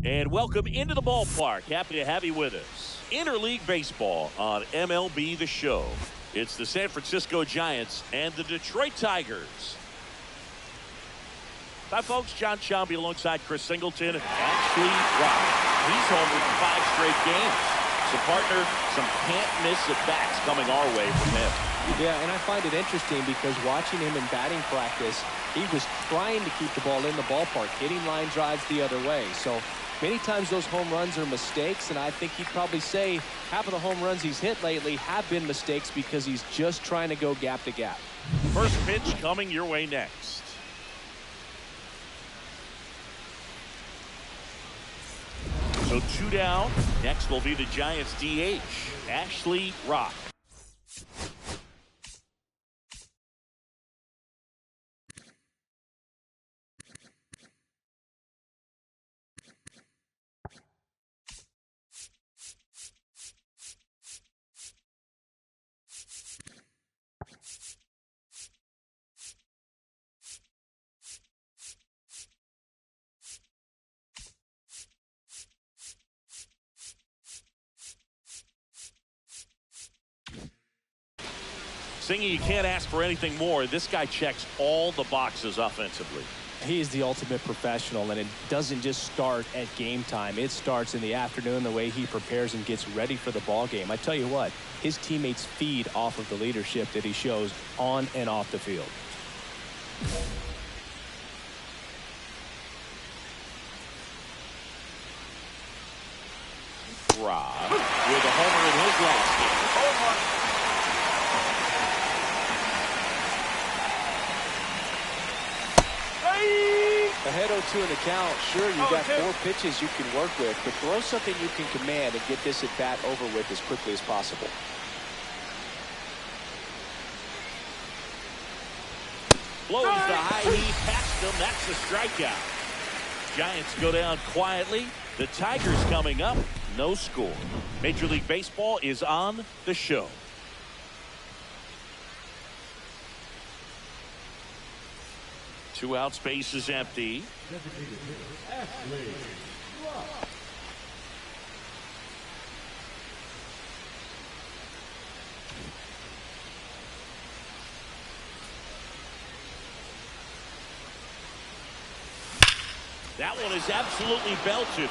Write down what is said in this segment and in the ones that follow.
And welcome into the ballpark. Happy to have you with us. Interleague baseball on MLB The Show. It's the San Francisco Giants and the Detroit Tigers. Hi, folks. John Shambi alongside Chris Singleton. Ashley Rock. He's home with 5 straight games. So, partner, some can't-miss at-bats coming our way from him. Yeah, and I find it interesting because watching him in batting practice, he was trying to keep the ball in the ballpark, hitting line drives the other way. So many times those home runs are mistakes, and I think he'd probably say half of the home runs he's hit lately have been mistakes because he's just trying to go gap to gap. First pitch coming your way next. So 2 down. Next will be the Giants DH, Ashley Rock. Singy, you can't ask for anything more. This guy checks all the boxes offensively. He is the ultimate professional, and it doesn't just start at game time. It starts in the afternoon, the way he prepares and gets ready for the ball game. I tell you what, his teammates feed off of the leadership that he shows on and off the field. Rob with a homer in his last game. Ahead 0-2 in the count. Sure, you've got 4 pitches you can work with, but throw something you can command and get this at bat over with as quickly as possible. Blows the high heat past him. That's the strikeout. Giants go down quietly. The Tigers coming up. No score. Major League Baseball is on the show. Two out, space is empty. That one is absolutely belted.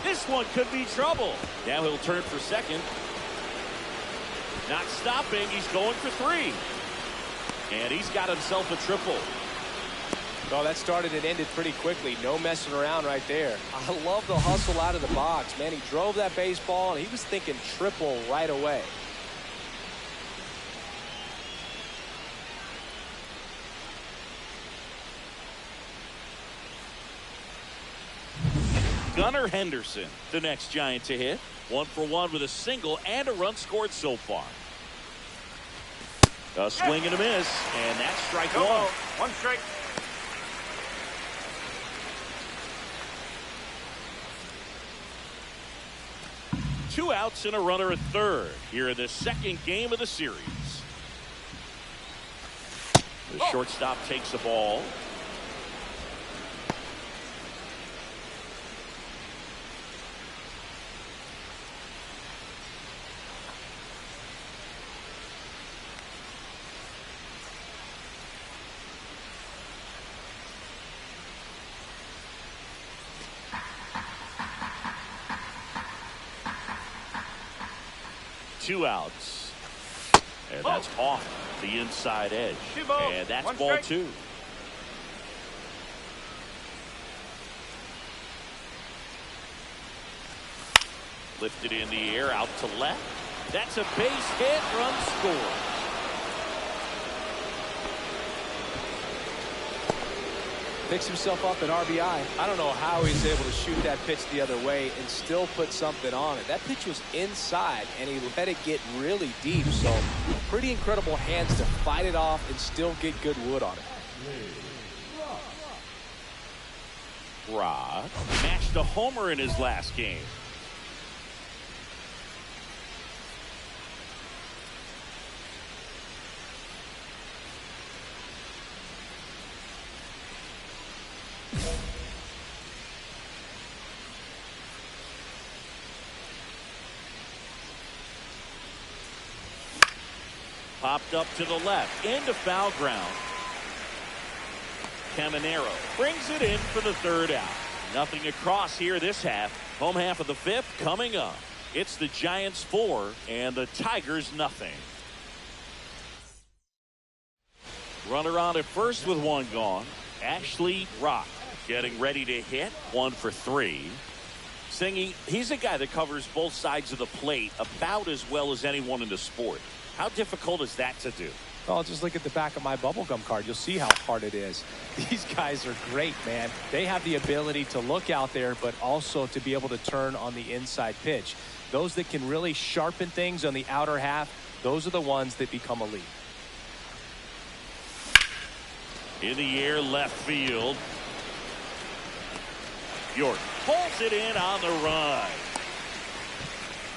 This one could be trouble. Now he'll turn for second. Not stopping. He's going for 3. And he's got himself a triple. Oh, that started and ended pretty quickly. No messing around right there. I love the hustle out of the box. Man, he drove that baseball, and he was thinking triple right away. Gunnar Henderson, the next Giant to hit. 1 for 1 with a single and a run scored so far. A swing and a miss, and that's strike 1. 1 strike. Two outs and a runner at third here in the second game of the series. The shortstop takes the ball. Two outs. And that's off the inside edge. And that's ball 2. Lifted in the air, out to left. That's a base hit, run scored. Picks himself up an RBI. I don't know how he's able to shoot that pitch the other way and still put something on it. That pitch was inside, and he let it get really deep. So pretty incredible hands to fight it off and still get good wood on it. Rock matched a homer in his last game. Popped up to the left into foul ground. Caminero brings it in for the third out. Nothing across here this half. Home half of the fifth coming up. It's the Giants 4 and the Tigers nothing. Runner on at first with one gone. Ashley getting ready to hit. 1 for 3. Singy, he's a guy that covers both sides of the plate about as well as anyone in the sport. How difficult is that to do? Well, just look at the back of my bubblegum card. You'll see how hard it is. These guys are great, man. They have the ability to look out there, but also to be able to turn on the inside pitch. Those that can really sharpen things on the outer half, those are the ones that become elite. In the air, left field. York pulls it in on the run.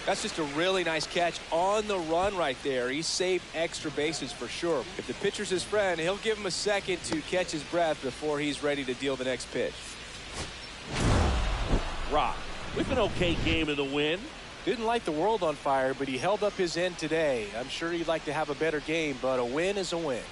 That's just a really nice catch on the run right there. He saved extra bases for sure. If the pitcher's his friend, he'll give him a second to catch his breath before he's ready to deal the next pitch. With an okay game in the win. Didn't light the world on fire, but he held up his end today. I'm sure he'd like to have a better game, but a win is a win.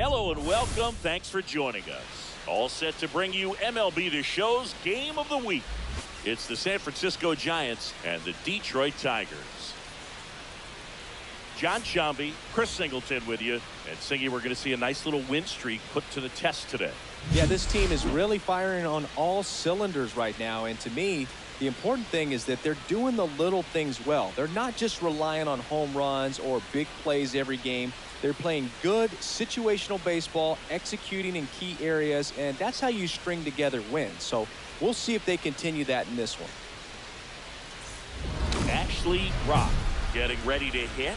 Hello and welcome. Thanks for joining us. All set to bring you MLB The Show's Game of the Week. It's the San Francisco Giants and the Detroit Tigers. John Shambi, Chris Singleton with you. And Singy, we're going to see a nice little win streak put to the test today. Yeah, this team is really firing on all cylinders right now. And to me, the important thing is that they're doing the little things well. They're not just relying on home runs or big plays every game. They're playing good situational baseball, executing in key areas, and that's how you string together wins. So we'll see if they continue that in this one. Ashley getting ready to hit.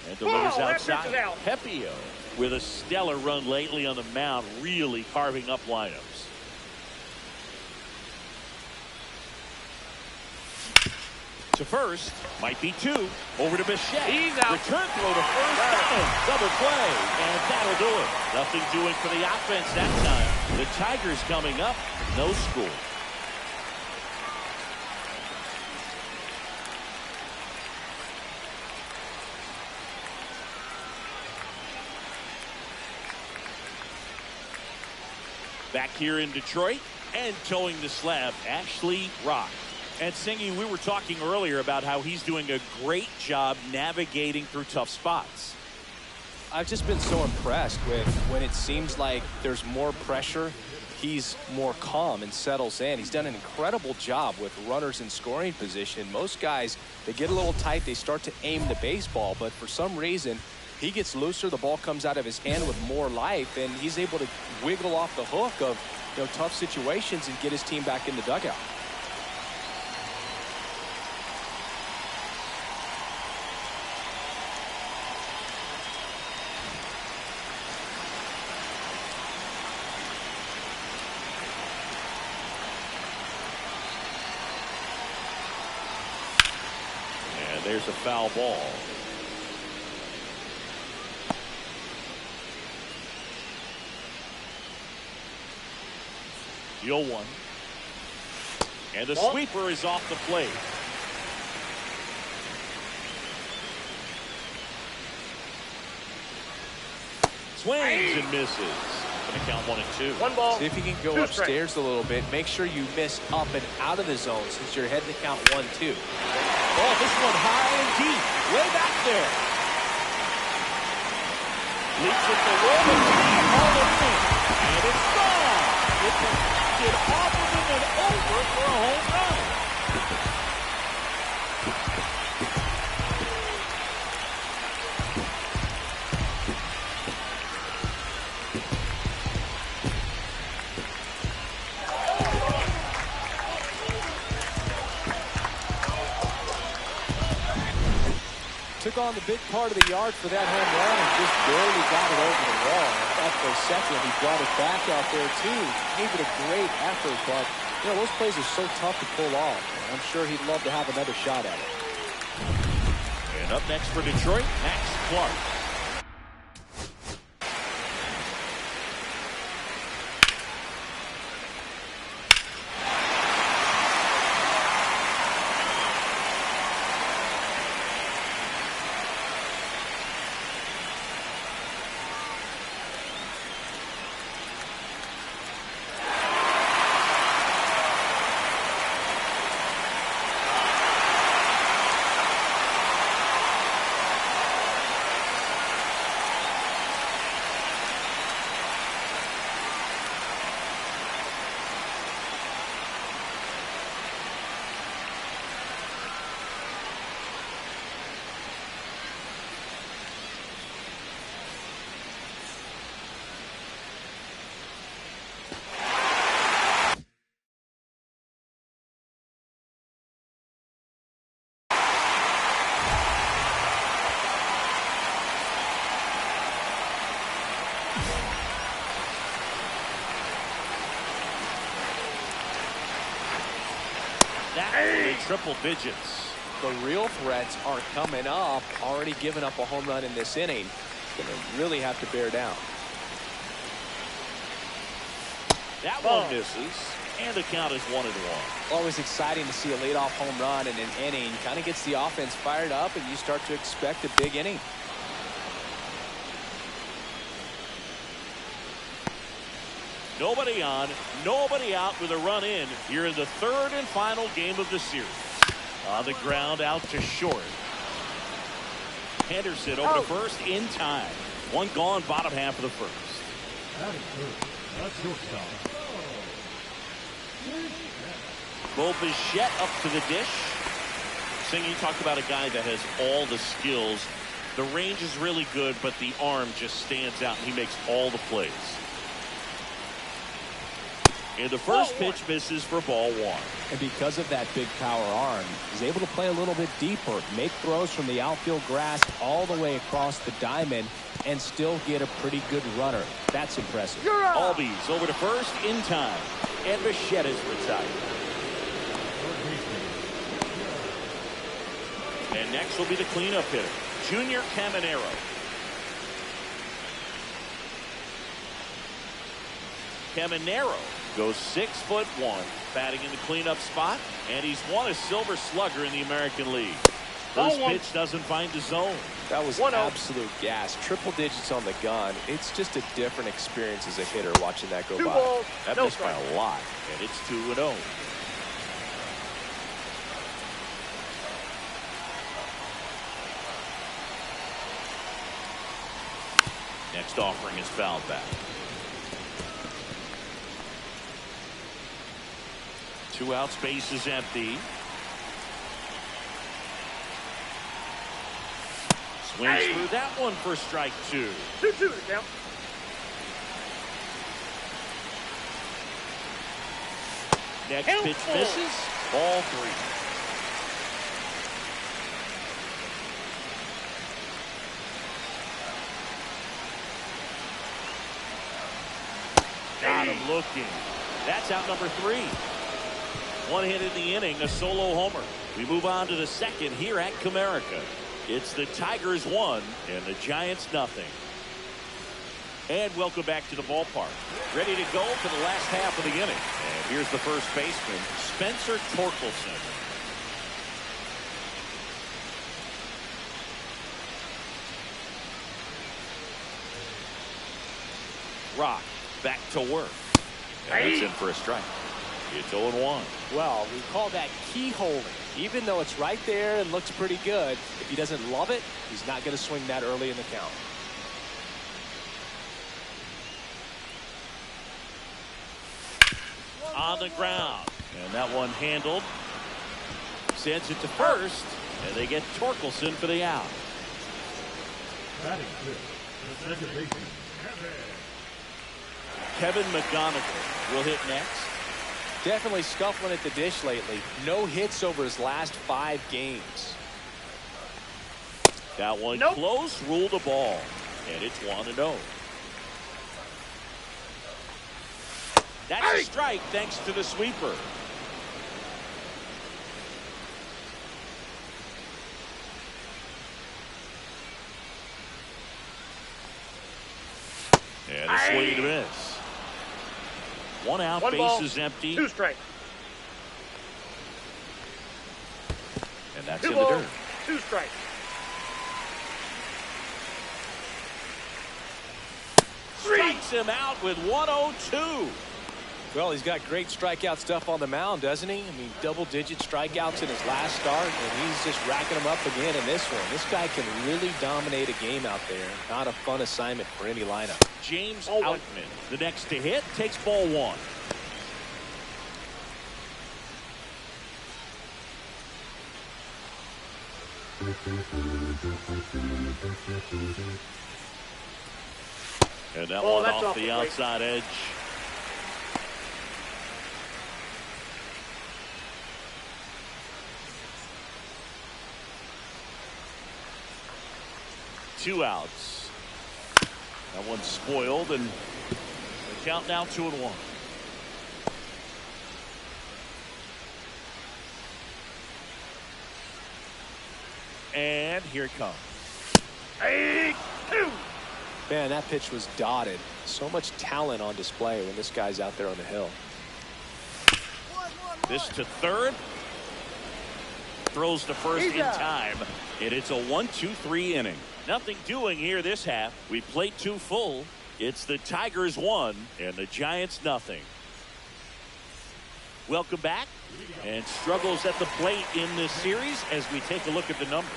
And delivers outside. Pepio with a stellar run lately on the mound, really carving up lineups. To first, might be two. Over to Bichette. He's out. Return throw to first. Double play, and that'll do it. Nothing doing for the offense that time. The Tigers coming up, no score. Back here in Detroit, and towing the slab, Ashley Rock. And Singy, we were talking earlier about how he's doing a great job navigating through tough spots. I've just been so impressed with when it seems like there's more pressure, he's more calm and settles in. He's done an incredible job with runners in scoring position. Most guys, they get a little tight, they start to aim the baseball, but for some reason, he gets looser, the ball comes out of his hand with more life, and he's able to wiggle off the hook of tough situations and get his team back in the dugout. And there's a foul ball. 0-1. And the sweeper is off the plate. Swings and misses. Going to count 1 and 2. 1 ball. See if you can go upstairs a little bit. Make sure you miss up and out of the zone since you're heading to count 1-2. Oh, this one high and deep. Way back there. Leaps at the wall and all the way. And it's gone. It's deflected off of him and over for a home run. Took on the big part of the yard for that home run and just barely got it over the wall. At the second, he brought it back out there too. Gave it a great effort, but those plays are so tough to pull off. And I'm sure he'd love to have another shot at it. And up next for Detroit, Max Clark. Triple digits. The real threats are coming up. Already given up a home run in this inning. Going to really have to bear down. That one misses, and the count is 1-1. Always exciting to see a leadoff home run in an inning. Kind of gets the offense fired up, and you start to expect a big inning. Nobody on, nobody out with a run in here in the third and final game of the series. On the ground, out to short. Henderson over to first in time. One gone, bottom half of the first. Bo Bichette up to the dish. Singh, you talked about a guy that has all the skills. The range is really good, but the arm just stands out. He makes all the plays. And the first pitch misses for ball one. And because of that big power arm, he's able to play a little bit deeper, make throws from the outfield grass all the way across the diamond, and still get a pretty good runner. That's impressive. Albies over to first in time. And Bichette is retired. And next will be the cleanup hitter, Junior Caminero. Caminero goes 6'1", batting in the cleanup spot, and he's won a Silver Slugger in the American League. First pitch doesn't find the zone. That was absolute gas. Triple digits on the gun. It's just a different experience as a hitter watching that go by. That missed by a lot, and it's 2-0. Next offering is fouled back. 2 outs, base is empty. Swings through that one for strike 2. 2-2 count. Next pitch misses. Ball 3. Got him looking. That's out number 3. 1 hit in the inning, a solo homer. We move on to the second here at Comerica. It's the Tigers 1 and the Giants nothing. And welcome back to the ballpark. Ready to go for the last half of the inning. And here's the first baseman, Spencer Torkelson. Rock back to work. And it's in for a strike. It's 0-1. Well, we call that keyholing. Even though it's right there and looks pretty good, if he doesn't love it, he's not going to swing that early in the count. On the ground. And that one handled. Sends it to first. And they get Torkelson for the out. Kevin McGonigal will hit next. Definitely scuffling at the dish lately. No hits over his last 5 games. That one close, ruled a ball. And it's 1-0. That's a strike thanks to the sweeper. And a swing and a miss. 1 out, base is empty. 2 strikes. And that's in the dirt. 2 strikes. Strikes him out with 102. Well, he's got great strikeout stuff on the mound, doesn't he? I mean, double-digit strikeouts in his last start, and he's just racking them up again in this one. This guy can really dominate a game out there. Not a fun assignment for any lineup. James Outman, the next to hit, takes ball 1. And that one off the outside edge. Two outs. That one's spoiled, and the count now 2-1. And here it comes. 8-2. Man, that pitch was dotted. So much talent on display when this guy's out there on the hill. This to third. Throws to first in time. And it's a 1-2-3 inning. Nothing doing here this half. We played 2 full. It's the Tigers 1 and the Giants nothing. Welcome back. And struggles at the plate in this series as we take a look at the numbers.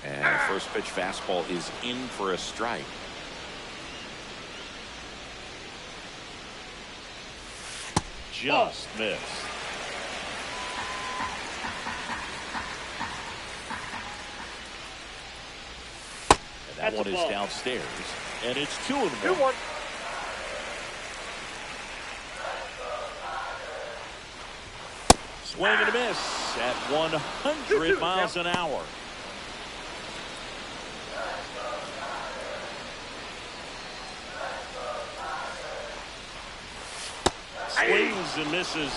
And first pitch fastball is in for a strike. just missed. And that one is downstairs. And it's 2-1. Swing and a miss at 100 miles an hour. Swings and misses.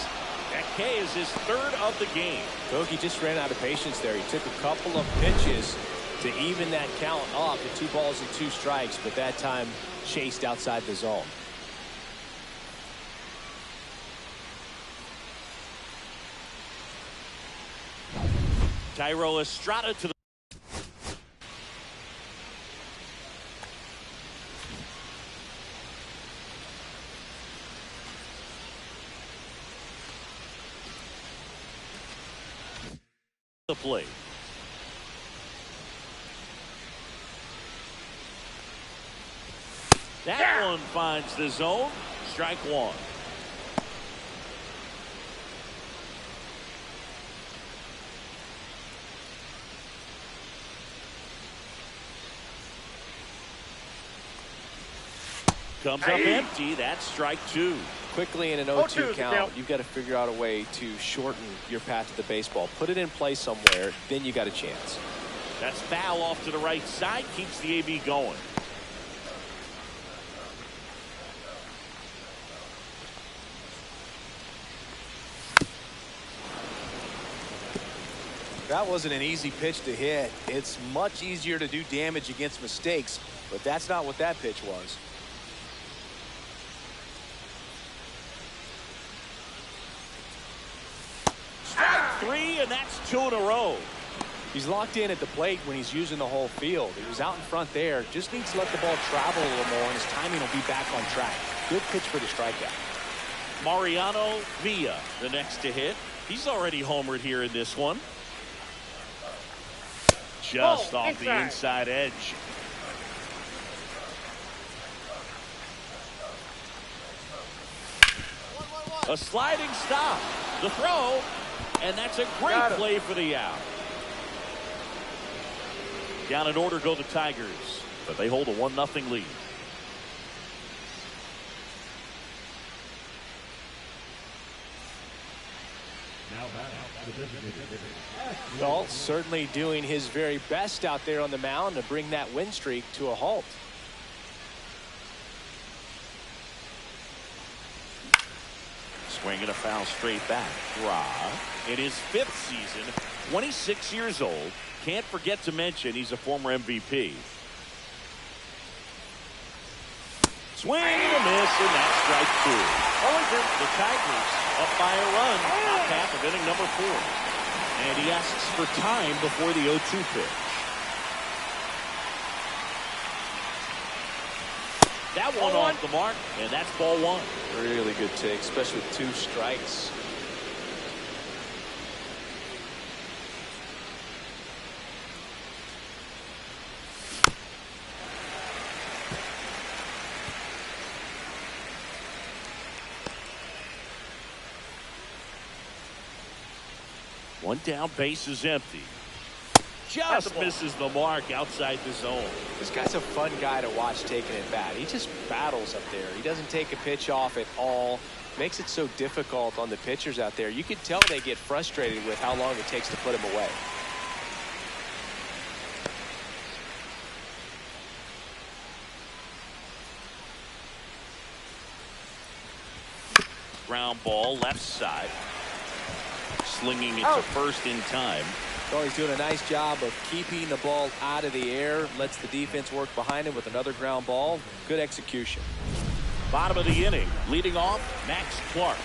That K is his third of the game. Bogey just ran out of patience there. He took a couple of pitches to even that count up to 2 balls and 2 strikes, but that time chased outside the zone. Thairo Estrada to the plate. That one finds the zone. Strike 1. Comes up empty. That's strike 2. Quickly in an 0-2 count, you've got to figure out a way to shorten your path to the baseball. Put it in play somewhere, then you got a chance. That's foul off to the right side. Keeps the AB going. That wasn't an easy pitch to hit. It's much easier to do damage against mistakes, but that's not what that pitch was. Strike 3, and that's 2 in a row. He's locked in at the plate when he's using the whole field. He was out in front there. Just needs to let the ball travel a little more, and his timing will be back on track. Good pitch for the strikeout. Mariano Villa, the next to hit. He's already homered here in this one. Just off the inside edge. A sliding stop. The throw. And that's a great play for the out. Down in order go the Tigers. But they hold a 1-0 lead. Galt certainly doing his very best out there on the mound to bring that win streak to a halt. Swinging a foul straight back. Ra, in his 5th season, 26 years old. Can't forget to mention he's a former MVP. Swing and a miss, and that's strike 2. The Tigers up by a run, top half of inning number 4. And he asks for time before the 0-2 pitch. That one off the mark, and that's ball 1. Really good take, especially with 2 strikes. One down, base is empty. Just misses the mark outside the zone. This guy's a fun guy to watch taking at bat. He just battles up there. He doesn't take a pitch off at all. Makes it so difficult on the pitchers out there. You can tell they get frustrated with how long it takes to put him away. Ground ball left side. Slinging it to first in time. Well, he's doing a nice job of keeping the ball out of the air. Lets the defense work behind him with another ground ball. Good execution. Bottom of the inning. Leading off, Max Clark.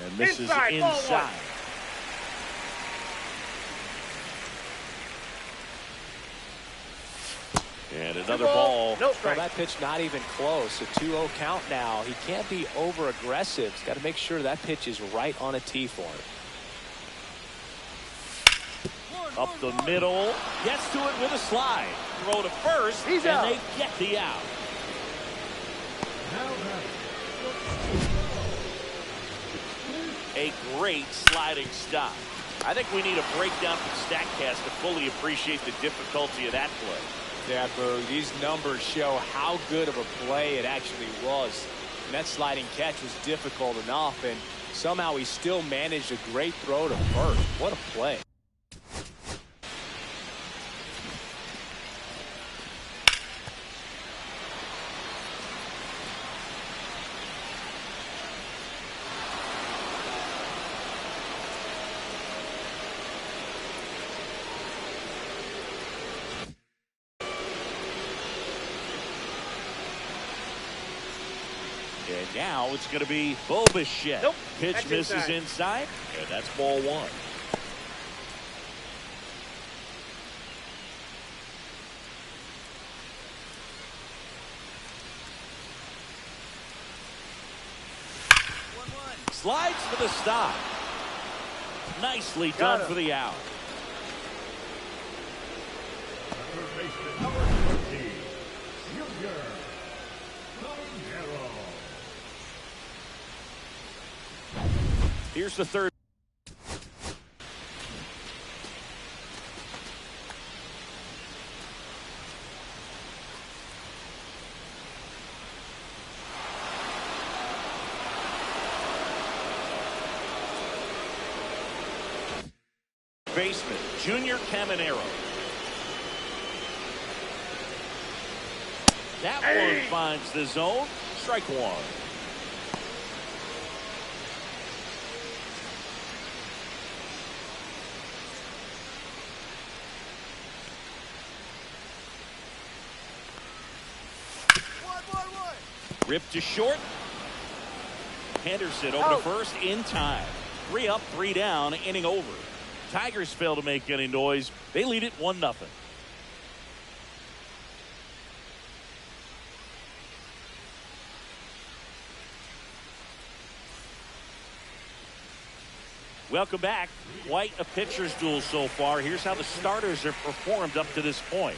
And misses inside. And an Another ball. No strike. Well, that pitch not even close. A 2-0 count now. He can't be over aggressive. He's got to make sure that pitch is right on a tee for him. Up the middle, gets to it with a slide. Throw to first, and they get the out. A great sliding stop. I think we need a breakdown from StatCast to fully appreciate the difficulty of that play. Yeah, Boo, these numbers show how good of a play it actually was. And that sliding catch was difficult enough, and somehow he still managed a great throw to first. What a play. And now it's going to be Bulbashet. Nope. Pitch misses inside, and that's ball one. Slides for the stop. Nicely done for the out. Here's the third. Baseman, Junior Caminero. That one finds the zone. Strike one. Ripped to short. Henderson over to first in time. 3 up, 3 down, inning over. Tigers fail to make any noise. They lead it 1-0. Welcome back. Quite a pitcher's duel so far. Here's how the starters have performed up to this point.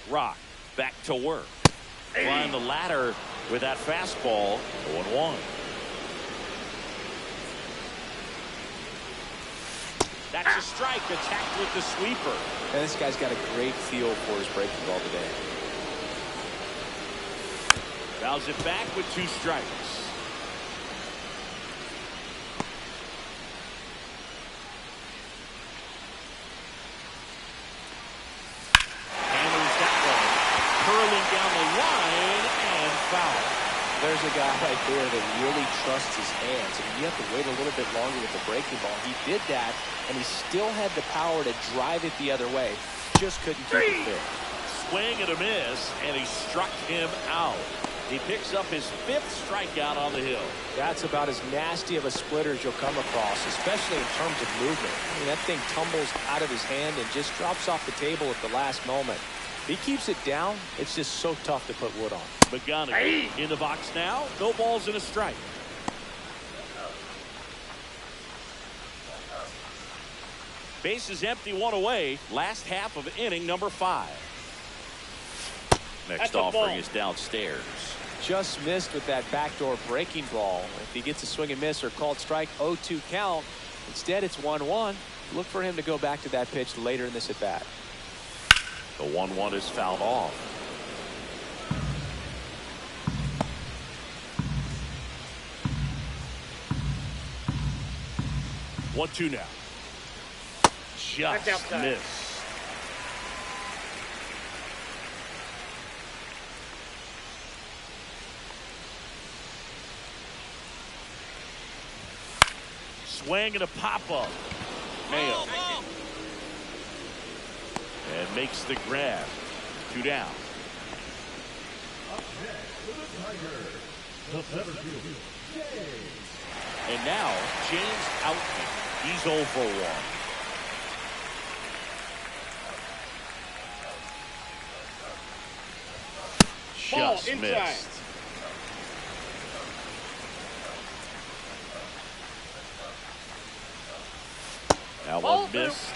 Rock back to work. Climb the ladder with that fastball. 0-1. That's a strike. Attacked with the sweeper. And this guy's got a great feel for his breaking ball today. Fouls it back with 2 strikes. Down the line and foul. There's a guy right there that really trusts his hands. I mean, you have to wait a little bit longer with the breaking ball. He did that, and he still had the power to drive it the other way. Just couldn't keep it fit. Swing and a miss, and he struck him out. He picks up his 5th strikeout on the hill. That's about as nasty of a splitter as you'll come across, especially in terms of movement. I mean, that thing tumbles out of his hand and just drops off the table at the last moment. He keeps it down. It's just so tough to put wood on. McGonigal in the box now. No balls and a strike. Base is empty, 1 away. Last half of inning number 5. Next offering is downstairs. Just missed with that backdoor breaking ball. If he gets a swing and miss or called strike, 0-2 count. Instead, it's 1-1. Look for him to go back to that pitch later in this at bat. The 1-1 is fouled off. 1-2 now. Just missed. Swing and a pop-up. Mayo. And makes the grab. 2 down. And now, James Outman. He's 0 for 1. Just missed. That one missed.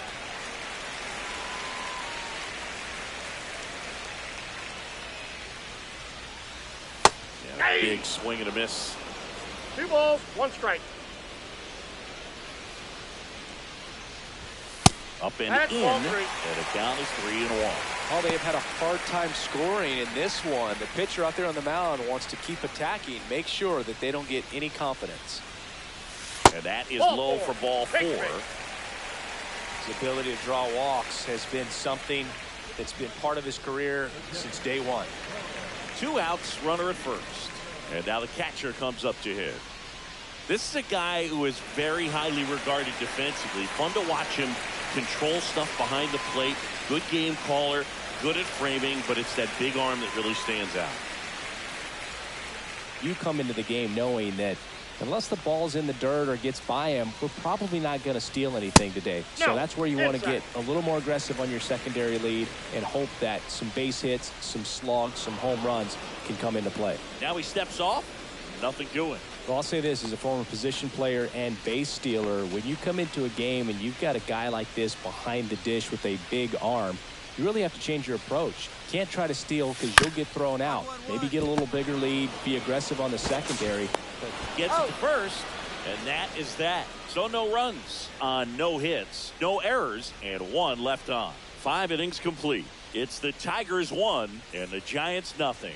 Yeah, big swing and a miss. 2 balls, 1 strike. Up and in, and the count is 3-1. Oh, they have had a hard time scoring in this one. The pitcher out there on the mound wants to keep attacking, make sure that they don't get any confidence. And that is low for ball 4. His ability to draw walks has been something that's been part of his career since day 1. 2 outs, runner at first. And now the catcher comes up to hit. This is a guy who is very highly regarded defensively. Fun to watch him control stuff behind the plate. Good game caller, good at framing, but it's that big arm that really stands out. You come into the game knowing that unless the ball's in the dirt or gets by him, we're probably not going to steal anything today. So that's where you want to get a little more aggressive on your secondary lead and hope that some base hits, some slugs, some home runs can come into play. Now he steps off, nothing doing. Well, I'll say this as a former position player and base stealer, when you come into a game and you've got a guy like this behind the dish with a big arm, you really have to change your approach. You can't try to steal because you'll get thrown out. Maybe get a little bigger lead, be aggressive on the secondary. But gets it to first, and that is that. So no runs on no hits, no errors, and 1 left on. 5 innings complete. It's the Tigers 1 and the Giants nothing.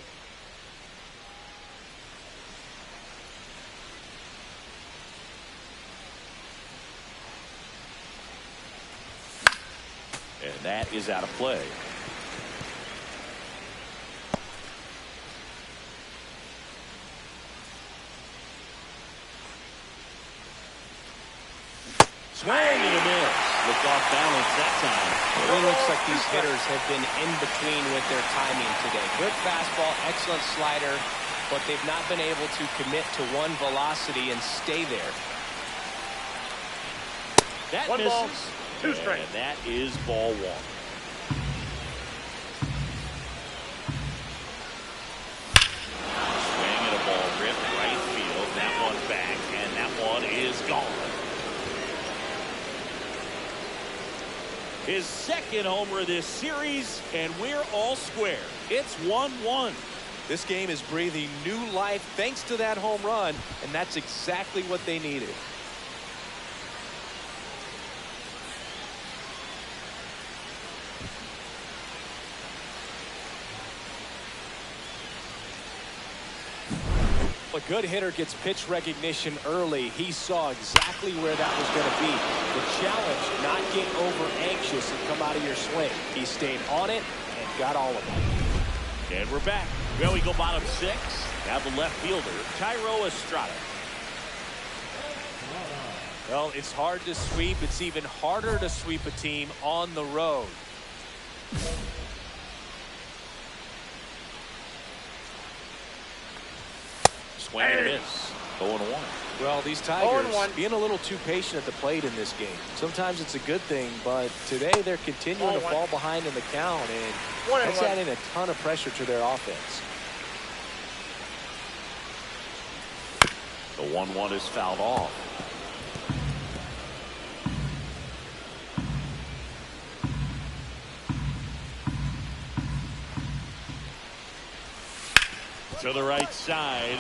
And that is out of play. Swing and a miss. Looked off balance that time. It really looks like these hitters have been in between with their timing today. Good fastball, excellent slider, but they've not been able to commit to one velocity and stay there. That 1 misses. ball, 2 strikes. And that is ball 1. Swing and a ball ripped right field. That one back, and that one is gone. His 2nd homer of this series, and we're all square. It's 1-1. This game is breathing new life thanks to that home run, and that's exactly what they needed. A good hitter gets pitch recognition early. He saw exactly where that was going to be. The challenge, not get over anxious and come out of your swing. He stayed on it and got all of it. And we're back. Well, we go bottom 6. Now the left fielder, Thairo Estrada. Well, it's hard to sweep. It's even harder to sweep a team on the road. Swing and a miss. 0-1. Well, these Tigers being a little too patient at the plate in this game. Sometimes it's a good thing, but today they're continuing to fall behind in the count, and that's adding a ton of pressure to their offense. The 1-1 is fouled off. To the right side.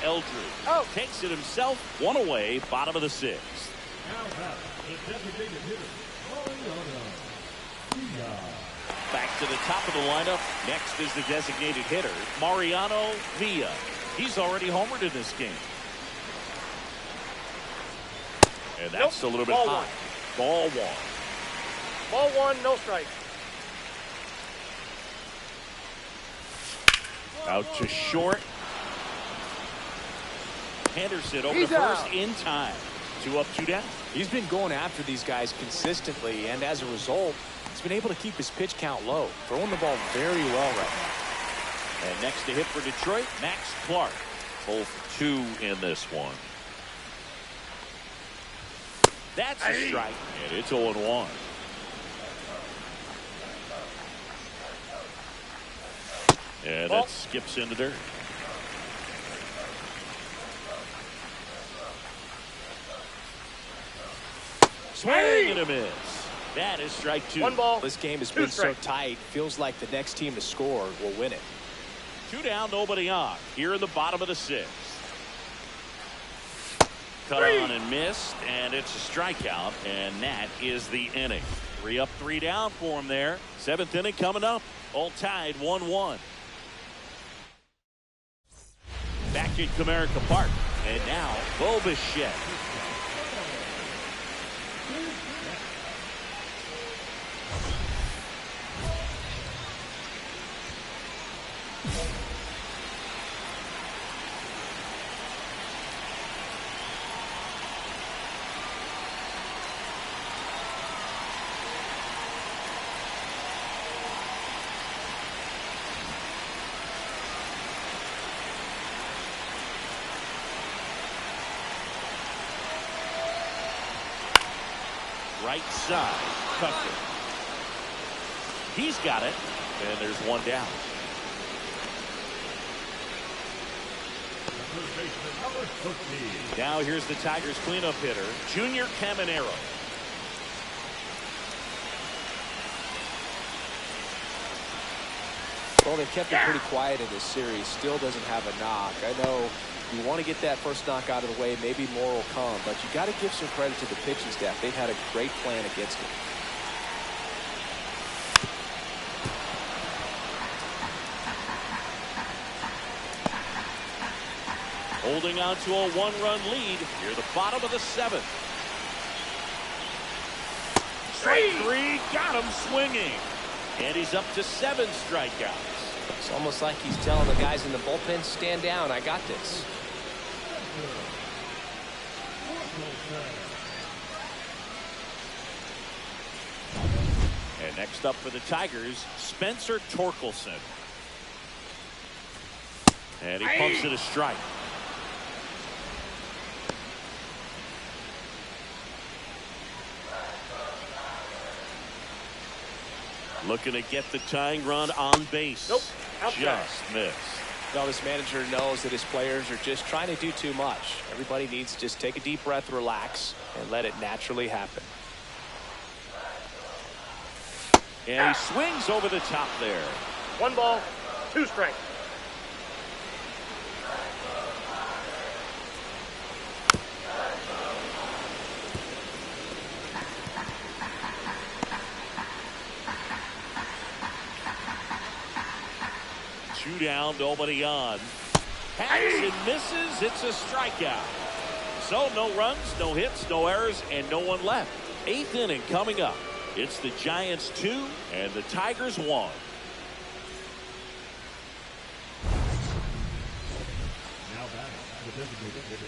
Eldridge takes it himself. 1 away, bottom of the 6th. Back to the top of the lineup. Next is the designated hitter, Mariano Villa. He's already homered in this game. And that's a little bit Ball high. Ball one. Ball one, no strike. Out to short. Henderson over He's to first out. in time. 2 up, 2 down. He's been going after these guys consistently, and as a result, he's been able to keep his pitch count low, throwing the ball very well right now. And next to hit for Detroit, Max Clark. 0 for 2 in this one. That's a strike, and it's 0-1. And that skips into dirt. Swing and a miss. That is strike 2. 1 ball. This game has been so tight. Feels like the next team to score will win it. 2 down, nobody on. Here in the bottom of the 6th. Cut on and missed, and it's a strikeout, and that is the inning. 3 up, 3 down for him there. 7th inning coming up. All tied 1-1. Back at Comerica Park, and now Bo Bichette. Right side, Tucker. He's got it, and there's 1 down. Now here's the Tigers cleanup hitter, Junior Caminero. Well, they've kept him pretty quiet in this series. Still doesn't have a knock. I know you want to get that first knock out of the way. Maybe more will come, but you got to give some credit to the pitching staff. They've had a great plan against him. Holding on to a 1-run lead near the bottom of the 7th. Strike 3, got him swinging. And he's up to 7 strikeouts. It's almost like he's telling the guys in the bullpen, stand down, I got this. And next up for the Tigers, Spencer Torkelson. And he pumps it a strike. Looking to get the tying run on base. Nope. Outside. Just missed. Now this manager knows that his players are just trying to do too much. Everybody needs to just take a deep breath, relax, and let it naturally happen. And he swings over the top there. 1 ball, 2 strikes. Two down, nobody on. Hacks and misses. It's a strikeout. So no runs, no hits, no errors, and no one left. 8th inning coming up. It's the Giants 2 and the Tigers 1. Now back to the designated hitter,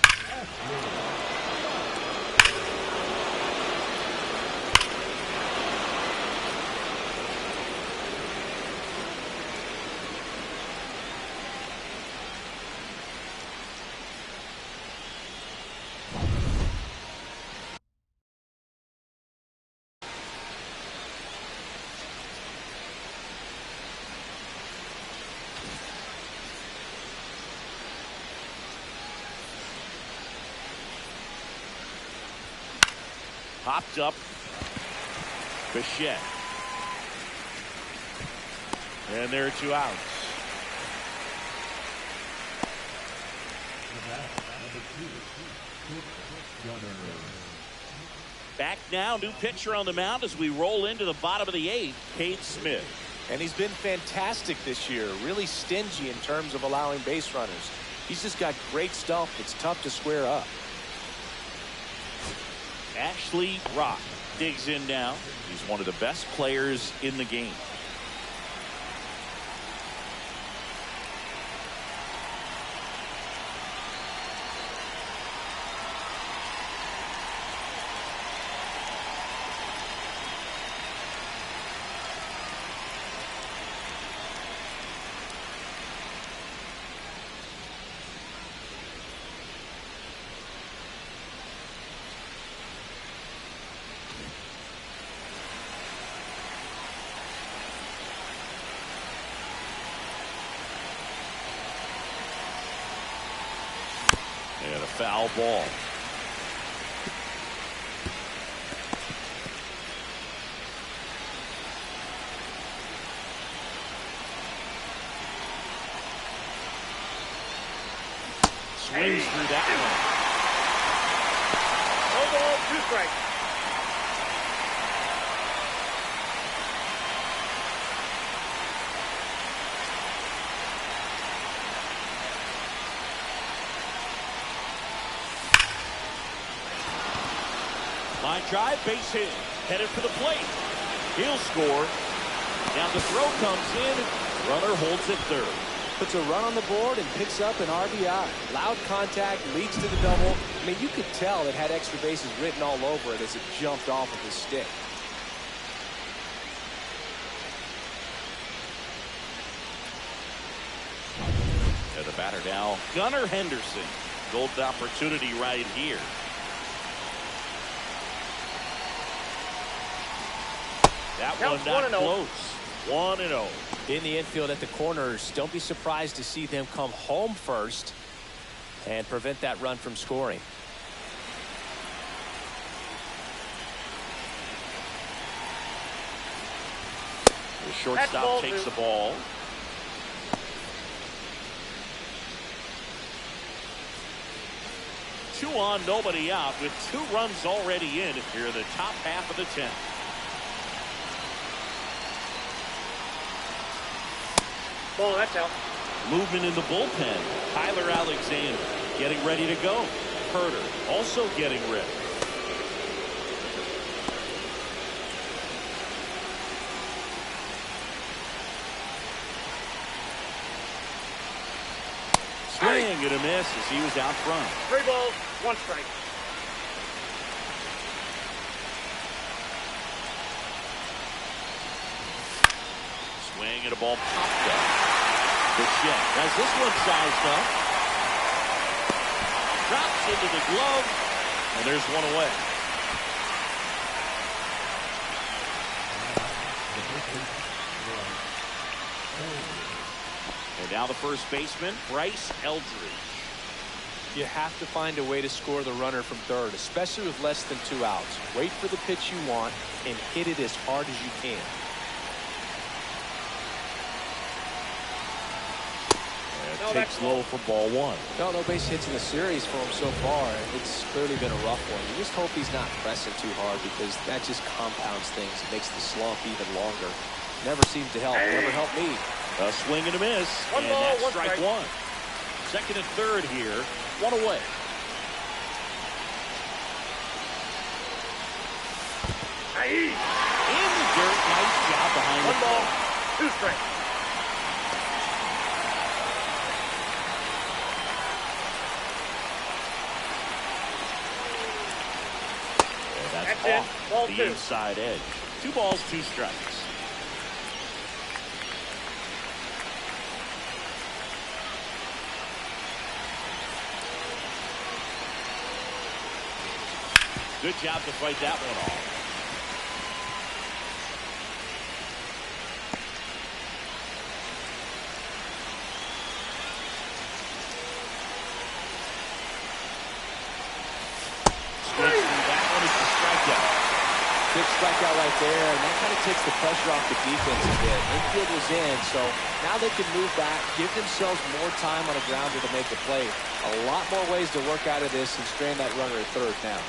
Popped up. Bichette. And there are 2 outs. Back now, new pitcher on the mound as we roll into the bottom of the 8th, Cade Smith. And he's been fantastic this year, really stingy in terms of allowing base runners. He's just got great stuff that's tough to square up. Ashley digs in now. He's one of the best players in the game. And a foul ball. Swings through that one. No ball, 2 strikes. Line drive, base hit, headed for the plate. He'll score. Now the throw comes in. Runner holds it third. Puts a run on the board and picks up an RBI. Loud contact leads to the double. I mean, you could tell it had extra bases written all over it as it jumped off of his stick. And the batter now, Gunnar Henderson. Golden opportunity right here. That one not close. 1-0. In the infield at the corners, don't be surprised to see them come home first and prevent that run from scoring. The shortstop takes the ball. Two on, nobody out, with 2 runs already in here in the top half of the 10th. Ball, that's out. Movement in the bullpen. Tyler Alexander getting ready to go. Herder also getting ready. Swing and a miss as he was out front. 3 balls, 1 strike. Swing and a ball popped up. Bichette has this one sized up. Drops into the glove, and there's one away. And now the first baseman, Bryce Eldridge. You have to find a way to score the runner from third, especially with less than 2 outs. Wait for the pitch you want and hit it as hard as you can. Takes low for ball 1. No base hits in the series for him so far. It's clearly been a rough one. You just hope he's not pressing too hard because that just compounds things. It makes the slump even longer. Never seems to help. Never helped me. A swing and a miss. 1 and ball, that's 1 strike 1. Second and third here. 1 away. In the dirt. Nice job behind 1 the ball, plate. 2 strikes. That's in. off Ball the 2. inside edge. 2 balls, 2 strikes. Good job to fight that one off. Big strikeout right there, and that kind of takes the pressure off the defense a bit. Infield was in, so now they can move back, give themselves more time on a grounder to make the play. A lot more ways to work out of this and strand that runner at third now.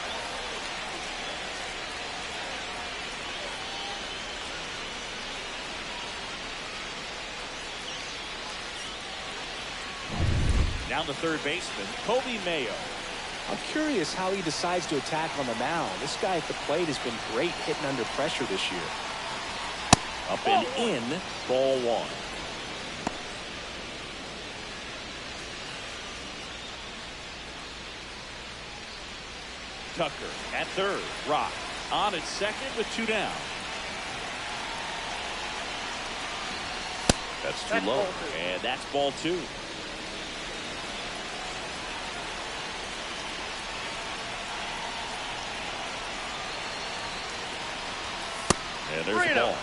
Now the third baseman, Kobe Mayo. I'm curious how he decides to attack on the mound. This guy at the plate has been great hitting under pressure this year. Up and in, ball one. Tucker at third. Rock on at second with 2 down. That's too low. And that's ball 2. And there's the ball.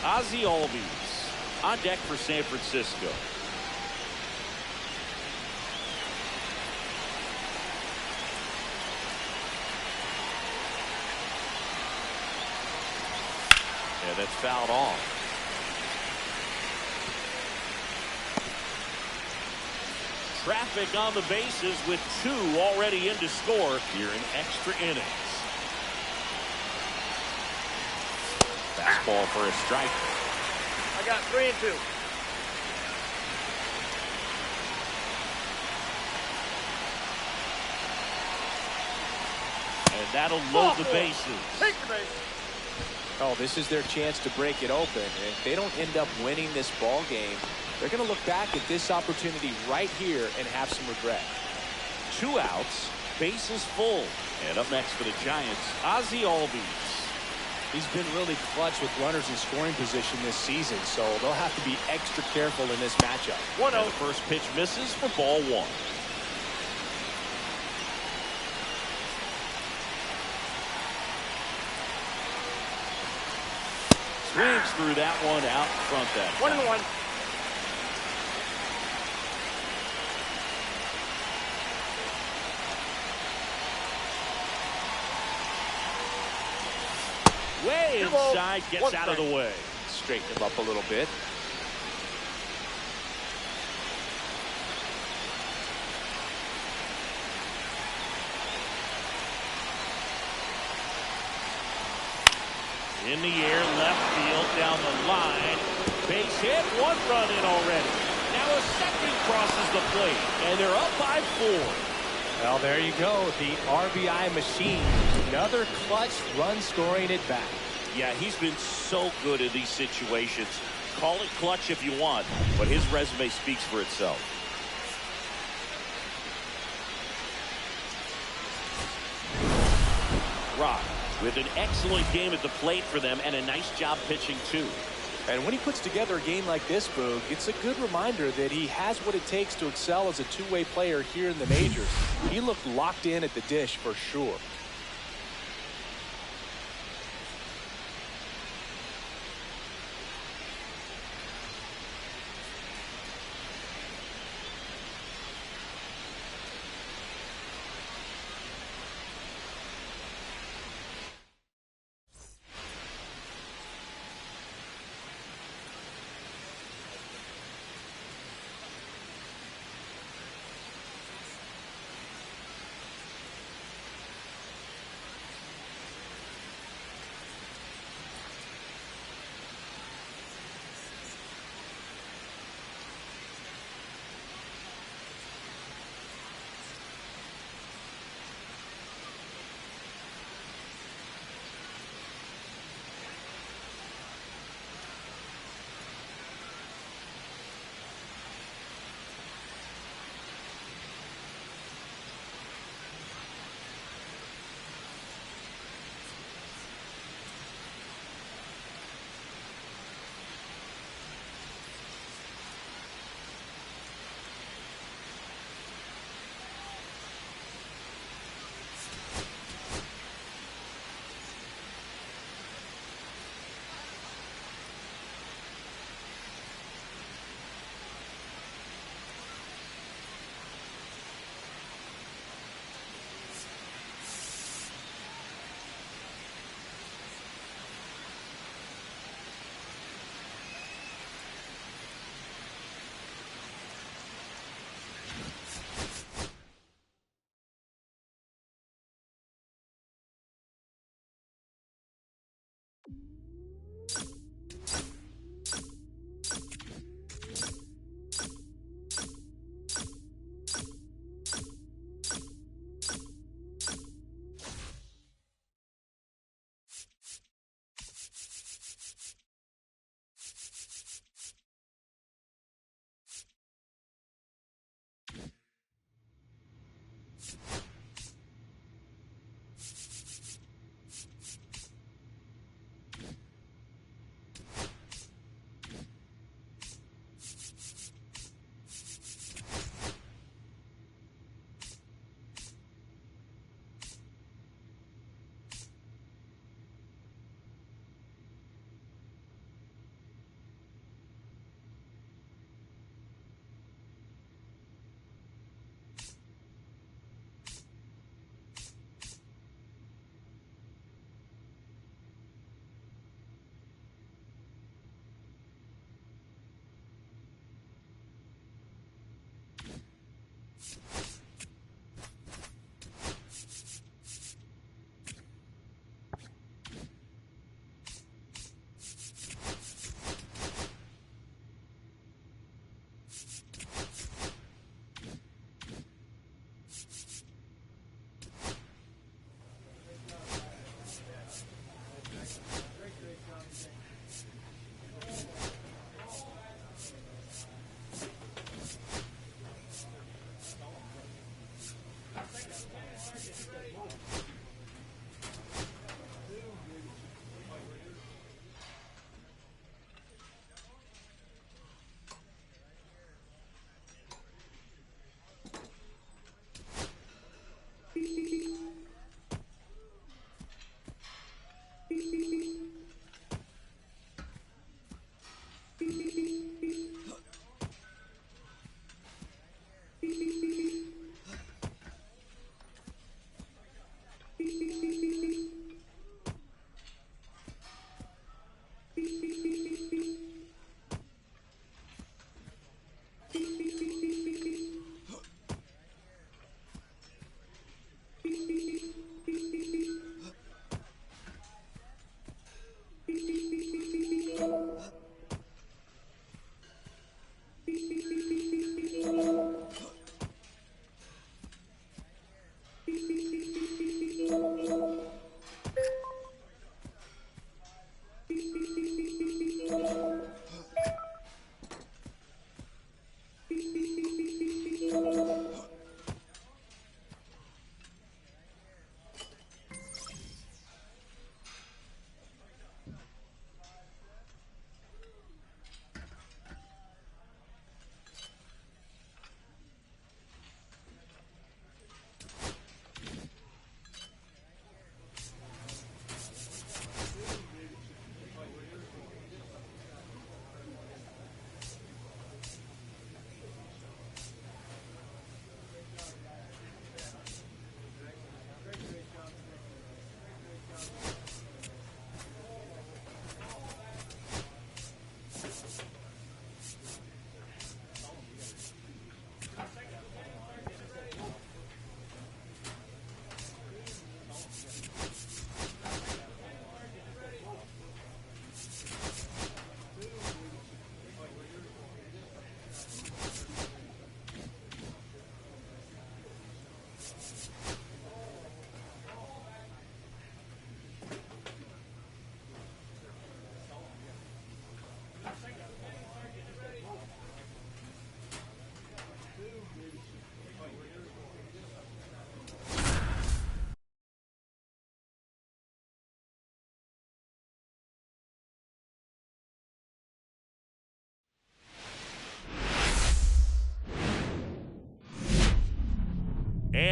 Ozzie Albies on deck for San Francisco. And that's fouled off. Traffic on the bases with 2 already in to score here in extra innings. Fastball for a strike. I got 3 and 2. And that'll load the bases. Take the base. Oh, this is their chance to break it open. And if they don't end up winning this ball game, they're going to look back at this opportunity right here and have some regret. 2 outs, bases full. And up next for the Giants, Ozzie Albies. He's been really clutch with runners in scoring position this season, so they'll have to be extra careful in this matchup. 1-0. And the first pitch misses for ball 1. Swings through that one out in front that 1-1. Way inside, gets out of the way. Straighten him up a little bit. In the air, left field, down the line. Base hit, 1 run in already. Now a second crosses the plate, and they're up by 4. Well, there you go. The RBI machine. Another clutch run scoring at bat. Yeah, he's been so good in these situations. Call it clutch if you want, but his resume speaks for itself. Rock with an excellent game at the plate for them and a nice job pitching too. And when he puts together a game like this, Boog, it's a good reminder that he has what it takes to excel as a two-way player here in the majors. He looked locked in at the dish for sure.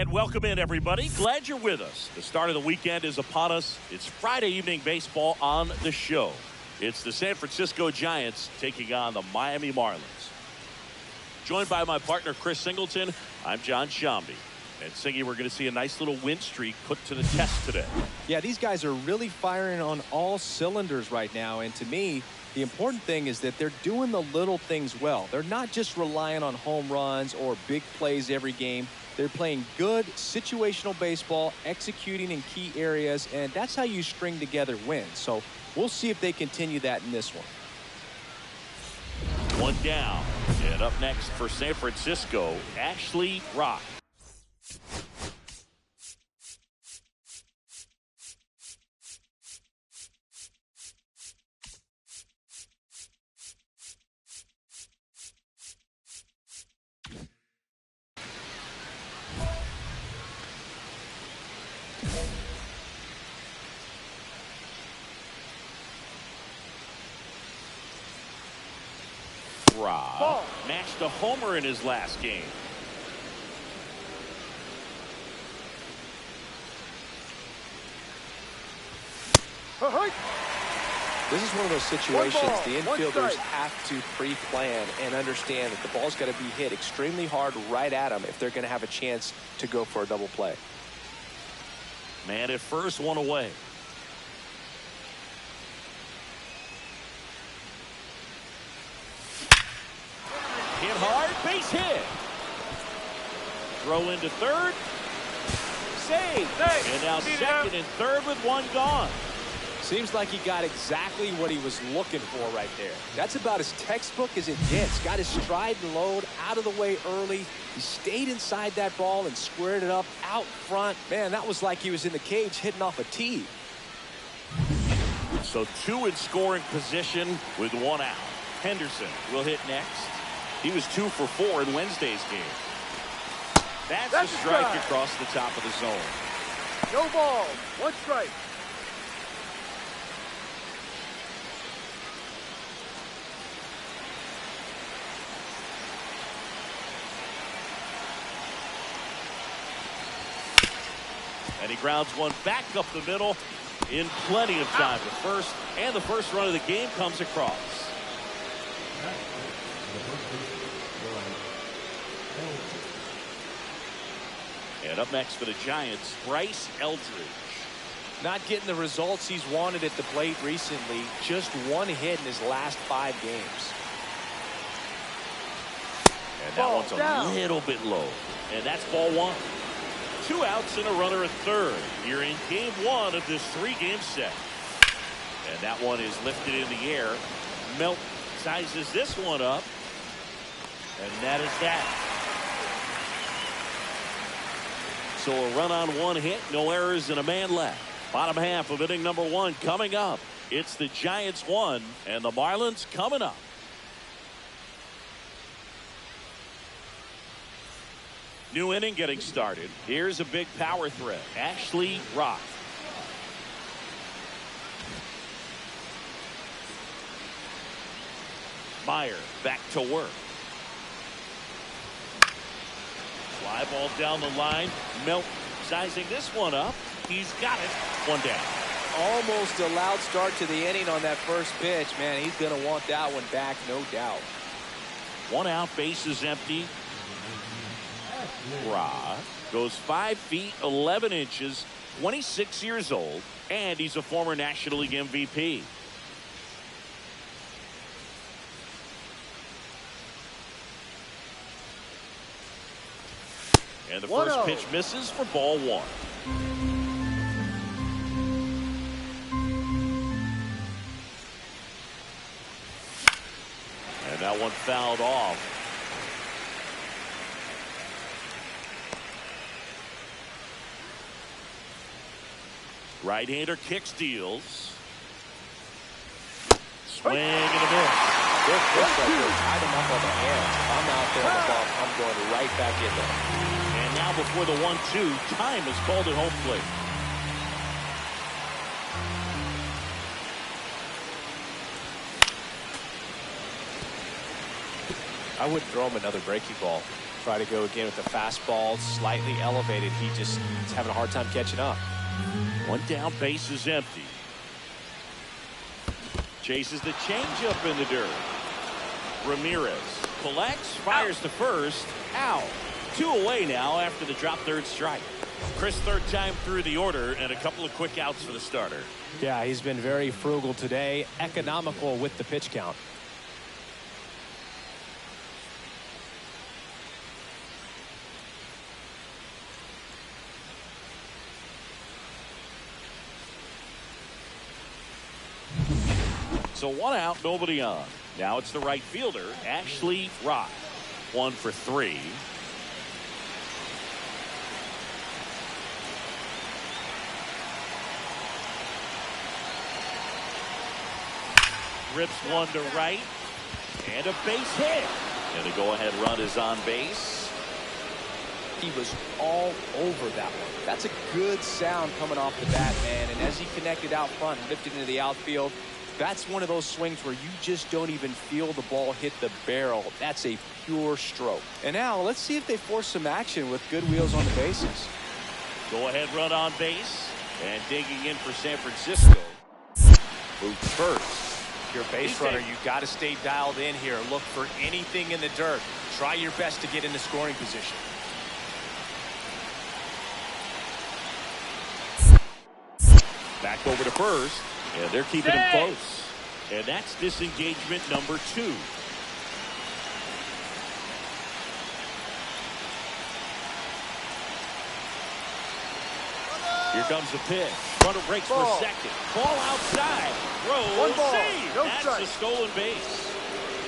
And welcome in, everybody. Glad you're with us. The start of the weekend is upon us. It's Friday evening baseball on the show. It's the San Francisco Giants taking on the Miami Marlins. Joined by my partner, Chris Singleton, I'm John Shambi. And Singy, we're going to see a nice little win streak put to the test today. Yeah, these guys are really firing on all cylinders right now. And to me, the important thing is that they're doing the little things well. They're not just relying on home runs or big plays every game. They're playing good situational baseball, executing in key areas, and that's how you string together wins. So we'll see if they continue that in this one. One down. And up next for San Francisco, Ashley Rock. Rock matched a homer in his last game. This is one of those situations the infielders have to pre-plan and understand that the ball's got to be hit extremely hard right at them if they're going to have a chance to go for a double play. Man at first, one away. Hit hard, base hit. Throw into third. Save. And now second and third with one gone. Seems like he got exactly what he was looking for right there. That's about as textbook as it gets. Got his stride and load out of the way early. He stayed inside that ball and squared it up out front. Man, that was like he was in the cage hitting off a tee. So two in scoring position with one out. Henderson will hit next. He was 2 for 4 in Wednesday's game. That's a strike across the top of the zone. No ball. One strike. And he grounds one back up the middle in plenty of time. The first and the first run of the game comes across. And up next for the Giants, Bryce Eldridge. Not getting the results he's wanted at the plate recently. Just one hit in his last 5 games. And that one's a little bit low. And that's ball 1. 2 outs and a runner at third. You're in game 1 of this 3-game set. And that one is lifted in the air. Melt sizes this one up. And that is that. So a run on 1 hit, no errors, and a man left. Bottom half of inning number 1 coming up. It's the Giants 1 and the Marlins coming up. New inning getting started. Here's a big power threat. Ashley Rock. Meyer back to work. Fly ball down the line. Melt sizing this one up. He's got it. 1 down. Almost a loud start to the inning on that first pitch. Man, he's going to want that one back, no doubt. 1 out, base is empty. Ra goes 5 feet 11 inches, 26 years old, and he's a former National League MVP. And the first pitch misses for ball 1. And that one fouled off. Right-hander kicks, deals. Swing and a miss. Good pitch right there. Tied him up on the hands. If I'm out there on the ball, I'm going right back in there. And now before the 1-2, time is called at home plate. I wouldn't throw him another breaking ball. Try to go again with the fastball, slightly elevated. He just is having a hard time catching up. One down, base is empty. Chases the changeup in the dirt. Ramirez collects, fires to first. Out. 2 away now after the drop third strike. Chris, third time through the order and a couple of quick outs for the starter. Yeah, he's been very frugal today, economical with the pitch count. So 1 out, nobody on. Now it's the right fielder, Ashley 1 for 3. Rips one to right. And a base hit. And the go-ahead run is on base. He was all over that one. That's a good sound coming off the bat, man. And as he connected out front and lifted into the outfield, that's one of those swings where you just don't even feel the ball hit the barrel. That's a pure stroke. And now let's see if they force some action with good wheels on the bases. Go-ahead run on base. And digging in for San Francisco. Moves first. If you're a base runner, you got to stay dialed in here. Look for anything in the dirt. Try your best to get into scoring position. Back over to first. And they're keeping him close. And that's disengagement number 2. Here comes the pitch. Runner breaks for second. Ball outside. Throw. One ball. Save. No That's strike. a stolen base.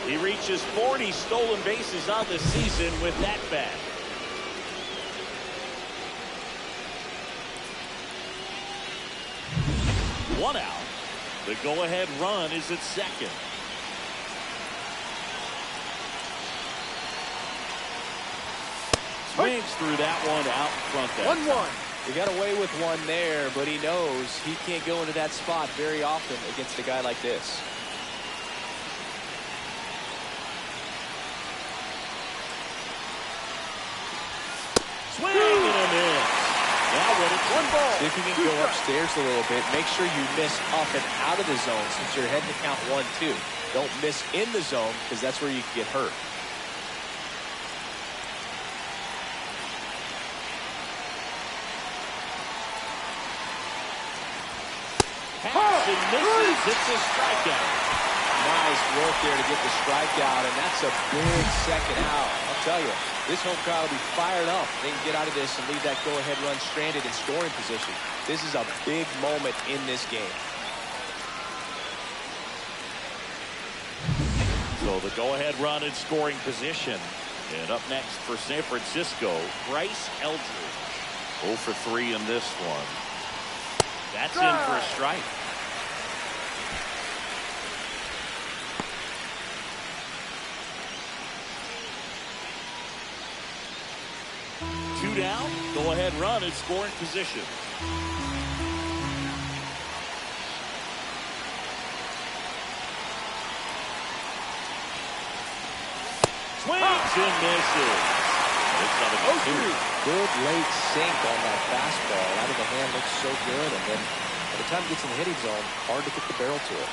He reaches 40 stolen bases on the season with that bat. One out. The go-ahead run is at second. Swings through that one out front there. 1-1. He got away with one there, but he knows he can't go into that spot very often against a guy like this. Swing and a miss. Now when it's 1 ball. See if you can go upstairs a little bit. Make sure you miss up and out of the zone since you're heading to count 1-2. Don't miss in the zone because that's where you can get hurt. Pass and misses. It's a strikeout. Nice work there to get the strikeout, and that's a big second out. I'll tell you, this home crowd will be fired up. They can get out of this and leave that go-ahead run stranded in scoring position. This is a big moment in this game. So the go-ahead run in scoring position. And up next for San Francisco, Bryce Eldridge. 0 for 3 in this one. That's in for a strike. Two down. Go ahead run in scoring position. Swings and misses. It's on a 2. Good late sink on that fastball. Out of the hand looks so good, and then by the time it gets in the hitting zone, hard to get the barrel to it.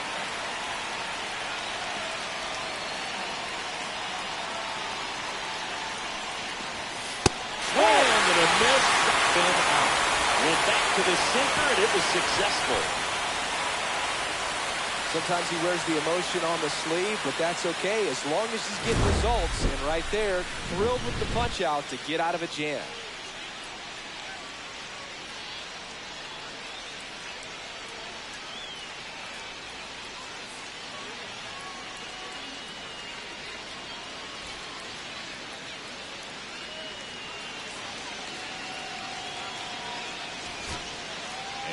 Swing and a miss. Been out. Went back to the sinker, and it was successful. Sometimes he wears the emotion on the sleeve, but that's okay as long as he's getting results. And right there, thrilled with the punch out to get out of a jam.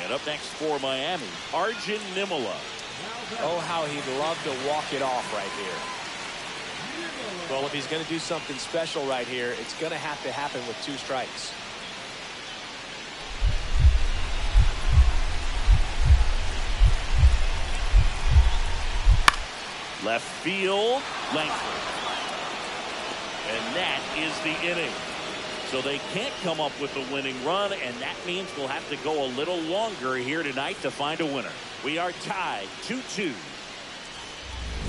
And up next for Miami, Arjun Nimala. Oh, how he'd love to walk it off right here. Well, if he's going to do something special right here, it's going to have to happen with 2 strikes. Left field, Langford. And that is the inning. So they can't come up with the winning run, and that means we'll have to go a little longer here tonight to find a winner. We are tied 2-2.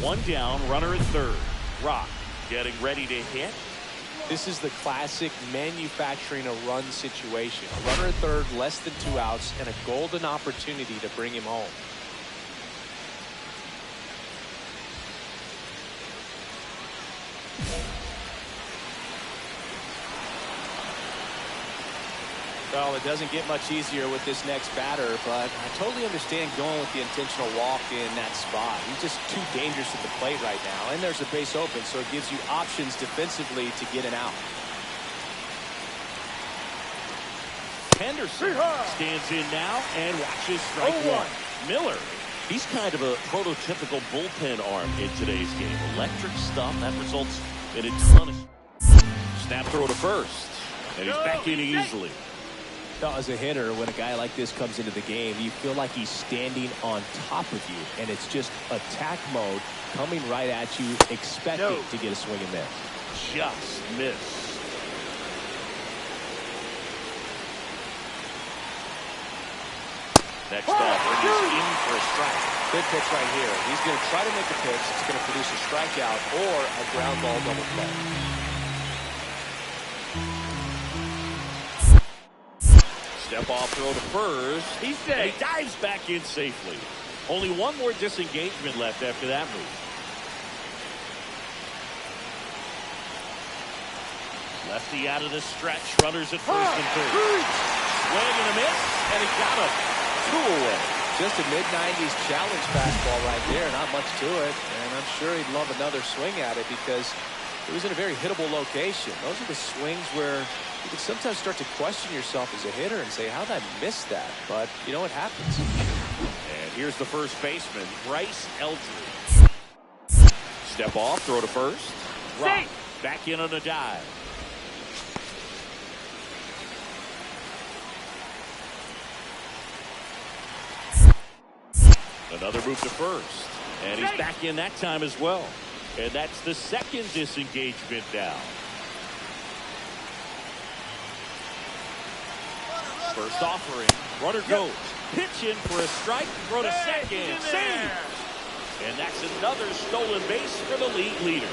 One down, runner at third. Rock getting ready to hit. This is the classic manufacturing a run situation. A runner at third, less than 2 outs, and a golden opportunity to bring him home. Well, it doesn't get much easier with this next batter, but I totally understand going with the intentional walk in that spot. He's just too dangerous at the plate right now, and there's a base open, so it gives you options defensively to get an out. Henderson stands in now and watches strike one. Miller, he's kind of a prototypical bullpen arm in today's game. Electric stuff that results in a ton of snap throw to first, and he's back in easily. As a hitter, when a guy like this comes into the game, you feel like he's standing on top of you, and it's just attack mode coming right at you, expecting to get a swing and miss. Just missed. Next offer is in for a strike. Good pitch right here. He's going to try to make a pitch that's going to produce a strikeout or a ground ball double play. Step off throw to first. He's dead. He dives back in safely. Only one more disengagement left after that move. Lefty out of the stretch. Runners at first and third. Swing and a miss, and he got him. 2 away. Just a mid-90s challenge fastball right there. Not much to it, and I'm sure he'd love another swing at it because it was in a very hittable location. Those are the swings where you can sometimes start to question yourself as a hitter and say, how did I miss that? But, you know, it happens. And here's the first baseman, Bryce Eldridge. Step off, throw to first. Rock back in on a dive. Another move to first. And he's back in that time as well. And that's the second disengagement down. First offering. Runner goes. Pitch in for a strike. Throw to second. Save. And that's another stolen base for the league leader.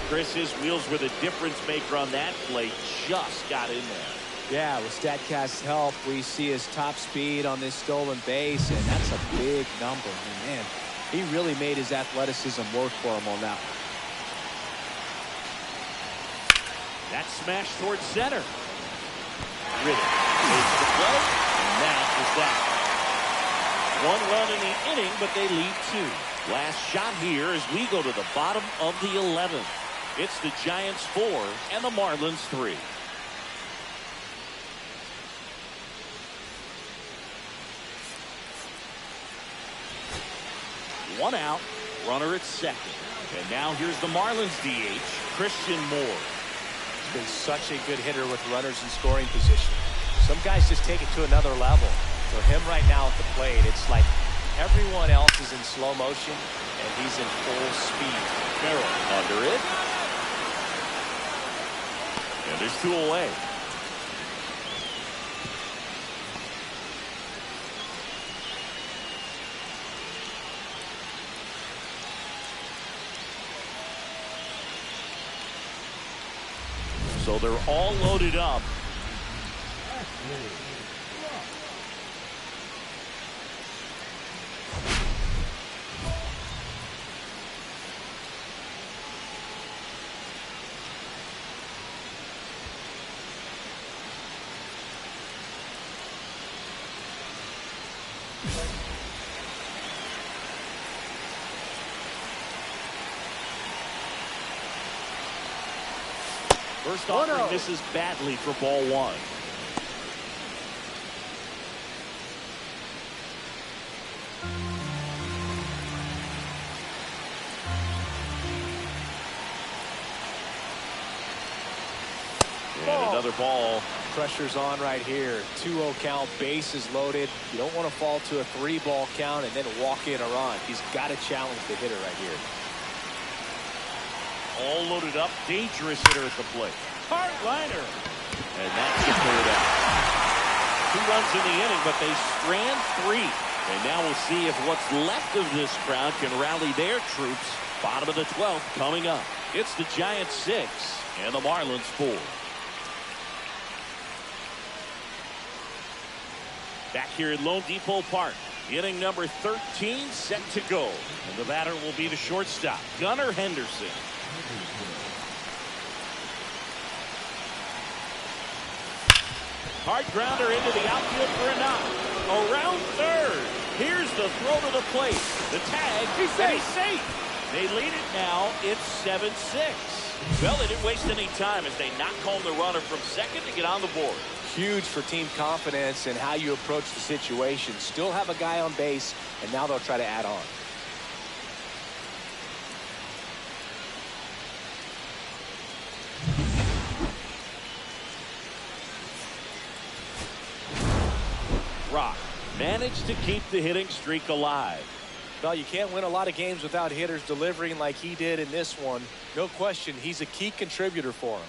Chris, his wheels were the difference maker on that play. Just got in there. Yeah, with StatCast's help, we see his top speed on this stolen base, and that's a big number. And man, he really made his athleticism work for him on that one. That smash towards center. Riddick takes the play, and that is that. 1 run in the inning, but they lead 2. Last shot here as we go to the bottom of the 11th. It's the Giants 4 and the Marlins 3. One out, runner at second. And now here's the Marlins DH, Christian Moore. He's been such a good hitter with runners in scoring position. Some guys just take it to another level. For him right now at the plate, it's like everyone else is in slow motion, and he's in full speed. Merrill under it. And there's 2 away. So they're all loaded up. First offering misses badly for ball 1. And another ball. Pressure's on right here. 2-0 count, bases loaded. You don't want to fall to a 3-ball count and then walk in a run. He's got to challenge the hitter right here. All loaded up. Dangerous hitter at the plate. Hard liner. And that's the third out. 2 runs in the inning, but they strand 3. And now we'll see if what's left of this crowd can rally their troops. Bottom of the 12th coming up. It's the Giants 6 and the Marlins 4. Back here at Lone Depot Park. Inning number 13 set to go. And the batter will be the shortstop, Gunnar Henderson. Hard grounder into the outfield for a knock. Around third. Here's the throw to the plate. The tag. He's safe. They lead it now. It's 7-6. Well, they didn't waste any time as they knock home the runner from second to get on the board. Huge for team confidence and how you approach the situation. Still have a guy on base, and now they'll try to add on. Rock managed to keep the hitting streak alive. Well, you can't win a lot of games without hitters delivering like he did in this one. No question, he's a key contributor for him.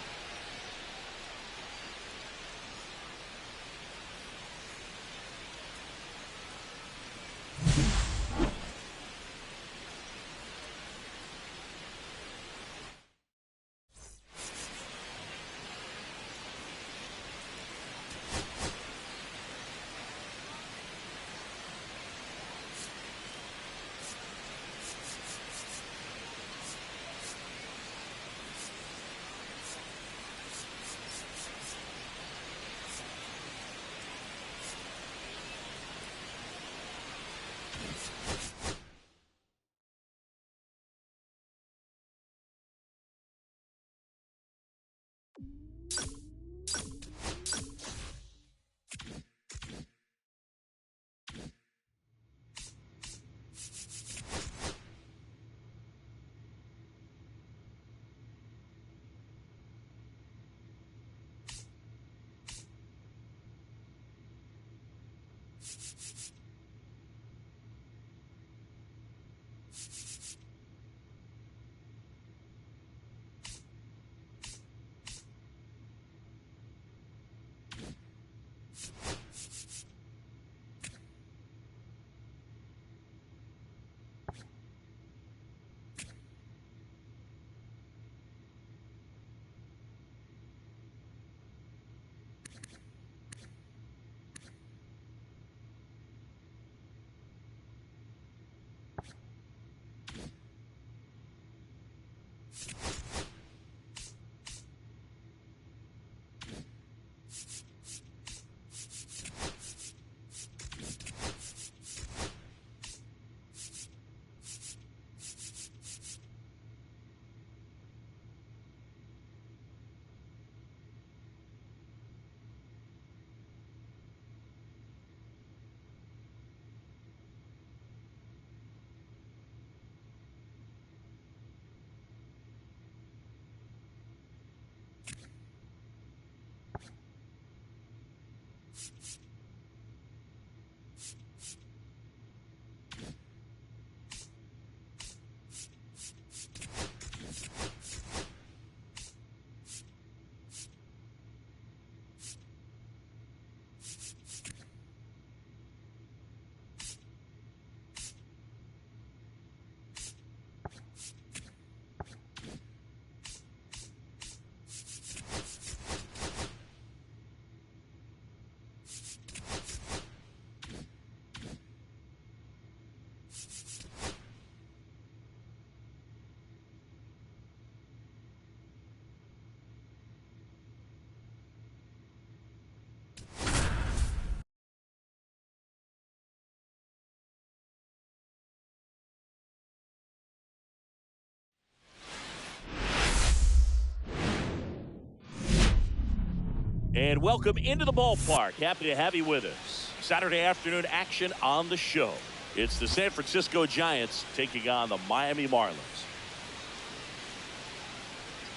And welcome into the ballpark. Happy to have you with us. Saturday afternoon action on the show. It's the San Francisco Giants taking on the Miami Marlins.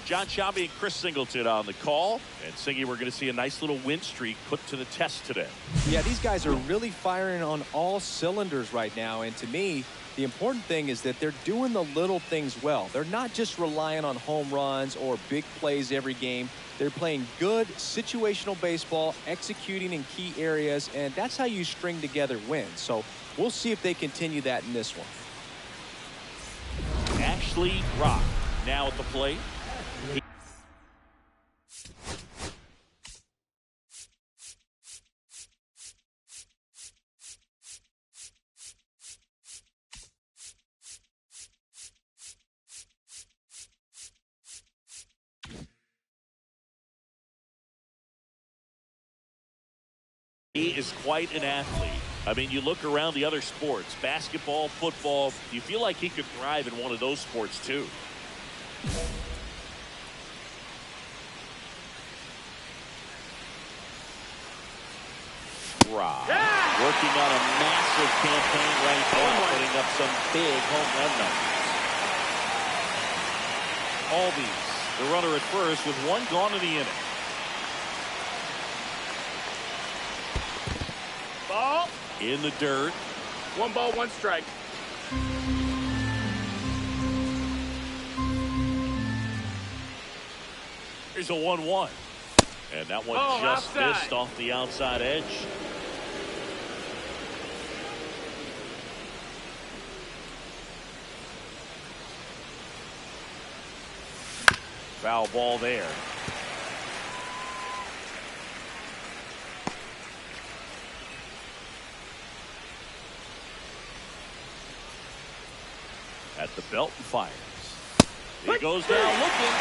John Sciambi and Chris Singleton on the call. And Singy, we're going to see a nice little win streak put to the test today. Yeah, these guys are really firing on all cylinders right now. And to me, the important thing is that they're doing the little things well. They're not just relying on home runs or big plays every game. They're playing good situational baseball, executing in key areas, and that's how you string together wins. So we'll see if they continue that in this one. Ashley Rock now at the plate. He is quite an athlete. I mean, you look around the other sports, basketball, football, you feel like he could thrive in one of those sports too. Rob, working on a massive campaign right now, putting up some big home run numbers. Albies, the runner at first with one gone in the inning. Ball. In the dirt. 1 ball, 1 strike. Here's a 1-1. And that one just outside. missed off the outside edge. Foul ball there. At the belt and fires. He goes down looking.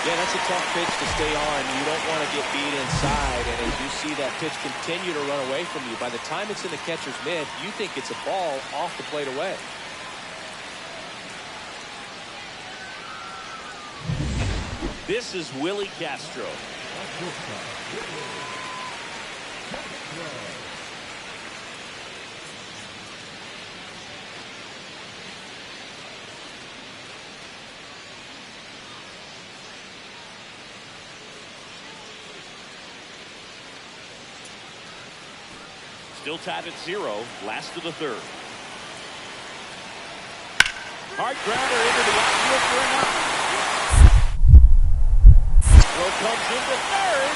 Yeah, that's a tough pitch to stay on. You don't want to get beat inside, and as you see that pitch continue to run away from you, by the time it's in the catcher's mitt, you think it's a ball off the plate away. This is Willie Castro. Still tied at 0, last of the third. Hard grounder into the outfield for an out. Throw comes into third.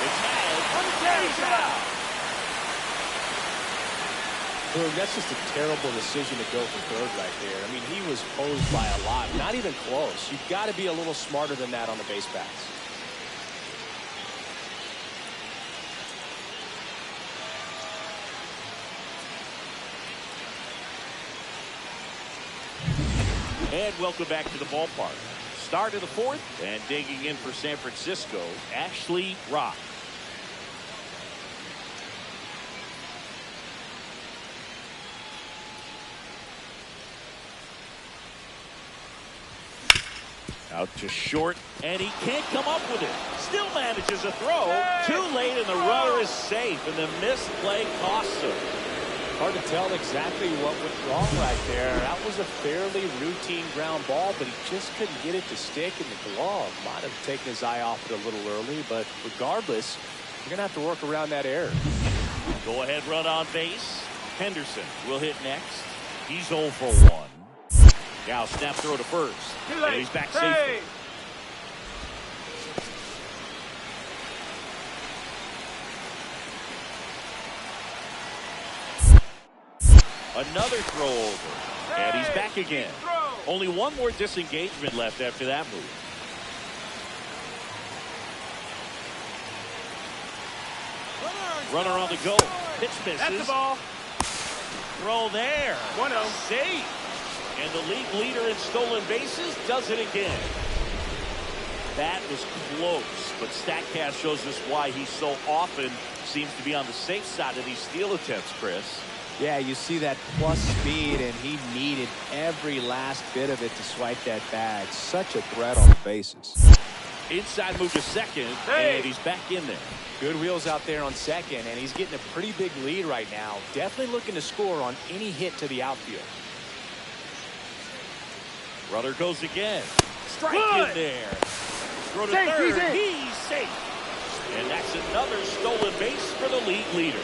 It's had on the carries out. Boom, that's just a terrible decision to go for third right there. I mean, he was posed by a lot, not even close. You've got to be a little smarter than that on the base paths. And welcome back to the ballpark. Start of the fourth, and digging in for San Francisco, Ashley Rock. Out to short, and he can't come up with it. Still manages a throw. Too late, and the runner is safe, and the missed play costs him. Hard to tell exactly what went wrong right there. That was a fairly routine ground ball, but he just couldn't get it to stick in the glove. Might have taken his eye off it a little early, but regardless, you're going to have to work around that error. Go ahead, run on base. Henderson will hit next. He's 0 for 1. Now snap throw to first. And he's back safely. Another throw over. And he's back again. Only one more disengagement left after that move. Runner on the go. Pitch misses. That's the ball. Throw there. 1-0. Safe. And the league leader in stolen bases does it again. That was close, but StatCast shows us why he so often seems to be on the safe side of these steal attempts, Chris. Yeah, you see that plus speed, and he needed every last bit of it to swipe that bag. Such a threat on the bases. Inside move to second, and he's back in there. Good wheels out there on second, and he's getting a pretty big lead right now. Definitely looking to score on any hit to the outfield. Runner goes again. Strike Good. in there. Throw to Safe, third. he's in. He's safe. And that's another stolen base for the league leader.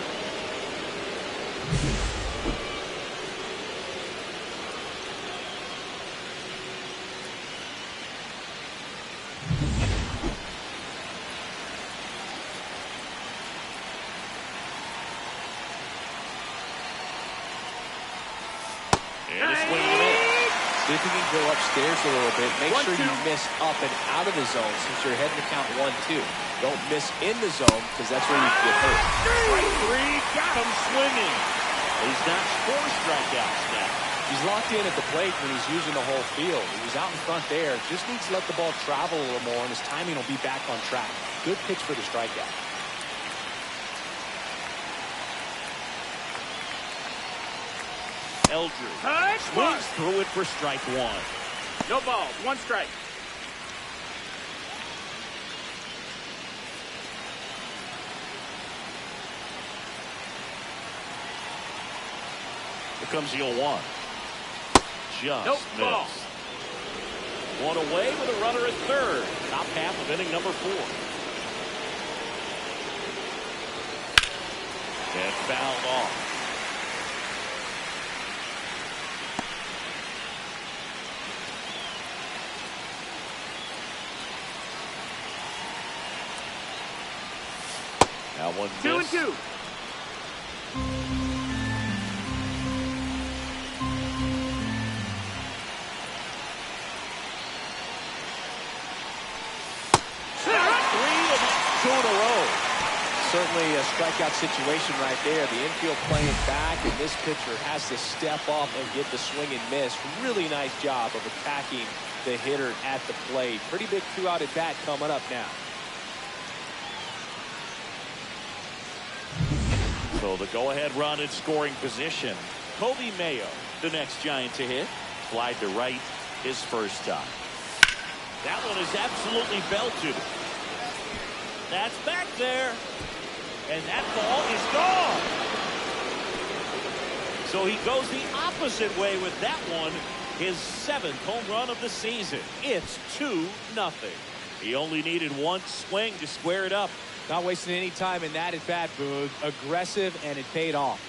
And a swing and a miss. See if you can go upstairs a little bit. Make 1-2. sure you miss up and out of the zone since you're heading to count 1-2. Don't miss in the zone because that's where you get hurt. Strike three, got him swinging. He's got 4 strikeouts now. He's locked in at the plate when he's using the whole field. He was out in front there. Just needs to let the ball travel a little more, and his timing will be back on track. Good pitch for the strikeout. Eldridge Touch swings through it for strike 1. No ball. 1 strike. Here comes the 0-1. Just Nope, ball. missed. One away with a runner at third. Top half of inning number 4. And fouled off. Now 1 miss. 2-2. Two in a row. Certainly a strikeout situation right there. The infield playing back, and this pitcher has to step up and get the swing and miss. Really nice job of attacking the hitter at the plate. Pretty big 2-out at bat coming up now. So the go-ahead run in scoring position. Kobe Mayo, the next Giant to hit. Fly to right, his first time. That one is absolutely belted. That's back there. And that ball is gone. So he goes the opposite way with that one. His 7th home run of the season. It's 2-0. He only needed 1 swing to square it up. Not wasting any time in that at bat, Boog. Aggressive, and it paid off.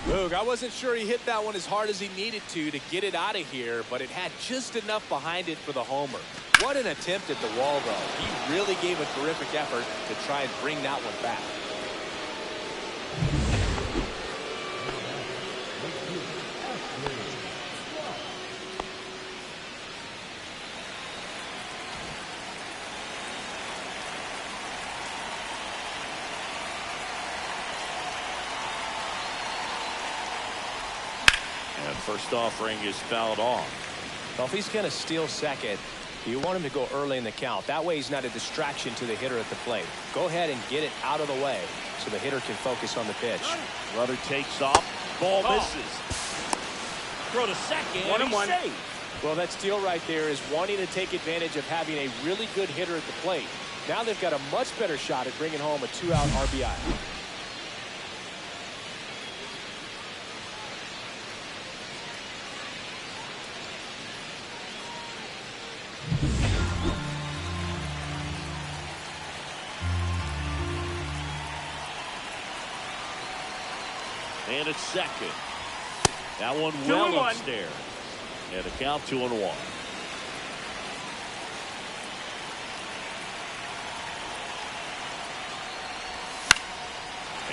Boog, I wasn't sure he hit that one as hard as he needed to get it out of here, but it had just enough behind it for the homer. What an attempt at the wall, though. He really gave a terrific effort to try and bring that one back. And first offering is fouled off. Well, if he's going to steal second, you want him to go early in the count. That way he's not a distraction to the hitter at the plate. Go ahead and get it out of the way so the hitter can focus on the pitch. Runner takes off. Ball misses. Throw to second. 1-1. Safe. Well, that steal right there is wanting to take advantage of having a really good hitter at the plate. Now they've got a much better shot at bringing home a 2-out RBI. And it's second. That one 2-1. well upstairs. And a count 2-1.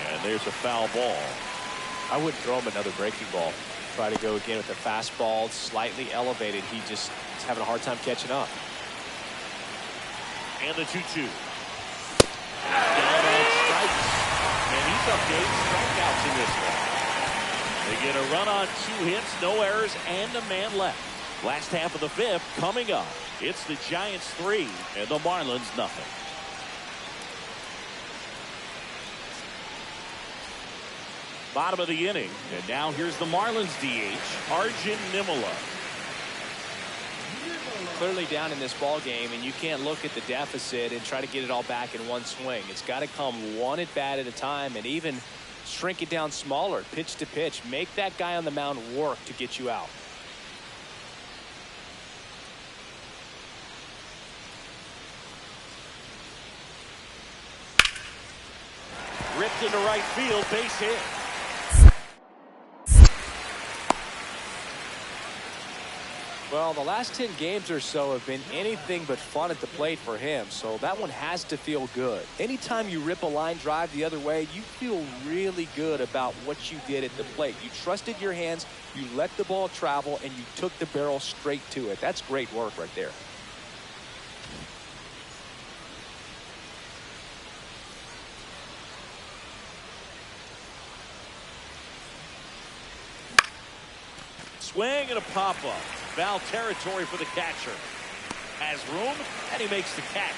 And there's a foul ball. I wouldn't throw him another breaking ball. Try to go again with the fastball, slightly elevated. He just is having a hard time catching up. And the 2-2. Down on strikes. And he's up to 8 strikeouts in this one. They get a run on 2 hits, no errors, and a man left. Last half of the 5th coming up. It's the Giants 3 and the Marlins nothing. Bottom of the inning, and now here's the Marlins DH, Arjun Nimala. Clearly down in this ball game, and you can't look at the deficit and try to get it all back in one swing. It's got to come one at bat at a time, and even Shrink it down smaller, pitch to pitch. Make that guy on the mound work to get you out. Ripped into right field, base hit. Well, the last 10 games or so have been anything but fun at the plate for him, so that one has to feel good. Anytime you rip a line drive the other way, you feel really good about what you did at the plate. You trusted your hands, you let the ball travel, and you took the barrel straight to it. That's great work right there. Swing and a pop-up. Foul territory for the catcher. Has room, and he makes the catch.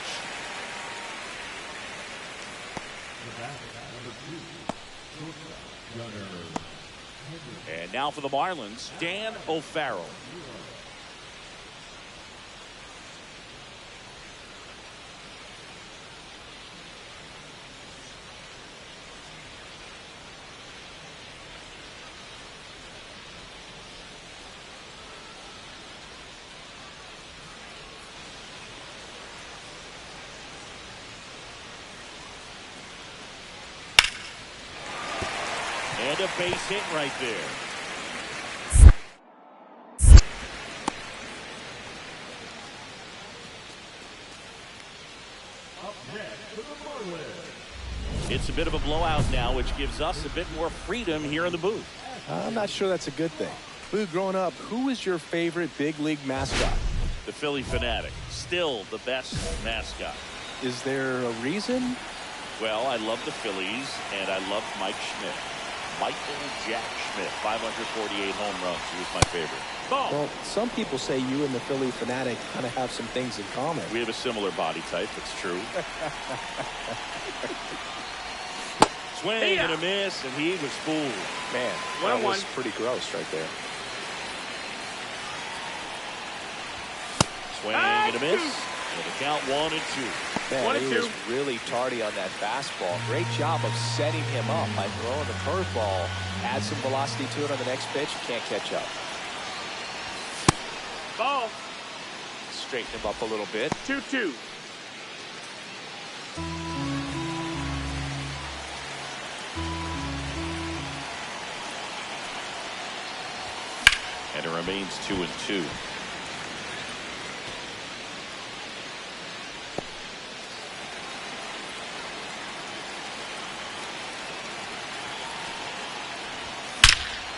And now for the Marlins, Dan O'Farrell. And a base hit right there. Up next for the Marlins. It's a bit of a blowout now, which gives us a bit more freedom here in the booth. I'm not sure that's a good thing. Boo, growing up, who was your favorite big league mascot? The Philly Fanatic, still the best mascot. Is there a reason? Well, I love the Phillies, and I love Mike Schmidt. Michael Jack Schmidt, 548 home runs. He was my favorite. Ball. Well, some people say you and the Philly Fanatic kind of have some things in common. We have a similar body type. It's true. Swing and a miss, and he was fooled. Man, that was pretty gross right there. Swing and a miss. And the count 1-2. Man, he was really tardy on that fastball. Great job of setting him up by throwing the curveball. Add some velocity to it on the next pitch. Can't catch up. Ball. Straighten him up a little bit. 2-2. And it remains 2-2.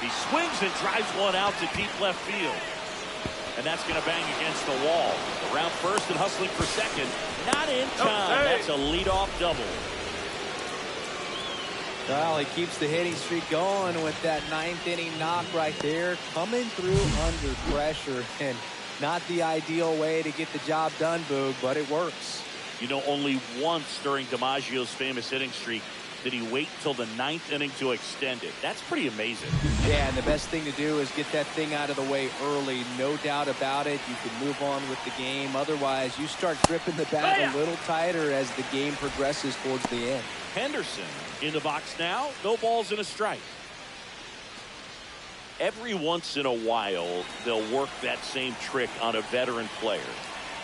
He swings and drives one out to deep left field. And that's going to bang against the wall. Around first and hustling for second. Not in time. That's a leadoff double. Well, he keeps the hitting streak going with that 9th inning knock right there. Coming through under pressure. And not the ideal way to get the job done, Boog, but it works. You know, only once during DiMaggio's famous hitting streak did he wait till the 9th inning to extend it. That's pretty amazing. Yeah, and the best thing to do is get that thing out of the way early. No doubt about it. You can move on with the game. Otherwise, you start gripping the bat a little tighter as the game progresses towards the end. Henderson in the box now. No balls and a strike. Every once in a while, they'll work that same trick on a veteran player.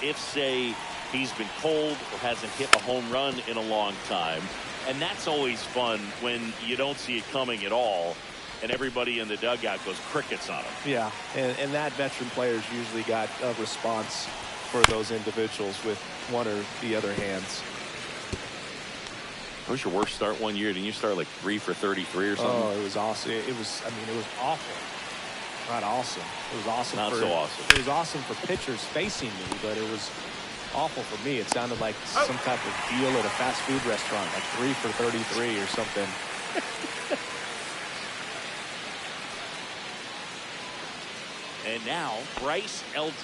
If, say, he's been cold or hasn't hit a home run in a long time. And that's always fun when you don't see it coming at all, and everybody in the dugout goes crickets on him. Yeah, and that veteran player's usually got a response for those individuals with one or the other hands. What was your worst start one year? Didn't you start like 3 for 33 or something? Oh, it was awesome. It was awful. Not awesome. It was awesome. Not so awesome. It was awesome for pitchers facing me, but it was awful for me. It sounded like some type of deal at a fast food restaurant, like 3 for 33 or something. And now, Bryce Eldridge.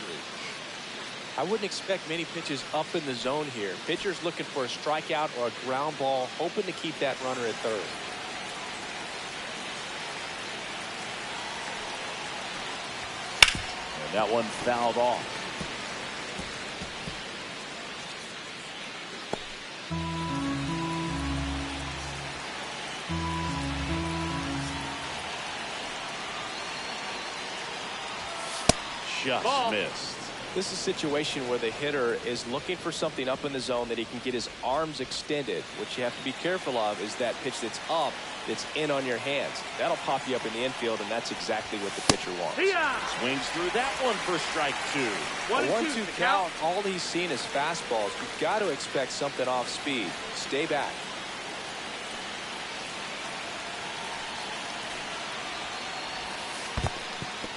I wouldn't expect many pitches up in the zone here. Pitchers looking for a strikeout or a ground ball, hoping to keep that runner at third. And that one fouled off. just Ball. missed. This is a situation where the hitter is looking for something up in the zone that he can get his arms extended. What you have to be careful of is that pitch that's up, that's in on your hands. That'll pop you up in the infield, and that's exactly what the pitcher wants. Swings through that one for strike two. A 1-2 count, all he's seen is fastballs. You've got to expect something off speed. Stay back.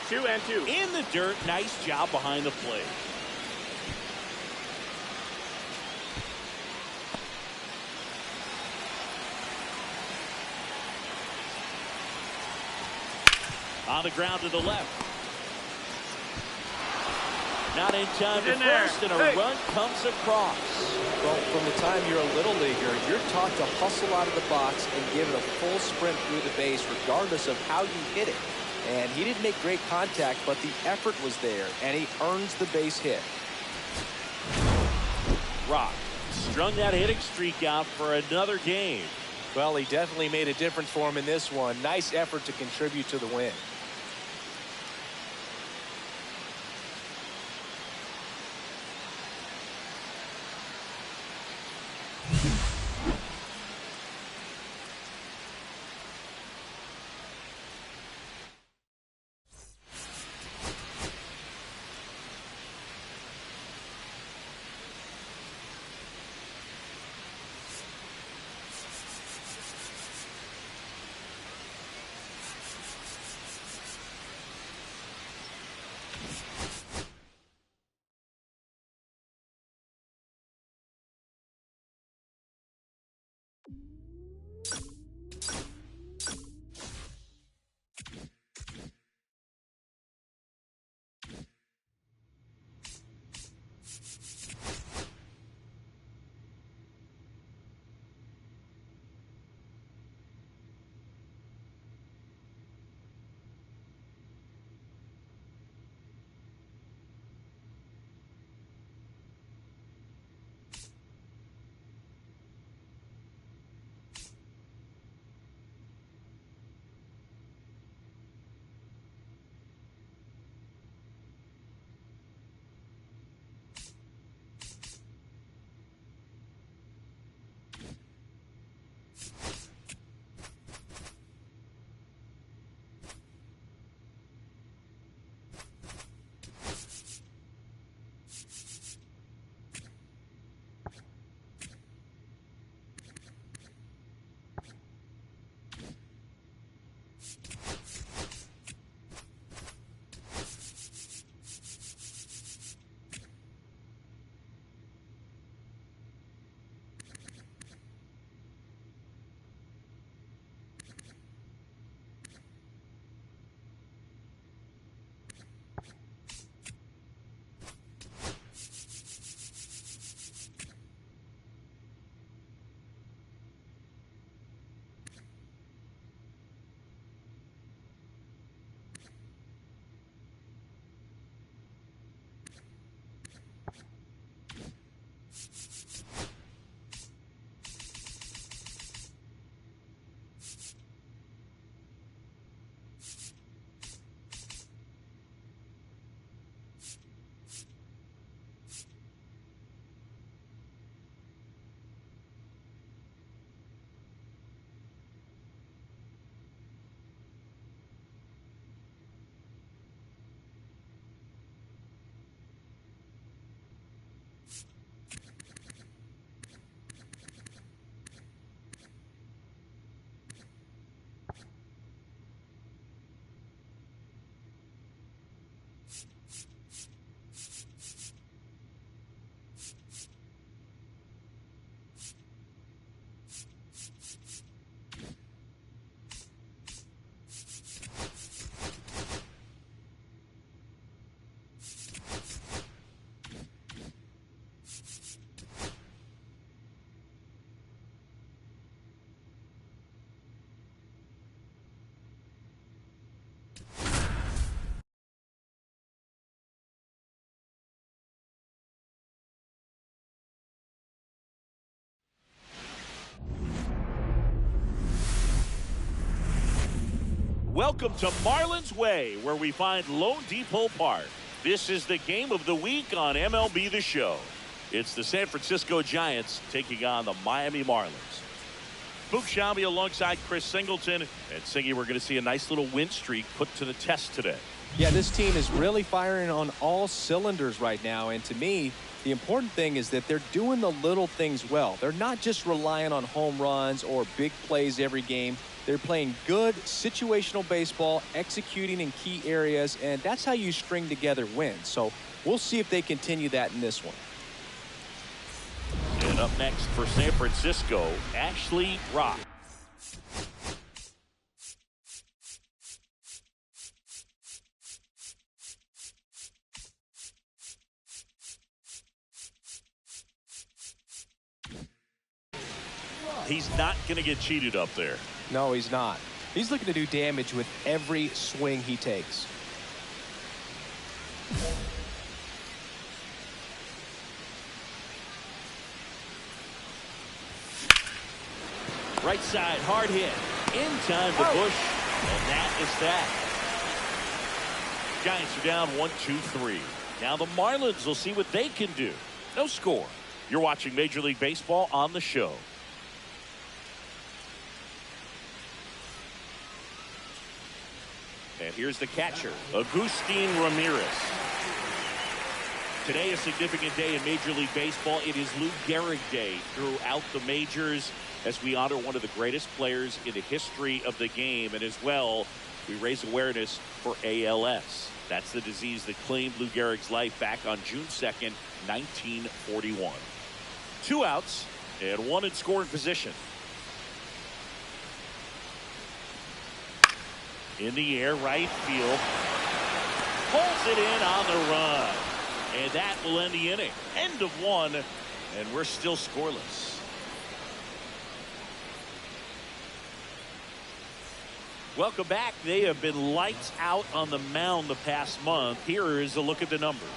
Two and two. In the dirt, nice job behind the plate. On the ground to the left. Not in time to first, and a run comes across. Well, from the time you're a little leaguer, you're taught to hustle out of the box and give it a full sprint through the base, regardless of how you hit it. And he didn't make great contact, but the effort was there, and he earns the base hit. Rock strung that hitting streak out for another game. Well, he definitely made a difference for him in this one. Nice effort to contribute to the win. Welcome to Marlins Way, where we find Lone Depot Park. This is the game of the week on MLB The Show. It's the San Francisco Giants taking on the Miami Marlins. Boog Sciambi alongside Chris Singleton. And Singy, we're going to see a nice little win streak put to the test today. Yeah, this team is really firing on all cylinders right now. And to me, the important thing is that they're doing the little things well. They're not just relying on home runs or big plays every game. They're playing good situational baseball, executing in key areas, and that's how you string together wins. So we'll see if they continue that in this one. And up next for San Francisco, Ashley Rock. He's not going to get cheated up there. No, he's not. He's looking to do damage with every swing he takes. Right side, hard hit. In time to Bush. And that is that. Giants are down 1-2-3. Now the Marlins will see what they can do. No score. You're watching Major League Baseball on the show. And here's the catcher, Agustin Ramirez. Today, a significant day in Major League Baseball. It is Lou Gehrig Day throughout the majors as we honor one of the greatest players in the history of the game. And as well, we raise awareness for ALS. That's the disease that claimed Lou Gehrig's life back on June 2nd, 1941. 2 outs and 1 in scoring position. In the air, right field. Pulls it in on the run. And that will end the inning. End of 1, and we're still scoreless. Welcome back. They have been lights out on the mound the past month. Here is a look at the numbers.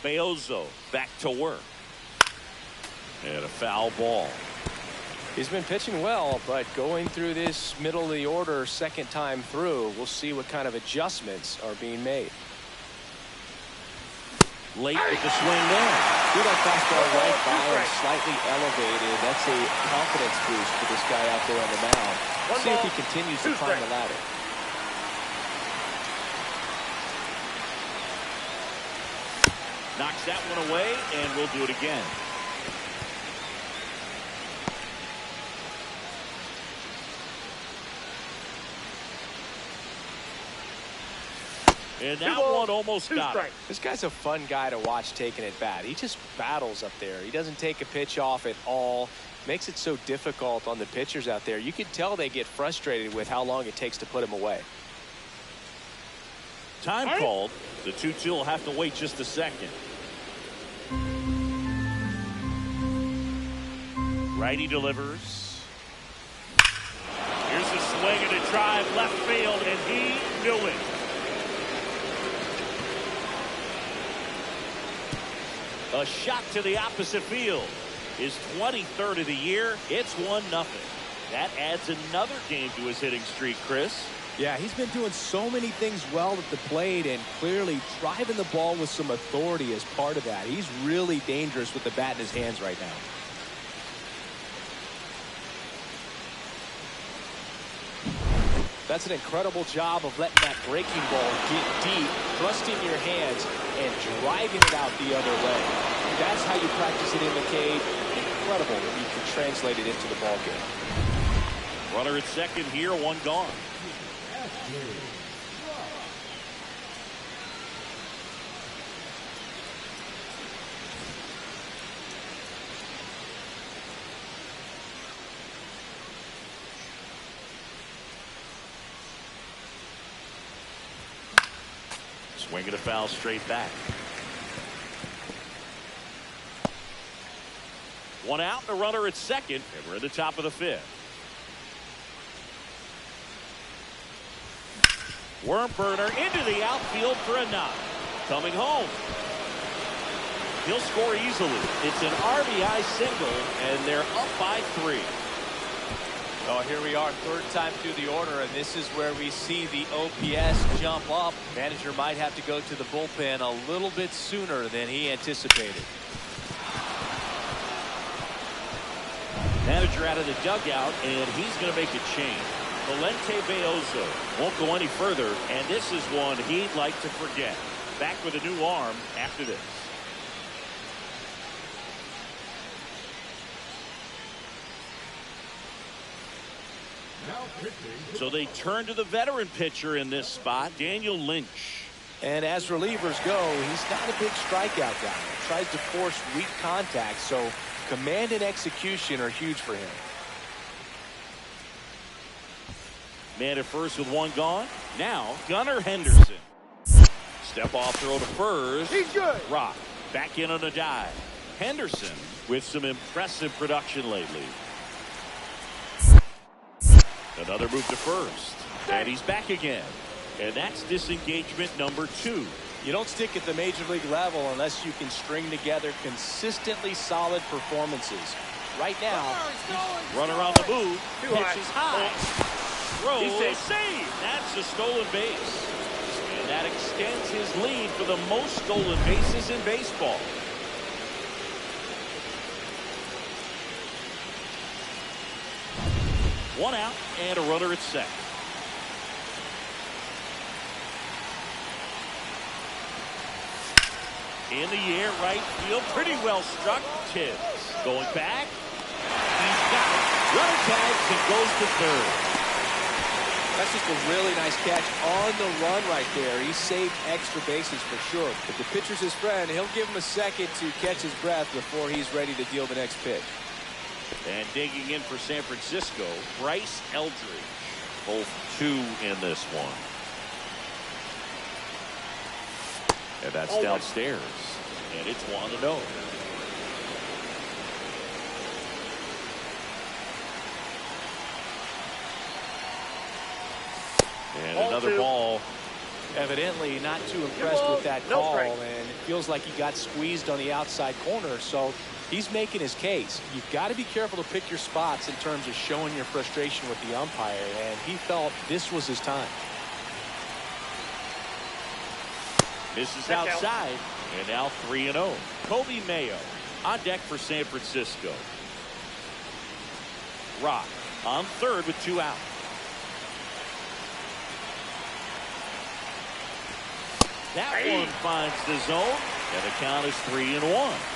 Beozo back to work. And a foul ball. He's been pitching well, but going through this middle of the order second time through, we'll see what kind of adjustments are being made. Late with the swing there. See that fastball right by him, slightly elevated. That's a confidence boost for this guy out there on the mound. We'll see if he continues to climb the ladder. Knocks that one away, and we'll do it again. And that one almost got it. This guy's a fun guy to watch taking at bat. He just battles up there. He doesn't take a pitch off at all. Makes it so difficult on the pitchers out there. You can tell they get frustrated with how long it takes to put him away. Time called. The 2-2 will have to wait just a second. Righty delivers. Here's a swing and a drive left field, and he knew it. A shot to the opposite field. His 23rd of the year. It's 1-0. That adds another game to his hitting streak, Chris. Yeah, he's been doing so many things well at the plate and clearly driving the ball with some authority as part of that. He's really dangerous with the bat in his hands right now. That's an incredible job of letting that breaking ball get deep, thrusting your hands, and driving it out the other way. That's how you practice it in the cage. Incredible when you can translate it into the ball game. Runner at second here, 1 gone. Swing and a foul straight back. 1 out, and a runner at second, and we're in the top of the 5th. Worm burner into the outfield for a knock. Coming home. He'll score easily. It's an RBI single, and they're up by 3. Oh, here we are, third time through the order, and this is where we see the OPS jump up. Manager might have to go to the bullpen a little bit sooner than he anticipated. Manager out of the dugout, and he's going to make a change. Valente Beozo won't go any further, and this is one he'd like to forget. Back with a new arm after this. So they turn to the veteran pitcher in this spot, Daniel Lynch. And as relievers go, he's not a big strikeout guy. He tries to force weak contact, so command and execution are huge for him. Man at first with one gone. Now, Gunnar Henderson. Step off throw to first. He's good. Rock back in on a dive. Henderson with some impressive production lately. Another move to first. And he's back again. And that's disengagement number 2. You don't stick at the major league level unless you can string together consistently solid performances. Right now, runner on the move. Pitches high. Throws. Save. That's a stolen base. And that extends his lead for the most stolen bases in baseball. One out and a runner at second. In the air, right field, pretty well struck. Tibbs going back. He's got it. Runner tags and goes to third. That's just a really nice catch on the run right there. He saved extra bases for sure. If the pitcher's his friend, he'll give him a second to catch his breath before he's ready to deal the next pitch. And digging in for San Francisco, Bryce Eldridge. Both 2 in this one. And that's downstairs. And it's 1-0. And another ball. Evidently not too impressed with that call, and it feels like he got squeezed on the outside corner, so he's making his case. You've got to be careful to pick your spots in terms of showing your frustration with the umpire, and he felt this was his time. Misses outside, and now 3-0. Kobe Mayo on deck for San Francisco. Rock on third with 2 out. That one finds the zone, and the count is 3-1.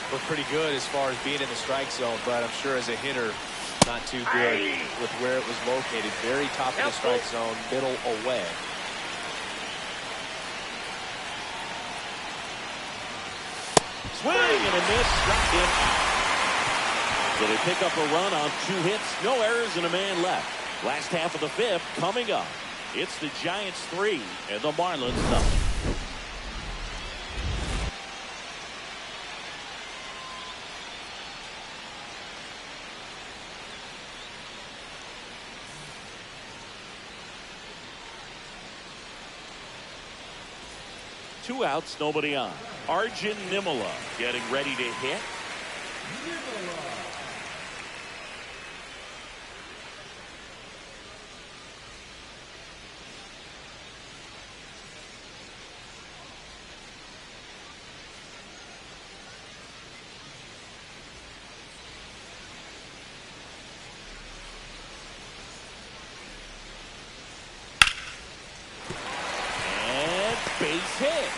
We're pretty good as far as being in the strike zone, but I'm sure as a hitter, not too good with where it was located. Very top of the strike zone, middle away. Swing and a miss, struck him out. So they pick up a run on 2 hits, no errors, and a man left. Last half of the 5th coming up. It's the Giants 3 and the Marlins nothing. Two outs, nobody on. Arjun Nimala getting ready to hit. And base hit.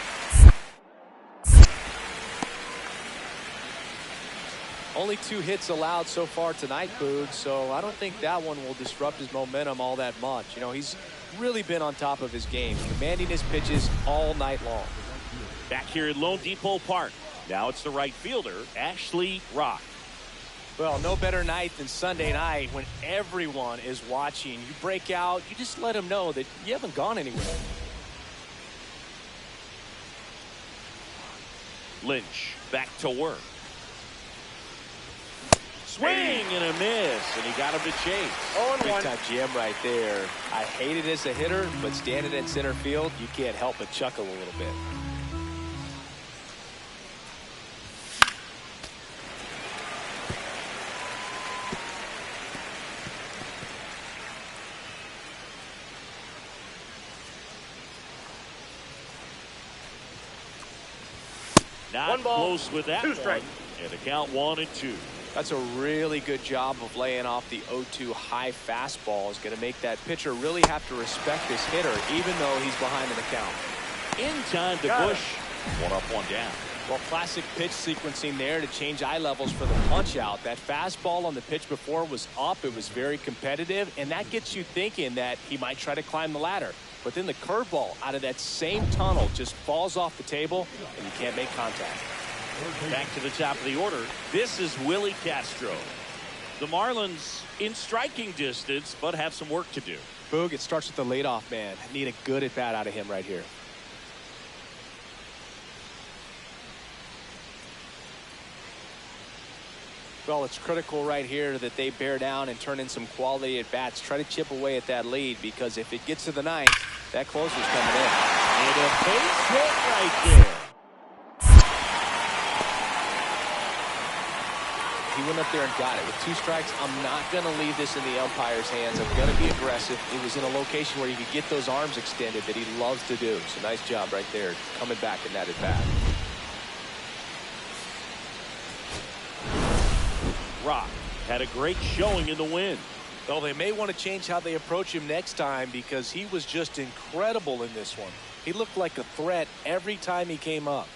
Only 2 hits allowed so far tonight, Boog, so I don't think that one will disrupt his momentum all that much. You know, he's really been on top of his game, commanding his pitches all night long. Back here at Lone Depot Park. Now it's the right fielder, Ashley Rock. Well, no better night than Sunday night when everyone is watching. You break out, you just let them know that you haven't gone anywhere. Lynch back to work. Swing and a miss, and he got him to chase. 0-1. Big time GM right there. I hate it as a hitter, but standing in center field, you can't help but chuckle a little bit. Not 1 ball, close with that 2 one. strikes. And a count 1-2. That's a really good job of laying off the 0-2 high fastball. Is going to make that pitcher really have to respect this hitter, even though he's behind in the count. In time to Got it. Bush. 1 up, 1 down. Well, classic pitch sequencing there to change eye levels for the punch out. That fastball on the pitch before was up. It was very competitive, and that gets you thinking that he might try to climb the ladder. But then the curveball out of that same tunnel just falls off the table, and you can't make contact. Back to the top of the order. This is Willie Castro. The Marlins in striking distance, but have some work to do. Boog, it starts with the leadoff man. Need a good at bat out of him right here. Well, it's critical right here that they bear down and turn in some quality at bats. Try to chip away at that lead, because if it gets to the ninth, that closer's coming in. And a base hit right there. He went up there and got it. With 2 strikes, I'm not going to leave this in the umpire's hands. I'm going to be aggressive. It was in a location where you could get those arms extended that he loves to do. So nice job right there, coming back in that at bat. Rock had a great showing in the win. Well, they may want to change how they approach him next time, because he was just incredible in this one. He looked like a threat every time he came up.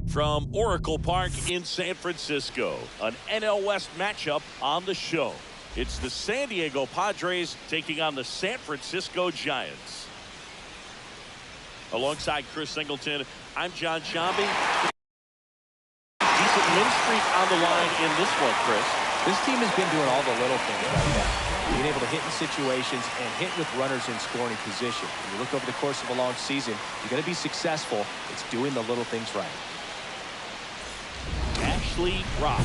From Oracle Park in San Francisco, an NL West matchup on the show. It's the San Diego Padres taking on the San Francisco Giants. Alongside Chris Singleton, I'm John Shambi. Decent win streak on the line in this one, Chris. This team has been doing all the little things right now. Being able to hit in situations and hit with runners in scoring position. When you look over the course of a long season, you're going to be successful. It's doing the little things right. Ashley Rock.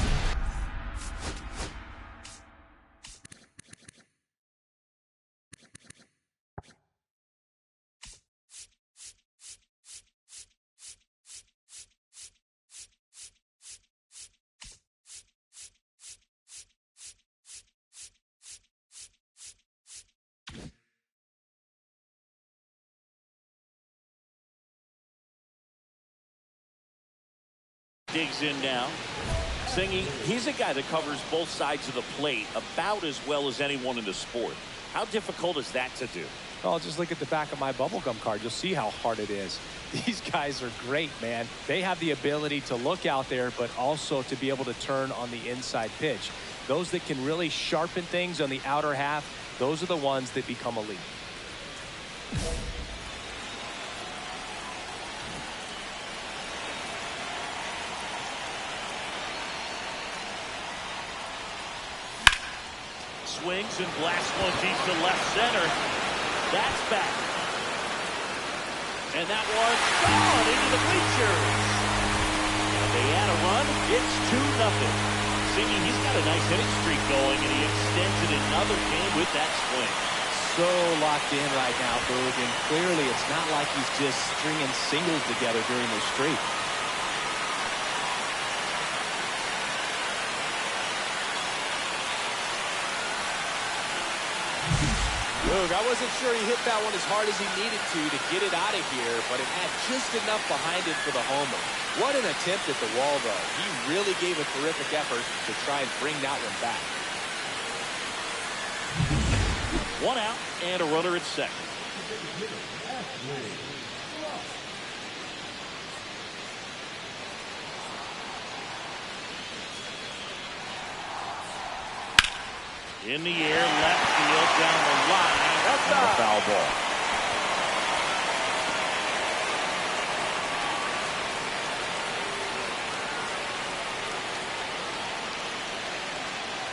Digs in now. Singy, he's a guy that covers both sides of the plate about as well as anyone in the sport. How difficult is that to do? Oh, just look at the back of my bubblegum card. You'll see how hard it is. These guys are great, man. They have the ability to look out there, but also to be able to turn on the inside pitch. Those that can really sharpen things on the outer half, those are the ones that become elite. Swings and blasts one deep to left center. That's back. And that one gone into the bleachers. And they add a run. It's 2-0. Singy, he's got a nice hitting streak going, and he extends it another game with that swing. So locked in right now, Boog, and clearly it's not like he's just stringing singles together during this streak. I wasn't sure he hit that one as hard as he needed to get it out of here, but it had just enough behind it for the homer. What an attempt at the wall, though. He really gave a terrific effort to try and bring that one back. 1 out and a runner at second. In the air, left field, down the line. That's a foul ball.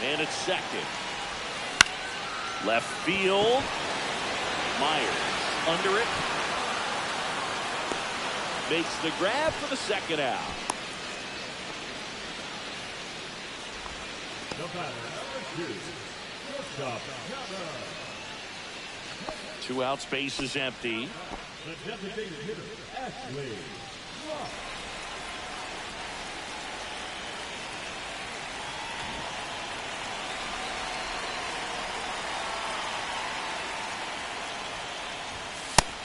And it's second. Left field. Myers under it. Makes the grab for the second out. The batter, number 2. 2 outs, base is empty. The designated hitter, Ashley.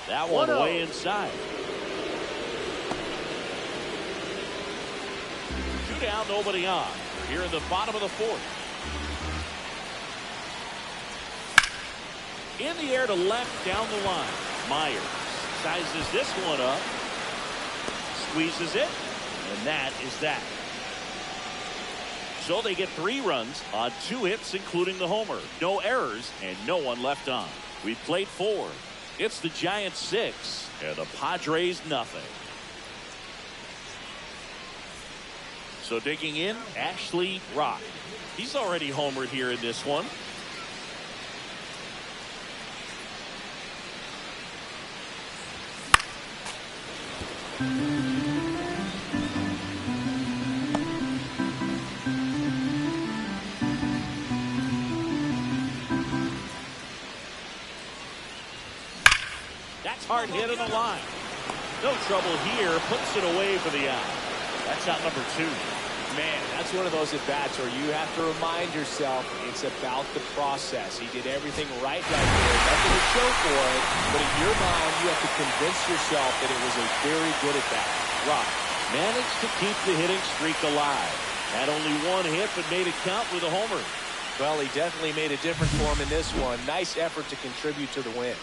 That one way inside. 2 down, nobody on. We're here in the bottom of the 4th. In the air to left, down the line. Myers sizes this one up. Squeezes it. And that is that. So they get 3 runs on 2 hits, including the homer. No errors and no one left on. We've played 4. It's the Giants 6 and the Padres nothing. So digging in, Ashley Rock. He's already homered here in this one. That's hard hit on the line. No trouble here. Puts it away for the out. That's out number 2. Man, that's one of those at-bats where you have to remind yourself it's about the process. He did everything right there. Nothing to show for it. But in your mind, you have to convince yourself that it was a very good at-bat. Rock managed to keep the hitting streak alive. Had only 1 hit, but made it count with a homer. Well, he definitely made a difference for him in this one. Nice effort to contribute to the win.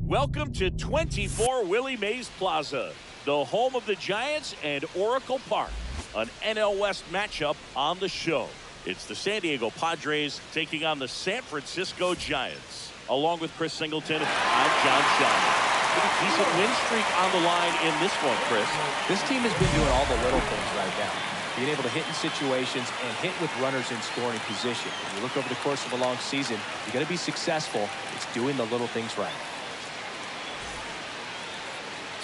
Welcome to 24 Willie Mays Plaza, the home of the Giants and Oracle Park, an NL West matchup on the show. It's the San Diego Padres taking on the San Francisco Giants. Along with Chris Singleton, I'm John Shelton. Decent win streak on the line in this one, Chris. This team has been doing all the little things right now. Being able to hit in situations and hit with runners in scoring position. When you look over the course of a long season, you're going to be successful. It's doing the little things right.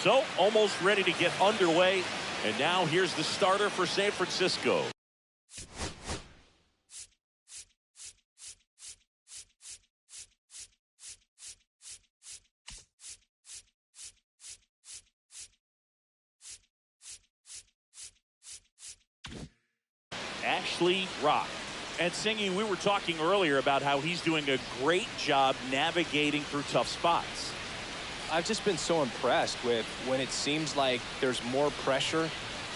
So, almost ready to get underway. And now here's the starter for San Francisco. Ashley Rock. And Singy, we were talking earlier about how he's doing a great job navigating through tough spots. I've just been so impressed with when it seems like there's more pressure,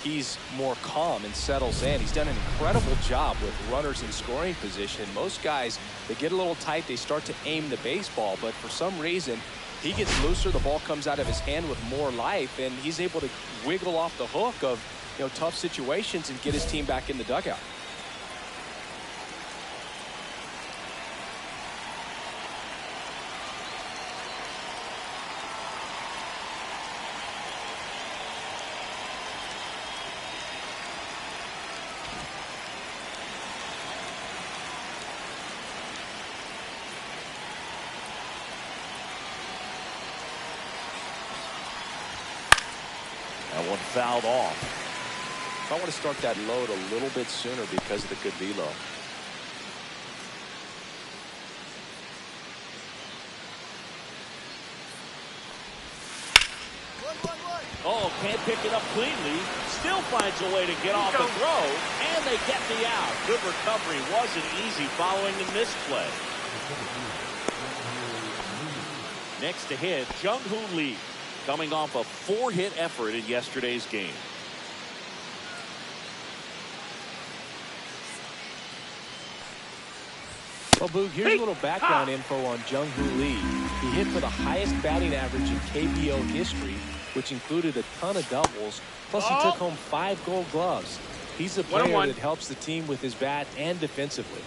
he's more calm and settles in. He's done an incredible job with runners in scoring position. Most guys, they get a little tight, they start to aim the baseball, but for some reason, he gets looser, the ball comes out of his hand with more life, and he's able to wiggle off the hook of, tough situations and get his team back in the dugout. That one fouled off. I want to start that load a little bit sooner because of the good velo. Oh, can't pick it up cleanly. Still finds a way to get off the throw. And they get the out. Good recovery. Wasn't easy following the misplay. Next to hit, Jung-Hoo Lee, coming off a 4-hit effort in yesterday's game. Well, Boog, here's a little background info on Jung-Hoo Lee. He hit for the highest batting average in KBO history, which included a ton of doubles. Plus, he took home 5 Gold Gloves. He's a player that helps the team with his bat and defensively.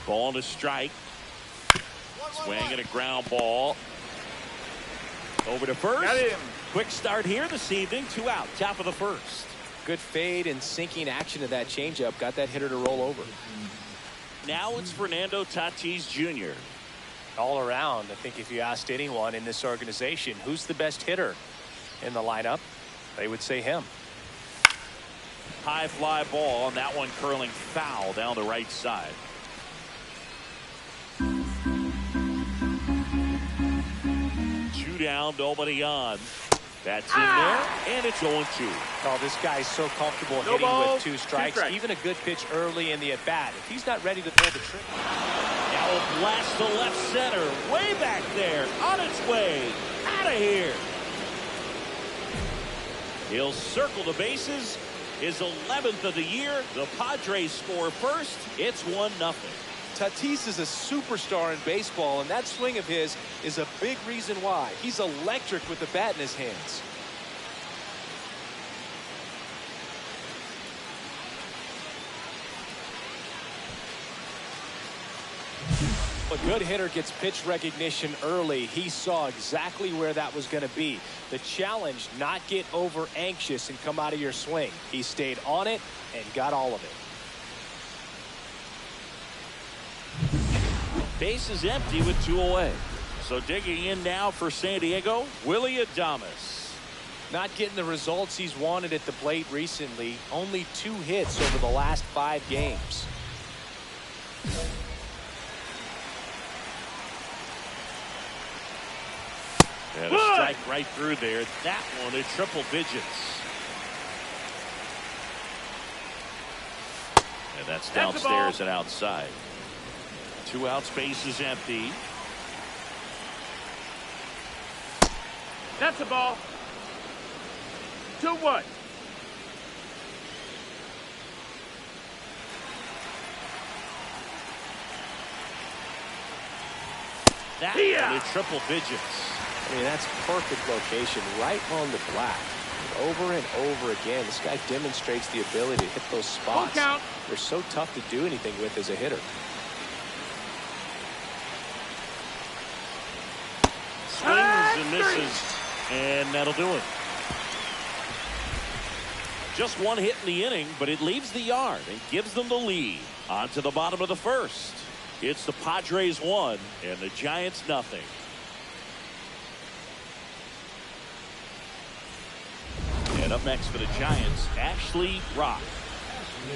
Ball to strike. Swing and a ground ball. Over to first. Got him. Quick start here this evening. 2 out. Top of the first. Good fade and sinking action of that changeup. Got that hitter to roll over. Now it's Fernando Tatis Jr. All around, I think if you asked anyone in this organization who's the best hitter in the lineup, they would say him. High fly ball, and that one curling foul down the right side. 2 down, nobody on. That's in there, and it's 0-2. Oh, this guy's so comfortable hitting with 2 strikes. Even a good pitch early in the at-bat. If he's not ready to pull the trigger. Now a blast to left center. Way back there. On its way. Out of here. He'll circle the bases. His 11th of the year. The Padres score first. It's 1-0. Tatis is a superstar in baseball, and that swing of his is a big reason why. He's electric with the bat in his hands. A good hitter gets pitch recognition early. He saw exactly where that was going to be. The challenge, not get over anxious and come out of your swing. He stayed on it and got all of it. Base is empty with 2 away. So digging in now for San Diego, Willie Adames. Not getting the results he's wanted at the plate recently. Only 2 hits over the last 5 games. And a strike right through there. That one in triple digits. And that's downstairs and outside. 2 outs, base is empty. That's a ball. 2-1. That one in triple digits. I mean, that's perfect location, right on the black. Over and over again, this guy demonstrates the ability to hit those spots. They're so tough to do anything with as a hitter. Swings and misses, and that'll do it. Just one hit in the inning, but it leaves the yard and gives them the lead. On to the bottom of the first. It's the Padres 1 and the Giants nothing. And up next for the Giants, Ashley Rock.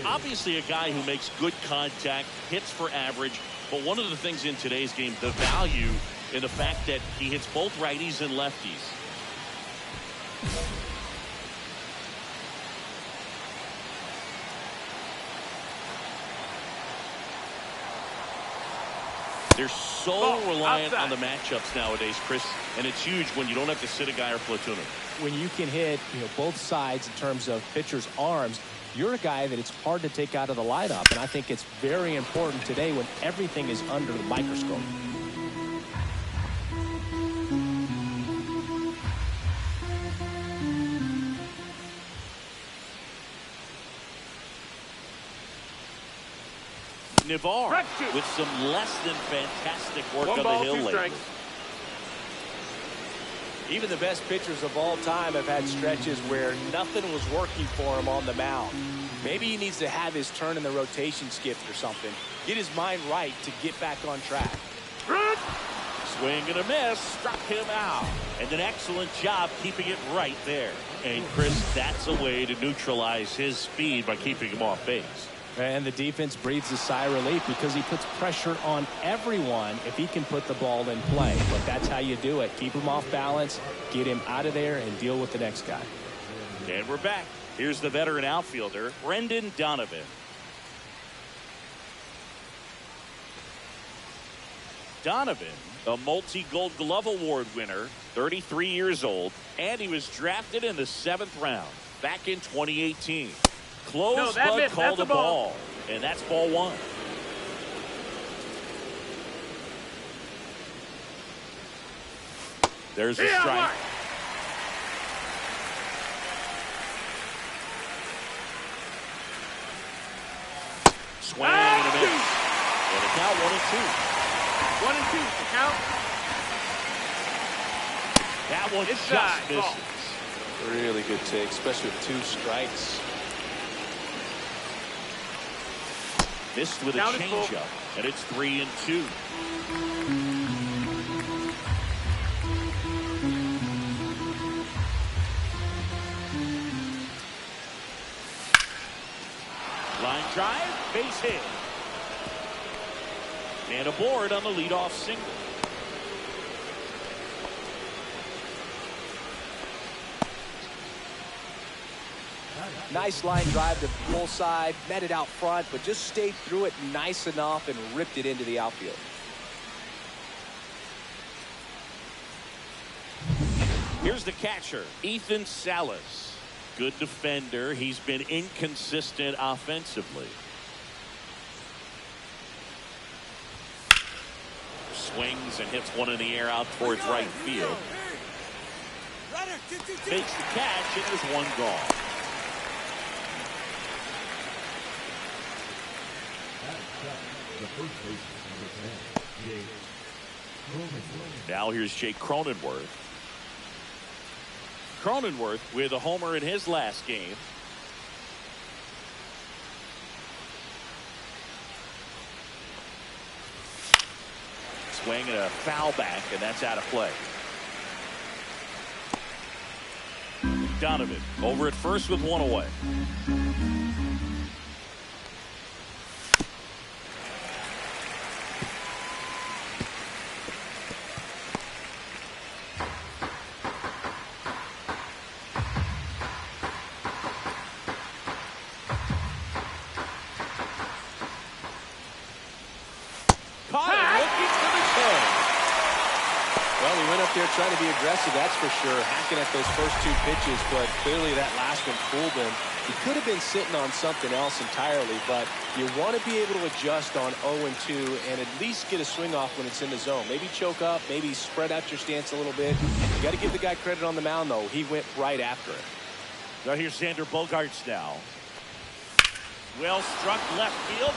Obviously a guy who makes good contact, hits for average, but one of the things in today's game, the value in the fact that he hits both righties and lefties. They're so reliant on the matchups nowadays, Chris, and it's huge when you don't have to sit a guy or platoon him. When you can hit, both sides in terms of pitchers' arms, you're a guy that it's hard to take out of the lineup, and I think it's very important today when everything is under the microscope. Navarre with some less than fantastic work on the hill lately. Even the best pitchers of all time have had stretches where nothing was working for him on the mound. Maybe he needs to have his turn in the rotation skipped or something. Get his mind right to get back on track. Swing and a miss, struck him out. And an excellent job keeping it right there. And Chris, that's a way to neutralize his speed by keeping him off base. And the defense breathes a sigh of relief because he puts pressure on everyone if he can put the ball in play. But that's how you do it. Keep him off balance, get him out of there, and deal with the next guy. And we're back. Here's the veteran outfielder, Brendan Donovan. Donovan, a multi-Gold Glove Award winner, 33 years old, and he was drafted in the 7th round back in 2018. Close, but called a ball. And that's ball 1. There's a strike. Swing and a miss. And it's now 1-2. 1-2. Count. That one just misses. Really good take, especially with 2 strikes. Missed with a changeup, and it's 3-2. Line drive, base hit. And aboard on the leadoff single. Nice line drive to full side, met it out front, but just stayed through it nice enough and ripped it into the outfield. Here's the catcher, Ethan Salas. Good defender. He's been inconsistent offensively. Swings and hits one in the air out towards right field. Makes the catch, and there's one gone. Now here's Jake Cronenworth. Cronenworth with a homer in his last game. Swing and a foul back, and that's out of play. Donovan over at first with 1 away. Trying to be aggressive, that's for sure. Hacking at those first 2 pitches, but clearly that last one fooled him. He could have been sitting on something else entirely, but you want to be able to adjust on 0-2 and at least get a swing off when it's in the zone. Maybe choke up, maybe spread out your stance a little bit. You got to give the guy credit on the mound, though. He went right after it. Now here's Xander Bogaerts now. Well struck left field.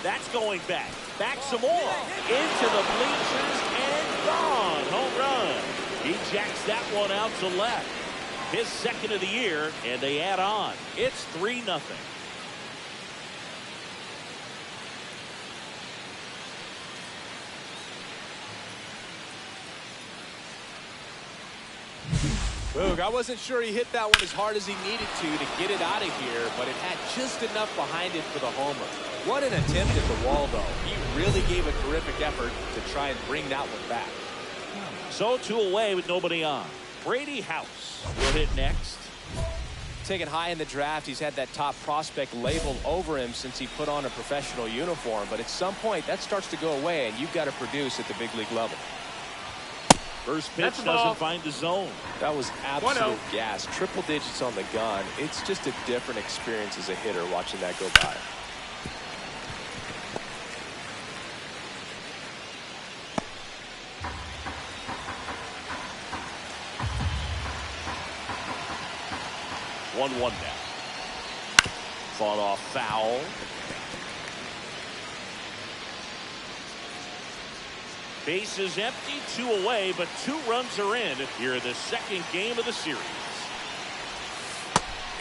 That's going back. Back some more. Into the bleachers and gone. Home run. He jacks that one out to left. His second of the year, and they add on. It's 3-0. Boog, I wasn't sure he hit that one as hard as he needed to get it out of here, but it had just enough behind it for the homer. What an attempt at the wall, though. He really gave a terrific effort to try and bring that one back. So 2 away with nobody on. Brady House will hit next. Taken high in the draft, he's had that top prospect labeled over him since he put on a professional uniform, but at some point that starts to go away and you've got to produce at the big league level. First pitch doesn't find the zone. That was absolute gas. Triple digits on the gun. It's just a different experience as a hitter watching that go by. One now. Fought off foul. Bases empty, 2 away, but 2 runs are in here in the second game of the series.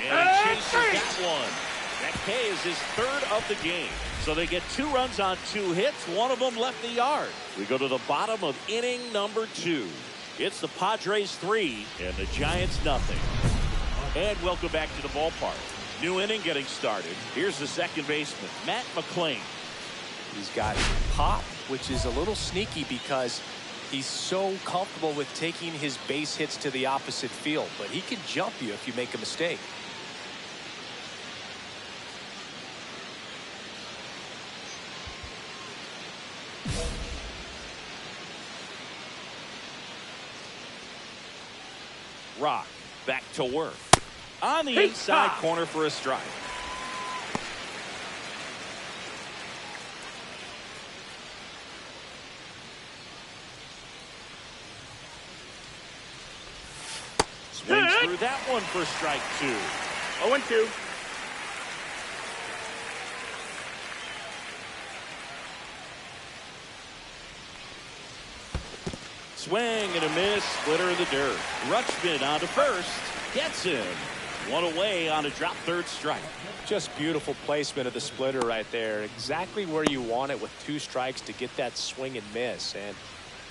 And he chases that one. That K is his 3rd of the game. So they get 2 runs on 2 hits. One of them left the yard. We go to the bottom of inning number 2. It's the Padres 3 and the Giants 0. And welcome back to the ballpark. New inning getting started. Here's the second baseman, Matt McClain. He's got pop, which is a little sneaky because he's so comfortable with taking his base hits to the opposite field, but he can jump you if you make a mistake. Rock back to work. On the inside corner for a strike. Swings through that one for strike 2. 0-2. Swing and a miss. Splitter in the dirt. Rutschman on to first. Gets him. 1 away on a drop third strike. Just beautiful placement of the splitter right there. Exactly where you want it with 2 strikes to get that swing and miss. And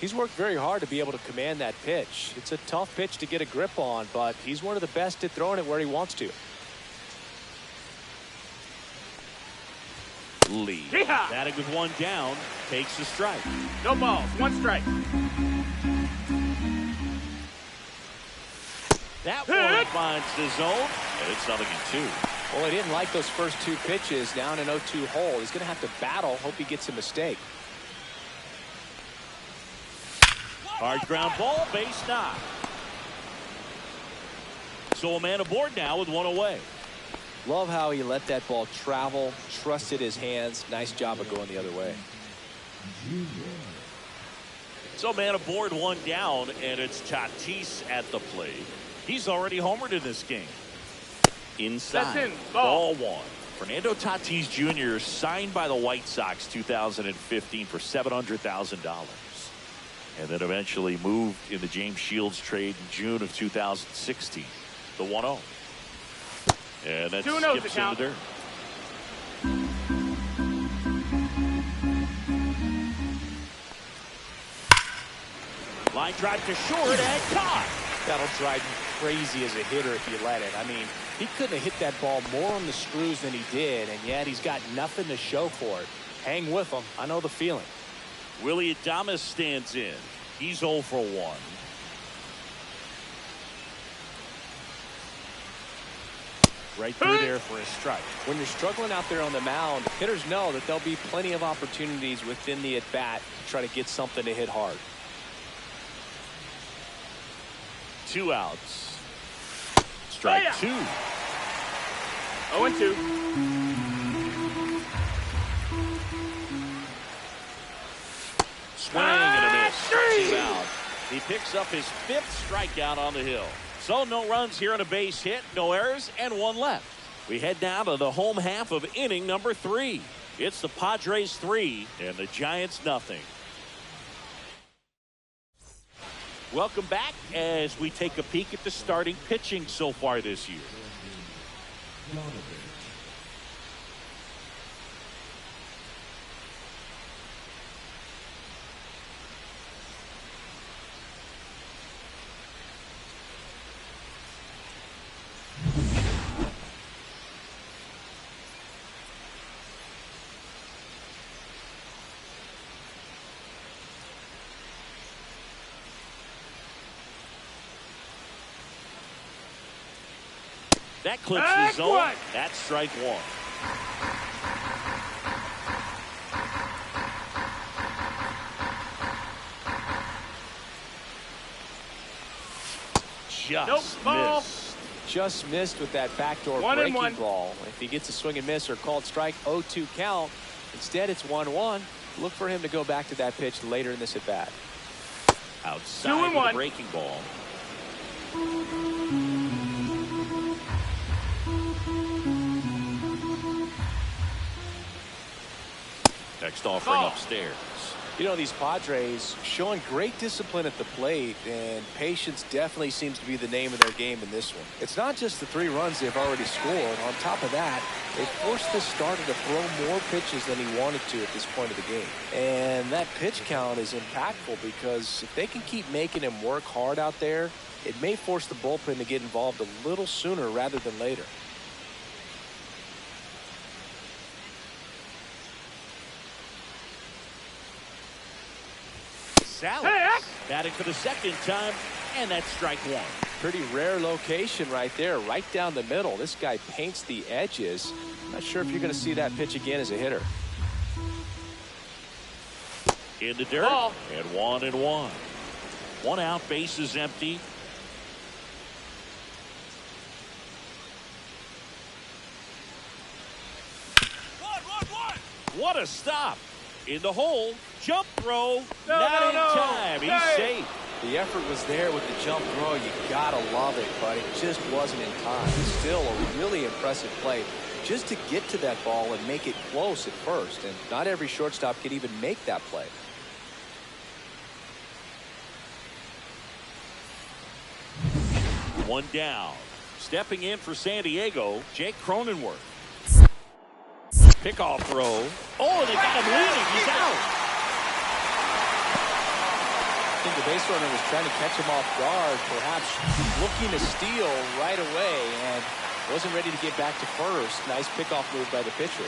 he's worked very hard to be able to command that pitch. It's a tough pitch to get a grip on, but he's one of the best at throwing it where he wants to. Lee. Batting with 1 down. Takes the strike. No balls. 1 strike. That one finds the zone, and it's 0-2. Well, he didn't like those first 2 pitches down an 0-2 hole. He's going to have to battle. Hope he gets a mistake. Hard ground ball, base knock. So a man aboard now with 1 away. Love how he let that ball travel, trusted his hands. Nice job of going the other way. So man aboard, 1 down, and it's Tatis at the plate. He's already homered in this game. Inside. That's in. Ball 1. Fernando Tatis Jr. signed by the White Sox 2015 for $700,000. And then eventually moved in the James Shields trade in June of 2016. The 1-0. And that skips in the dirt. Line drive to short and caught. That'll drive you crazy as a hitter if you let it. I mean, he couldn't have hit that ball more on the screws than he did, and yet he's got nothing to show for it. Hang with him. I know the feeling. Willie Adames stands in. He's 0 for 1. Right through there for a strike. When you're struggling out there on the mound, hitters know that there'll be plenty of opportunities within the at-bat to try to get something to hit hard. 2 outs. Strike 2. 0-2. Swing and a miss. Strikes him out. He picks up his 5th strikeout on the hill. So no runs here on a base hit, no errors, and 1 left. We head down to the home half of inning number 3. It's the Padres 3 and the Giants nothing. Welcome back as we take a peek at the starting pitching so far this year. That clips the zone. That's strike 1. Just missed with that backdoor breaking ball. If he gets a swing and miss or called strike, 0-2 count. Instead, it's 1-1. Look for him to go back to that pitch later in this at bat. Outside with the breaking ball. Next offering upstairs. You know, these Padres showing great discipline at the plate, and patience definitely seems to be the name of their game in this one. It's not just the 3 runs they've already scored. On top of that, they forced this starter to throw more pitches than he wanted to at this point of the game. And that pitch count is impactful because if they can keep making him work hard out there, it may force the bullpen to get involved a little sooner rather than later. Batting for the 2nd time, and that's strike 1. Pretty rare location right there, right down the middle. This guy paints the edges. Not sure if you're going to see that pitch again as a hitter. In the dirt, and 1-1. 1 out, base is empty. What a stop. In the hole, jump throw, not in time. He's safe. The effort was there with the jump throw. You gotta love it, but it just wasn't in time. Still a really impressive play just to get to that ball and make it close at first. And not every shortstop can even make that play. One down. Stepping in for San Diego, Jake Cronenworth. Pickoff throw. Oh, they got him leading. He's out. I think the base runner was trying to catch him off guard, perhaps looking to steal right away, and wasn't ready to get back to first. Nice pickoff move by the pitcher.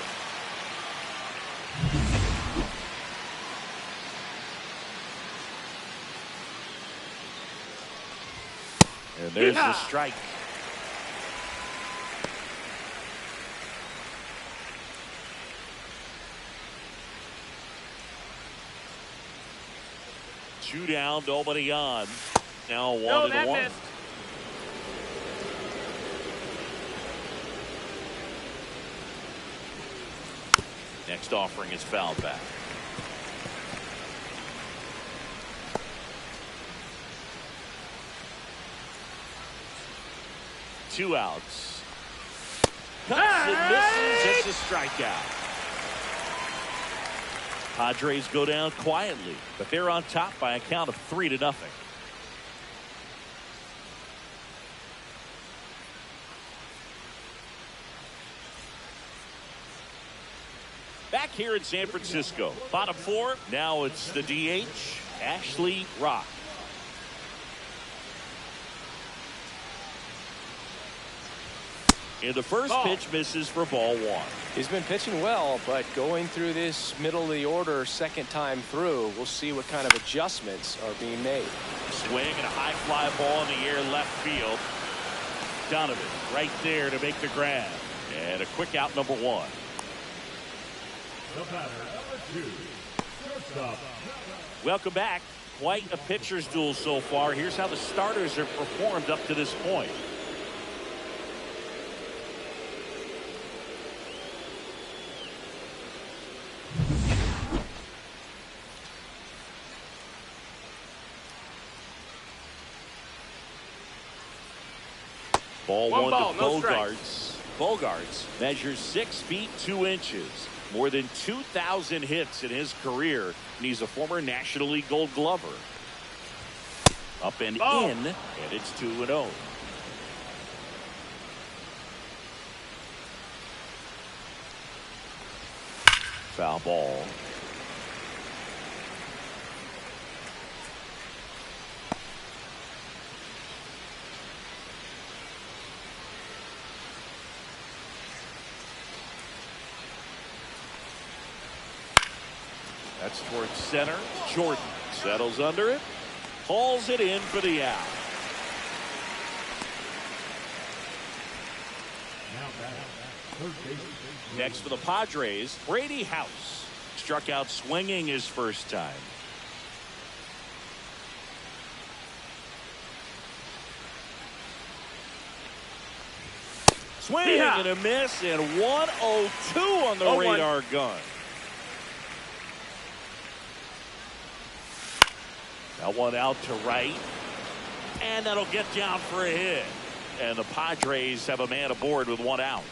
And there's the strike. Two down, nobody on. Now 1-1. Next offering is fouled back. Two outs. Cuts and misses. It's a strikeout. Padres go down quietly, but they're on top by a count of 3-0. Back here in San Francisco, bottom 4. Now it's the DH, Ashley Rock. And the first pitch misses for ball 1. He's been pitching well, but going through this middle of the order 2nd time through, we'll see what kind of adjustments are being made. Swing and a high fly ball in the air left field. Donovan right there to make the grab. And a quick out, number 1. The batter, number 2, shortstop. Welcome back. Quite a pitcher's duel so far. Here's how the starters have performed up to this point. Ball One one ball, to no strikes. Bogarts measures 6 feet 2 inches. More than 2,000 hits in his career, and he's a former National League Gold Glover. Up and Ball. in, and it's 2-0. Foul ball. That's towards center. Jordan settles under it. Hauls it in for the out. Next for the Padres, Brady House. Struck out swinging his first time. Swing and a miss, and 102 on the radar gun. That one out to right, and that'll get down for a hit. And the Padres have a man aboard with 1 out.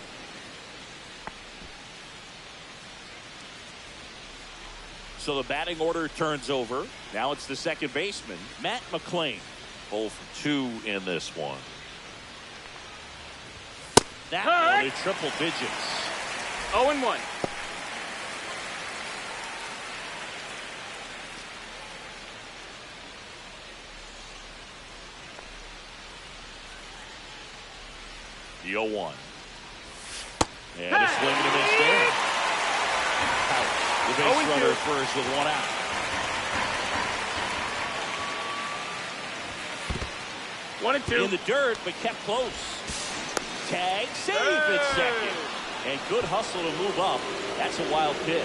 So the batting order turns over. Now it's the second baseman, Matt McClain. 0 for 2 in this one. That one in triple digits. 0-1. The 0-1. And a swing and a miss there. Out. The base runner first with 1 out. One and two. In the dirt, but kept close. Tag, save at second. And good hustle to move up. That's a wild pitch.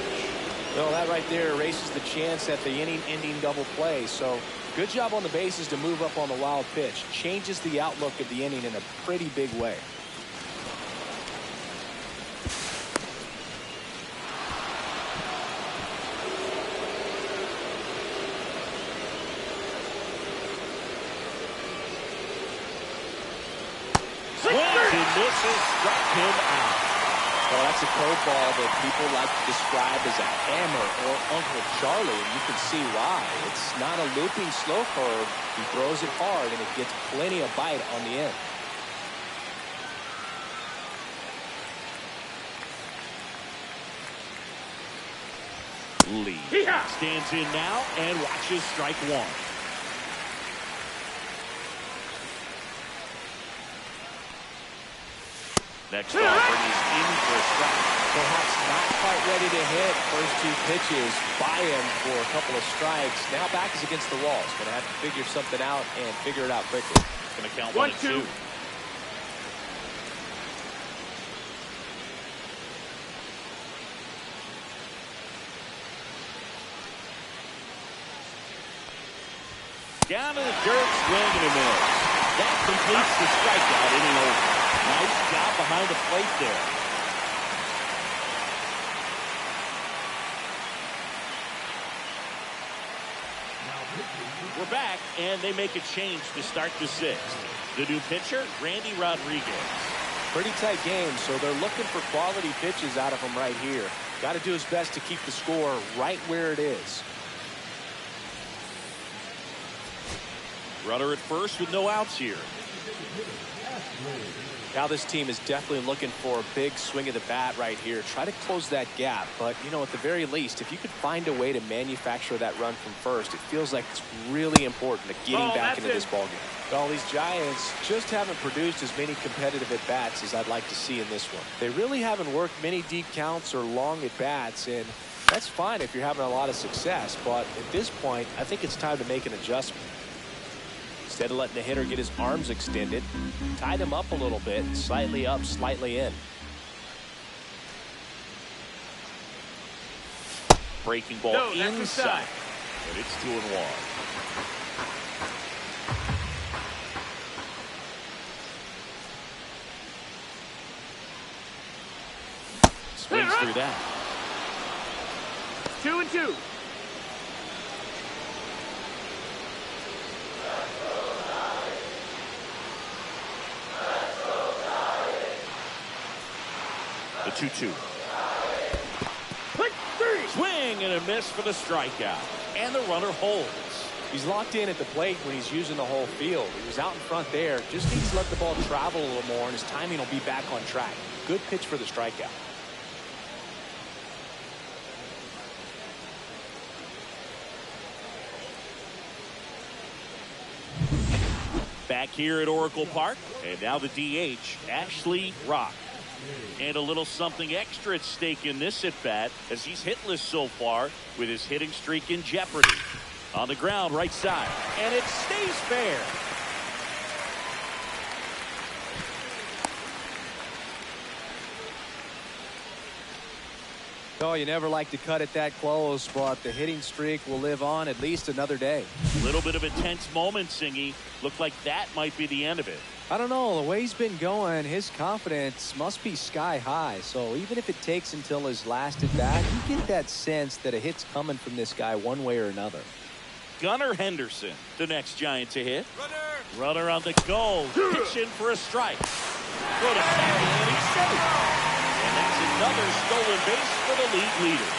Well, that right there erases the chance at the inning-ending double play. So good job on the bases to move up on the wild pitch. Changes the outlook of the inning in a pretty big way. Misses, struck him out. Well, that's a curveball that people like to describe as a hammer or Uncle Charlie, and you can see why. It's not a looping slow curve. He throws it hard, and it gets plenty of bite on the end. Lee stands in now and watches strike 1. Next offering is in for a strike. Perhaps not quite ready to hit. First 2 pitches by him for a couple of strikes. Now back is against the wall. He's going to have to figure something out and figure it out quickly. Going to count 1-2. Down in the dirt, swing and a miss. That completes the strikeout inning over. Nice job behind the plate there. We're back, and they make a change to start the 6th. The new pitcher, Randy Rodriguez. Pretty tight game, so they're looking for quality pitches out of him right here. Got to do his best to keep the score right where it is. Runner at first with no outs here. Now this team is definitely looking for a big swing of the bat right here. Try to close that gap. But, you know, at the very least, if you could find a way to manufacture that run from first, it feels like it's really important to getting back into this ballgame. Well, these Giants just haven't produced as many competitive at-bats as I'd like to see in this one. They really haven't worked many deep counts or long at-bats, and that's fine if you're having a lot of success. But at this point, I think it's time to make an adjustment. Instead of letting the hitter get his arms extended, tied him up a little bit, slightly up, slightly in. Breaking ball inside. And it's 2-1. Swings through that. 2-2. The 2-2. Swing and a miss for the strikeout. And the runner holds. He's locked in at the plate when he's using the whole field. He was out in front there. Just needs to let the ball travel a little more, and his timing will be back on track. Good pitch for the strikeout. Back here at Oracle Park, and now the DH, Ashley Rock. And a little something extra at stake in this at-bat as he's hitless so far with his hitting streak in jeopardy. On the ground, right side, and it stays fair. Oh, you never like to cut it that close, but the hitting streak will live on at least another day. A little bit of a tense moment, Singy. Looked like that might be the end of it. I don't know. The way he's been going, his confidence must be sky high. So even if it takes until his last at bat, you get that sense that a hit's coming from this guy one way or another. Gunnar Henderson, the next Giant to hit. Runner on the go. Pitch in for a strike. Go to second, and he's safe. And that's another stolen base for the league leader.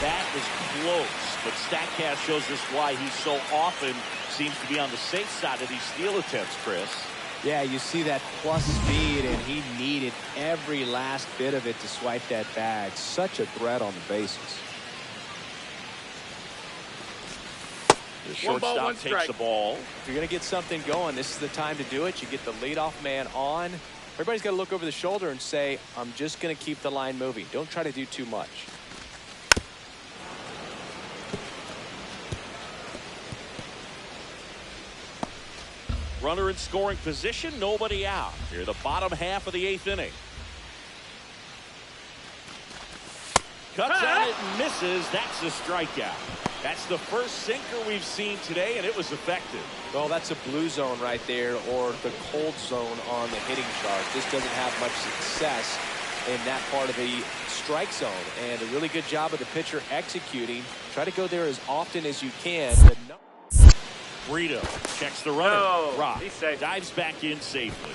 That was close, but StatCast shows us why he so often seems to be on the safe side of these steal attempts, Chris. Yeah, you see that plus speed, and he needed every last bit of it to swipe that bag. Such a threat on the bases. The shortstop takes the ball. If you're going to get something going, this is the time to do it. You get the leadoff man on. Everybody's got to look over the shoulder and say, I'm just going to keep the line moving. Don't try to do too much. Runner in scoring position, nobody out. Here, the bottom half of the 8th inning. Cuts at it and misses. That's a strikeout. That's the first sinker we've seen today, and it was effective. Well, that's a blue zone right there, or the cold zone on the hitting chart. This doesn't have much success in that part of the strike zone, and a really good job of the pitcher executing. Try to go there as often as you can. Brito checks the runner. Oh, Rock he's safe. dives back in safely.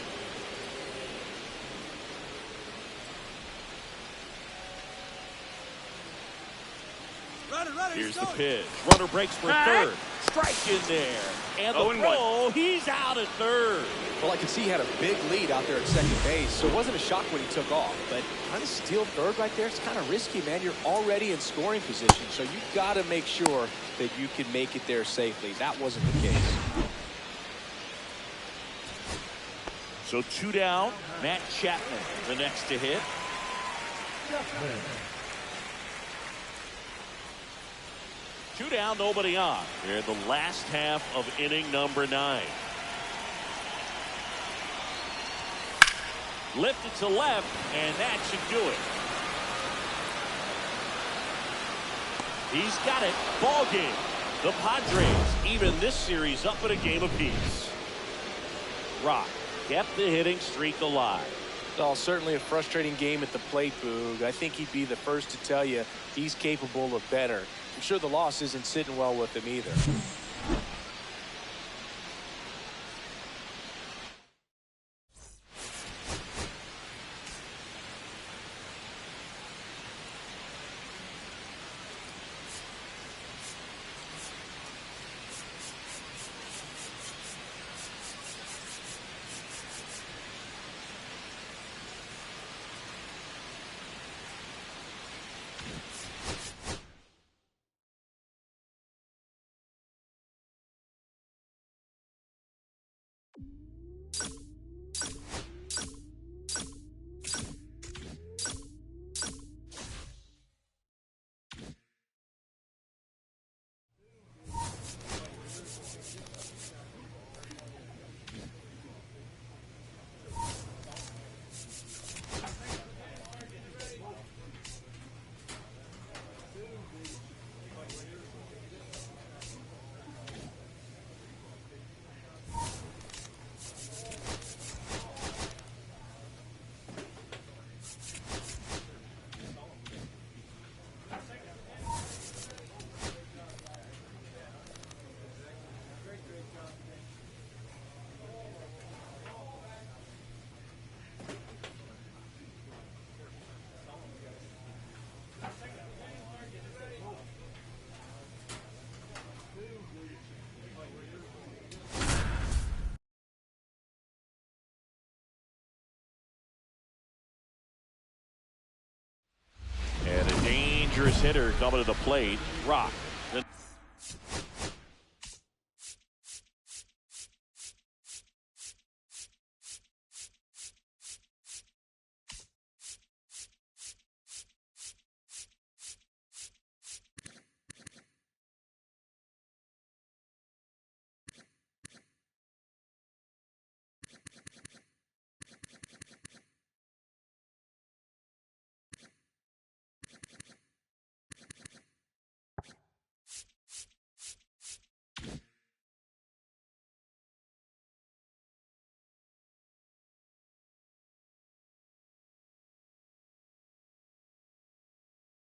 Here's the pitch. Runner breaks for third. Strike in there. And the throw. He's out at third. Well, I can see he had a big lead out there at second base, so it wasn't a shock when he took off. But trying to steal third right there, it's kind of risky, man. You're already in scoring position, so you've got to make sure that you can make it there safely. That wasn't the case. So 2 down. Matt Chapman, the next to hit. Chapman. 2 down, nobody on. We're in the last half of inning number 9. Lifted to left, and that should do it. He's got it. Ball game. The Padres even this series up at a game apiece. Rock kept the hitting streak alive. Well, certainly a frustrating game at the plate, Boog. I think he'd be the first to tell you he's capable of better. I'm sure the loss isn't sitting well with him either. hitter coming to the plate. Rock.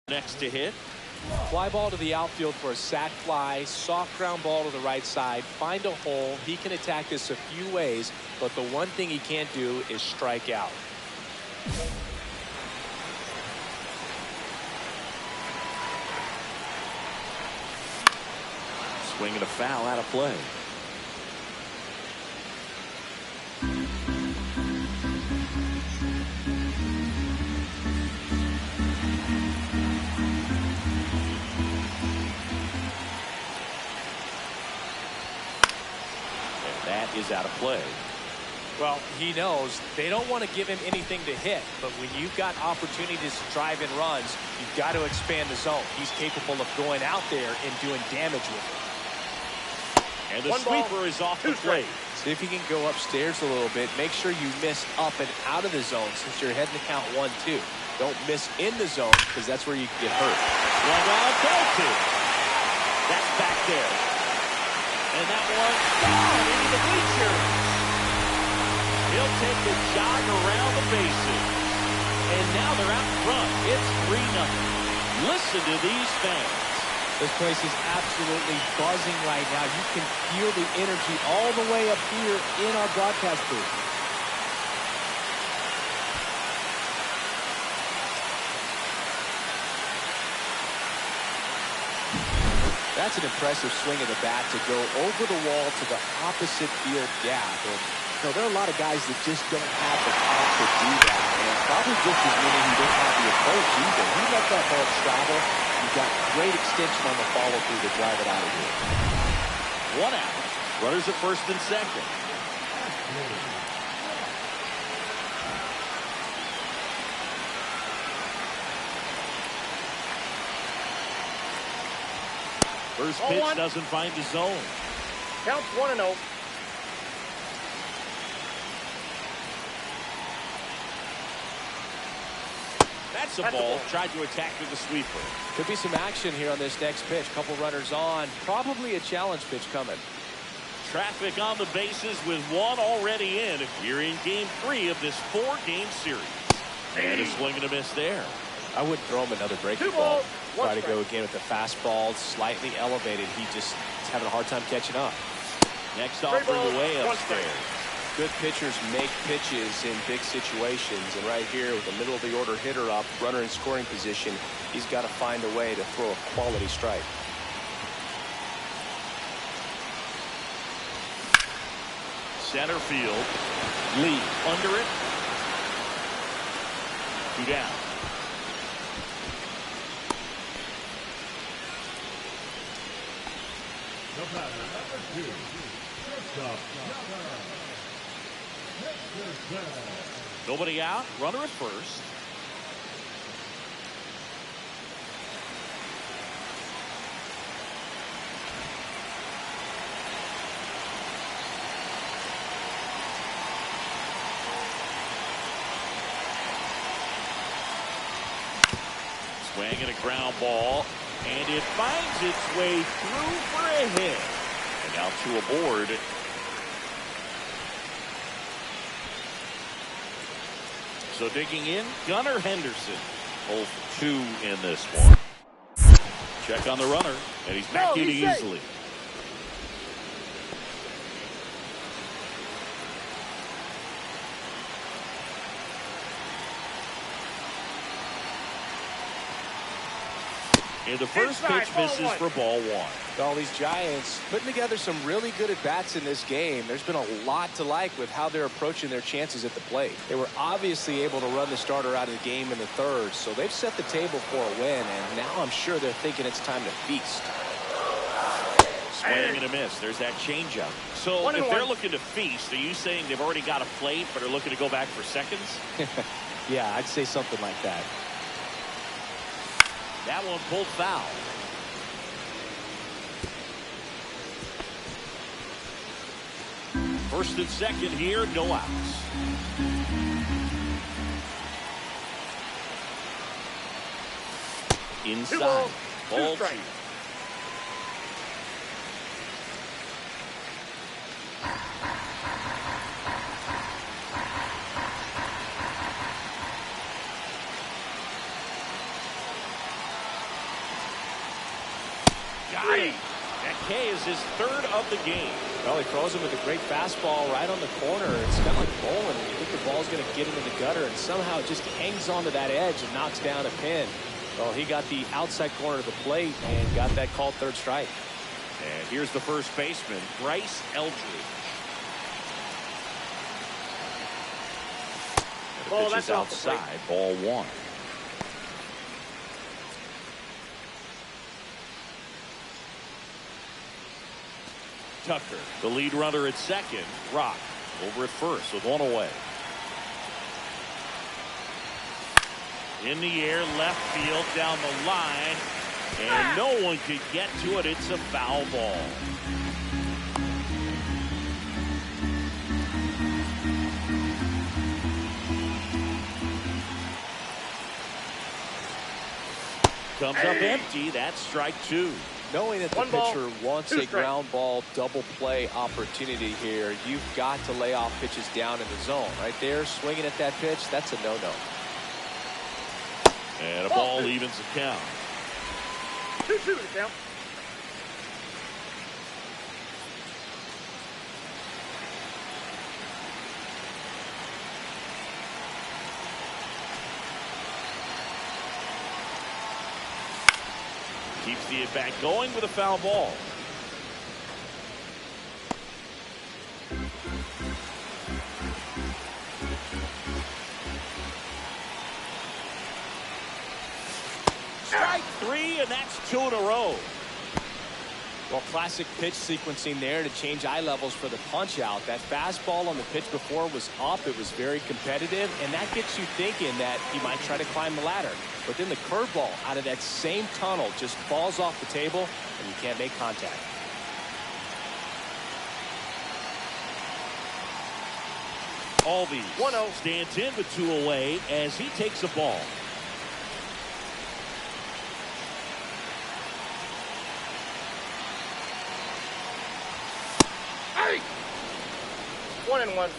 Next to hit. Fly ball to the outfield for a sac fly, soft ground ball to the right side, find a hole. He can attack this a few ways, but the one thing he can't do is strike out. Swinging a foul out of play. Is out of play. Well, he knows they don't want to give him anything to hit, but when you've got opportunities to drive in runs, you've got to expand the zone. He's capable of going out there and doing damage with it. And the sweeper is off the plate. See if he can go upstairs a little bit. Make sure you miss up and out of the zone since you're heading to count 1-2. Don't miss in the zone because that's where you can get hurt. One out, go to. That's back there. And that one gone into the bleachers. He'll take the jog around the bases. And now they're out front. It's 3-0. Listen to these fans. This place is absolutely buzzing right now. You can feel the energy all the way up here in our broadcast booth. That's an impressive swing of the bat to go over the wall to the opposite field gap. And, you know, there are a lot of guys that just don't have the pop to do that. And probably just as many who don't have the approach either. He let that ball travel. You've got great extension on the follow-through to drive it out of here. 1 out. Runners at first and second. First pitch doesn't find the zone. Counts 1-0. That's a ball. Tried to attack with the sweeper. Could be some action here on this next pitch. Couple runners on. Probably a challenge pitch coming. Traffic on the bases with one already in. Here in game 3 of this 4-game series. And a swing and a miss there. I wouldn't throw him another breaking ball. Try to go again with the fastball, slightly elevated. He just is having a hard time catching up. Next offering away upstairs. Good pitchers make pitches in big situations, and right here with the middle of the order hitter up, runner in scoring position, he's got to find a way to throw a quality strike. Center field. Lee under it. 2 down. Nobody out. Runner at first. Swing and a ground ball. And it finds its way through for a hit. And now 2 aboard. So digging in, Gunnar Henderson. 0 for 2 in this one. Check on the runner, and he's back in easily. And the first pitch misses for ball one. All these Giants putting together some really good at-bats in this game. There's been a lot to like with how they're approaching their chances at the plate. They were obviously able to run the starter out of the game in the third, so they've set the table for a win, and now I'm sure they're thinking it's time to feast. Swing and a miss. There's that changeup. So if they're looking to feast, are you saying they've already got a plate but are looking to go back for seconds? Yeah, I'd say something like that. That one pulled foul. First and second here, no outs. Inside. Ball two. Got it. That K is his third of the game. Well, he throws him with a great fastball right on the corner. It's kind of like bowling. You think the ball's going to get into the gutter, and somehow it just hangs onto that edge and knocks down a pin. Well, he got the outside corner of the plate and got that called third strike. And here's the first baseman, Bryce Eldridge. And the pitch is outside, ball one. Tucker, the lead runner at second. Rock over at first with one away. In the air, left field, down the line, and no one could get to it. It's a foul ball. Comes up empty. That's strike two. Knowing that the pitcher wants a ground ball double play opportunity here, you've got to lay off pitches down in the zone. Right there, swinging at that pitch, that's a no-no. And a ball evens the count. 2-2 to count. Keeps the at-bat going with a foul ball. Strike three, and that's two in a row. Well, classic pitch sequencing there to change eye levels for the punch out. That fastball on the pitch before was up. It was very competitive, and that gets you thinking that he might try to climb the ladder. But then the curveball out of that same tunnel just falls off the table, and you can't make contact. Albies 1-0 stands in with two away as he takes a ball. Hey! 1-1.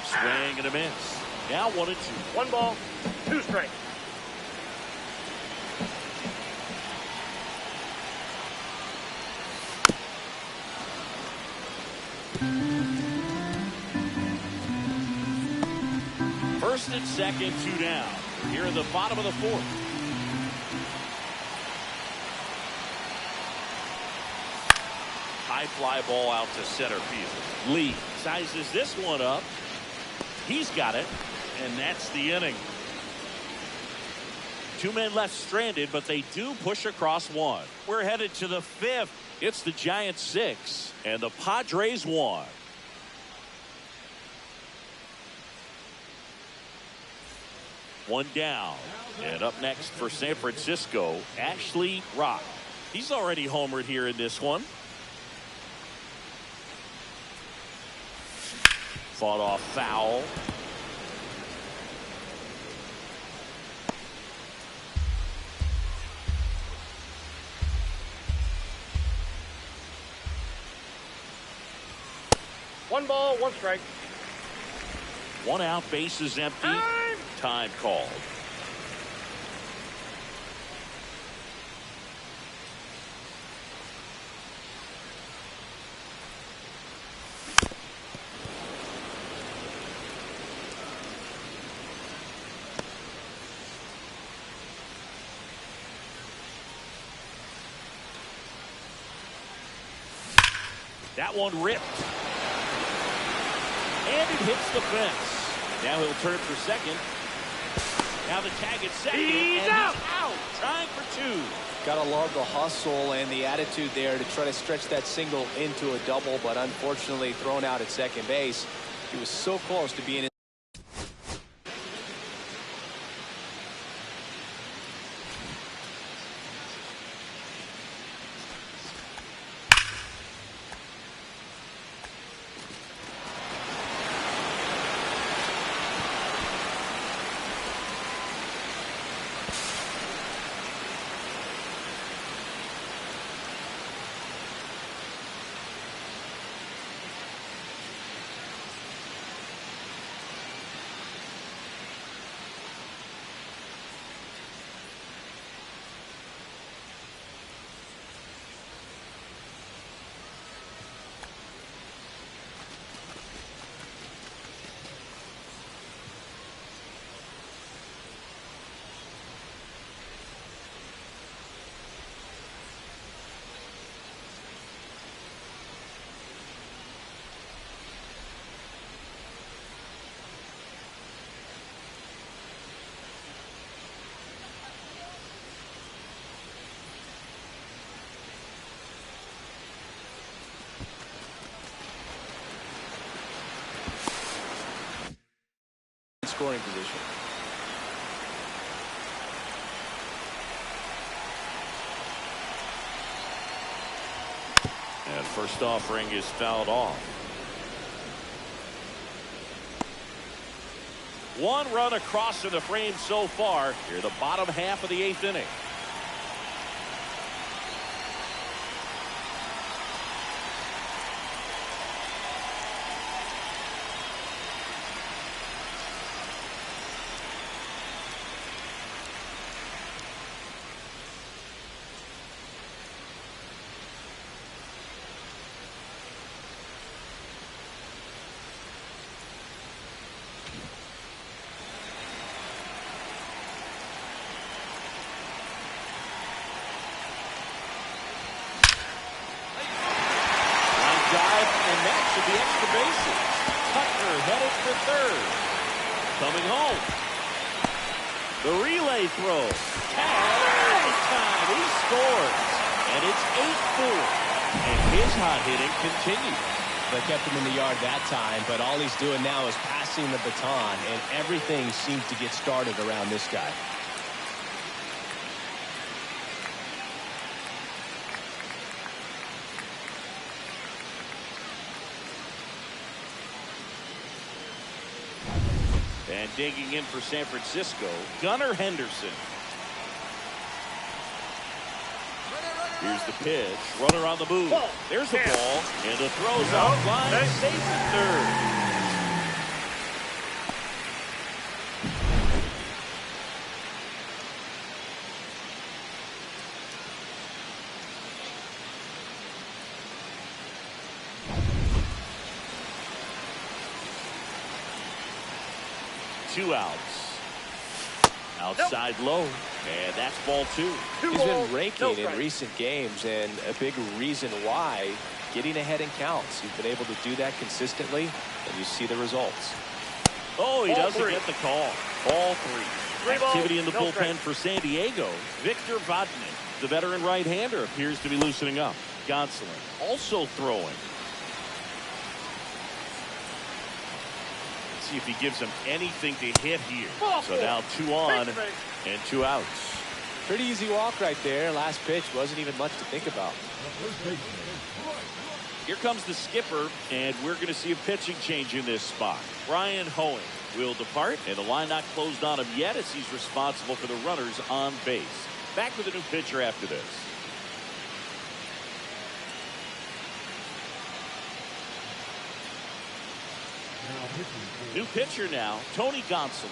Swing and a miss. Now 1-2. 1 ball, 2 strikes. First and second, 2 down. Here in the bottom of the fourth. High fly ball out to center field. Lee sizes this one up. He's got it, and that's the inning. 2 men left stranded, but they do push across one. We're headed to the 5th. It's the Giants 6 and the Padres 1. One down. And up next for San Francisco, Ashley Rock. He's already homered here in this one. Fought off foul. One ball, 1 strike. 1 out, bases empty. Time called. That one ripped. And it hits the fence. Now he'll turn for second. Now the tag at second. He's and out. He's out. Trying for two. Gotta love the hustle and the attitude there to try to stretch that single into a double, but unfortunately thrown out at second base. He was so close to being in. Scoring position. And first offering is fouled off. One run across in the frame so far. Here, the bottom half of the 8th inning. The extra bases. Tucker headed for third. Coming home. The relay throw. Tag time. He scores. And it's 8-4. And his hot hitting continues. They kept him in the yard that time, but all he's doing now is passing the baton, and everything seems to get started around this guy. And digging in for San Francisco, Gunnar Henderson. Here's the pitch. Runner on the move. There's the ball. And the throw's off line. Safe at third. Two outs. Outside low. And that's ball two. He's been raking in recent games, and a big reason why, getting ahead in counts. He's been able to do that consistently, and you see the results. Oh, he doesn't get the call. Ball three. Activity in the bullpen for San Diego. Victor Vodnik, the veteran right-hander, appears to be loosening up. Gonsolin also throwing. See if he gives him anything to hit here. So now 2 on and 2 outs. Pretty easy walk right there. Last pitch wasn't even much to think about. Here comes the skipper, and we're going to see a pitching change in this spot. Brian Hoeing will depart, and the line not closed on him yet as he's responsible for the runners on base. Back with a new pitcher after this. New pitcher now, Tony Gonsolin.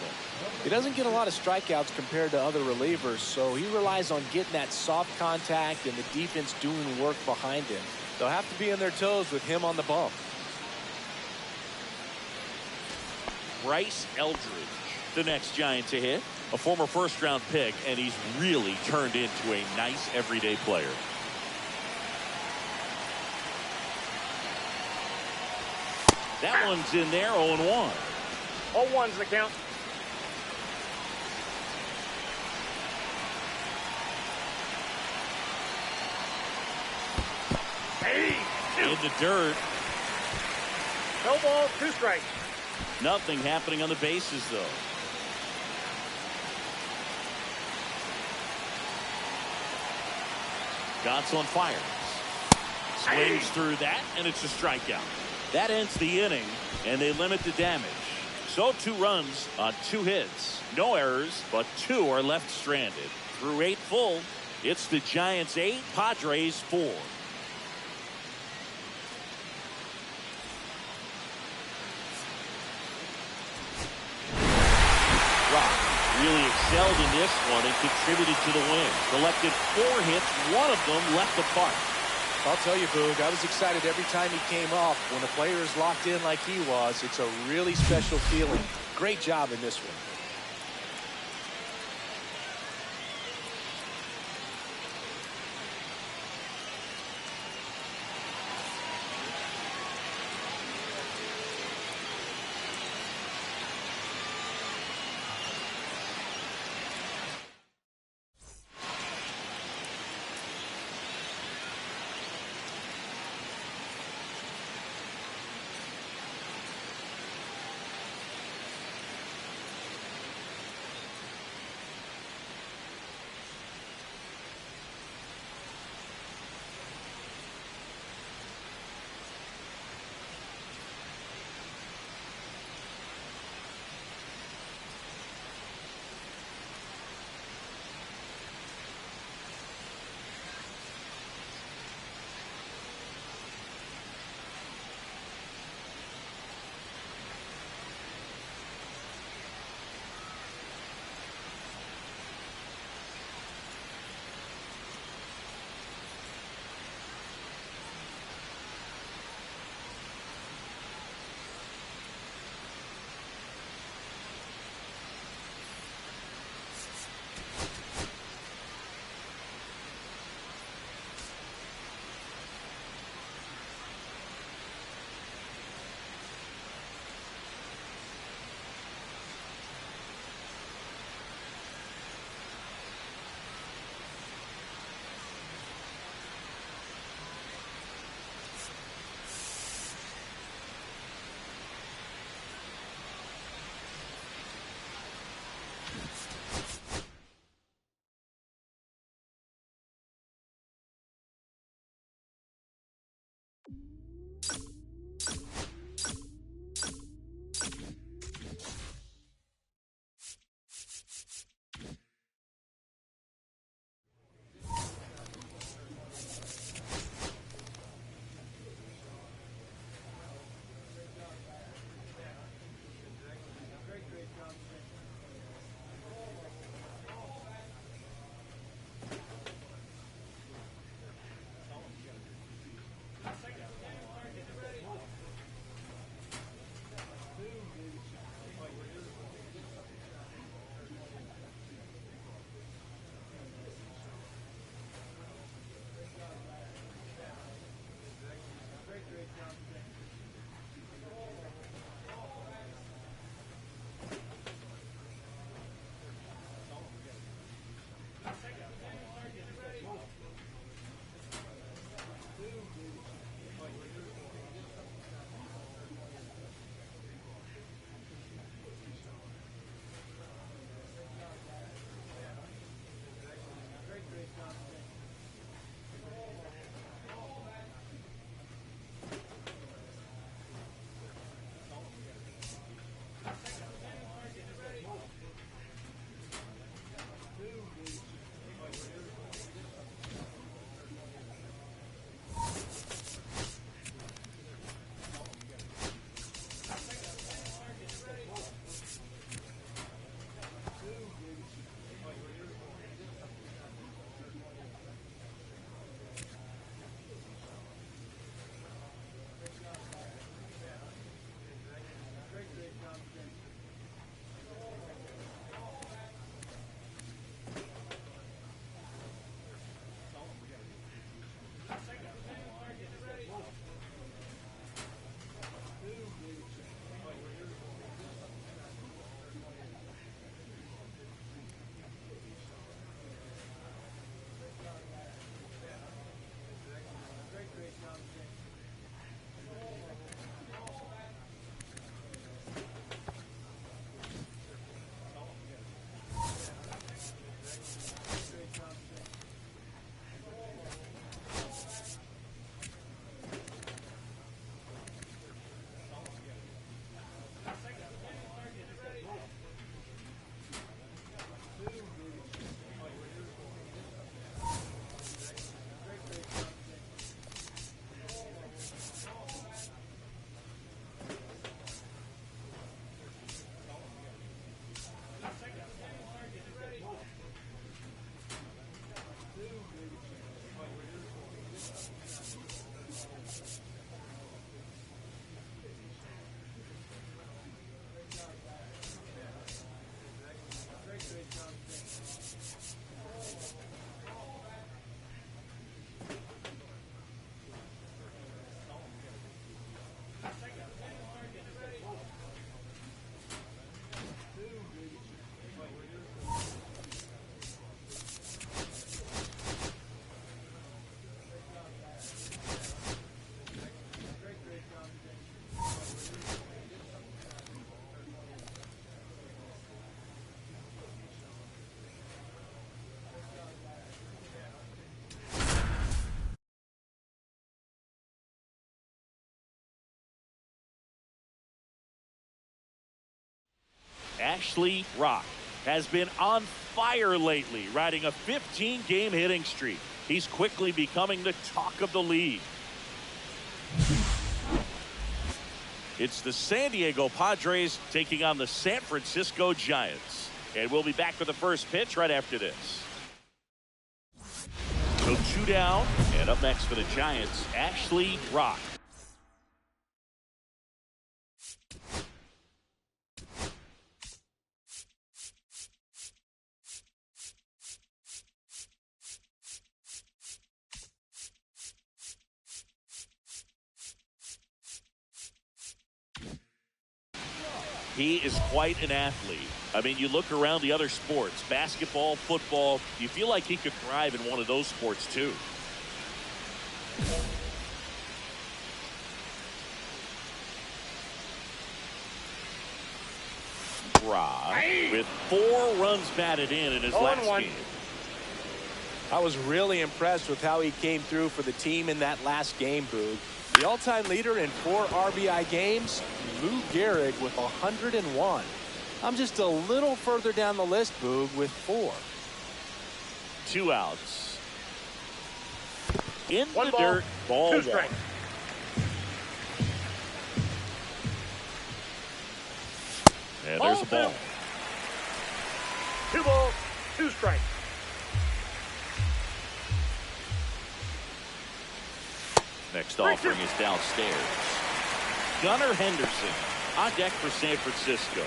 He doesn't get a lot of strikeouts compared to other relievers, so he relies on getting that soft contact and the defense doing work behind him. They'll have to be on their toes with him on the bump. Bryce Eldridge, the next Giant to hit, a former first-round pick, and he's really turned into a nice everyday player. That one's in there, 0-1. 0-1's the count. Hey, In the dirt. no ball, 2 strikes. Nothing happening on the bases, though. Gonsolin fires. Swings through that, and it's a strikeout. That ends the inning, and they limit the damage. So 2 runs on 2 hits. No errors, but 2 are left stranded. Through 8 full, it's the Giants 8, Padres 4. Rock really excelled in this one and contributed to the win. Collected 4 hits, 1 of them left the park. I'll tell you, Boog, I was excited every time he came off. When a player is locked in like he was, it's a really special feeling. Great job in this one. Ashley has been on fire lately, riding a 15-game hitting streak. He's quickly becoming the talk of the league. It's the San Diego Padres taking on the San Francisco Giants. And we'll be back with the first pitch right after this. So 2 down, and up next for the Giants, Ashley. He is quite an athlete. I mean, you look around the other sports, basketball, football, you feel like he could thrive in one of those sports too. With 4 runs batted in his last game. I was really impressed with how he came through for the team in that last game, Boog. The all-time leader in 4 RBI games, Lou Gehrig with 101. I'm just a little further down the list, Boog, with 4. 2 outs. In One the ball, dirt, ball 2 1. strikes. And there's a ball. 2 balls, 2 strikes. Next offering is downstairs. Gunnar Henderson on deck for San Francisco.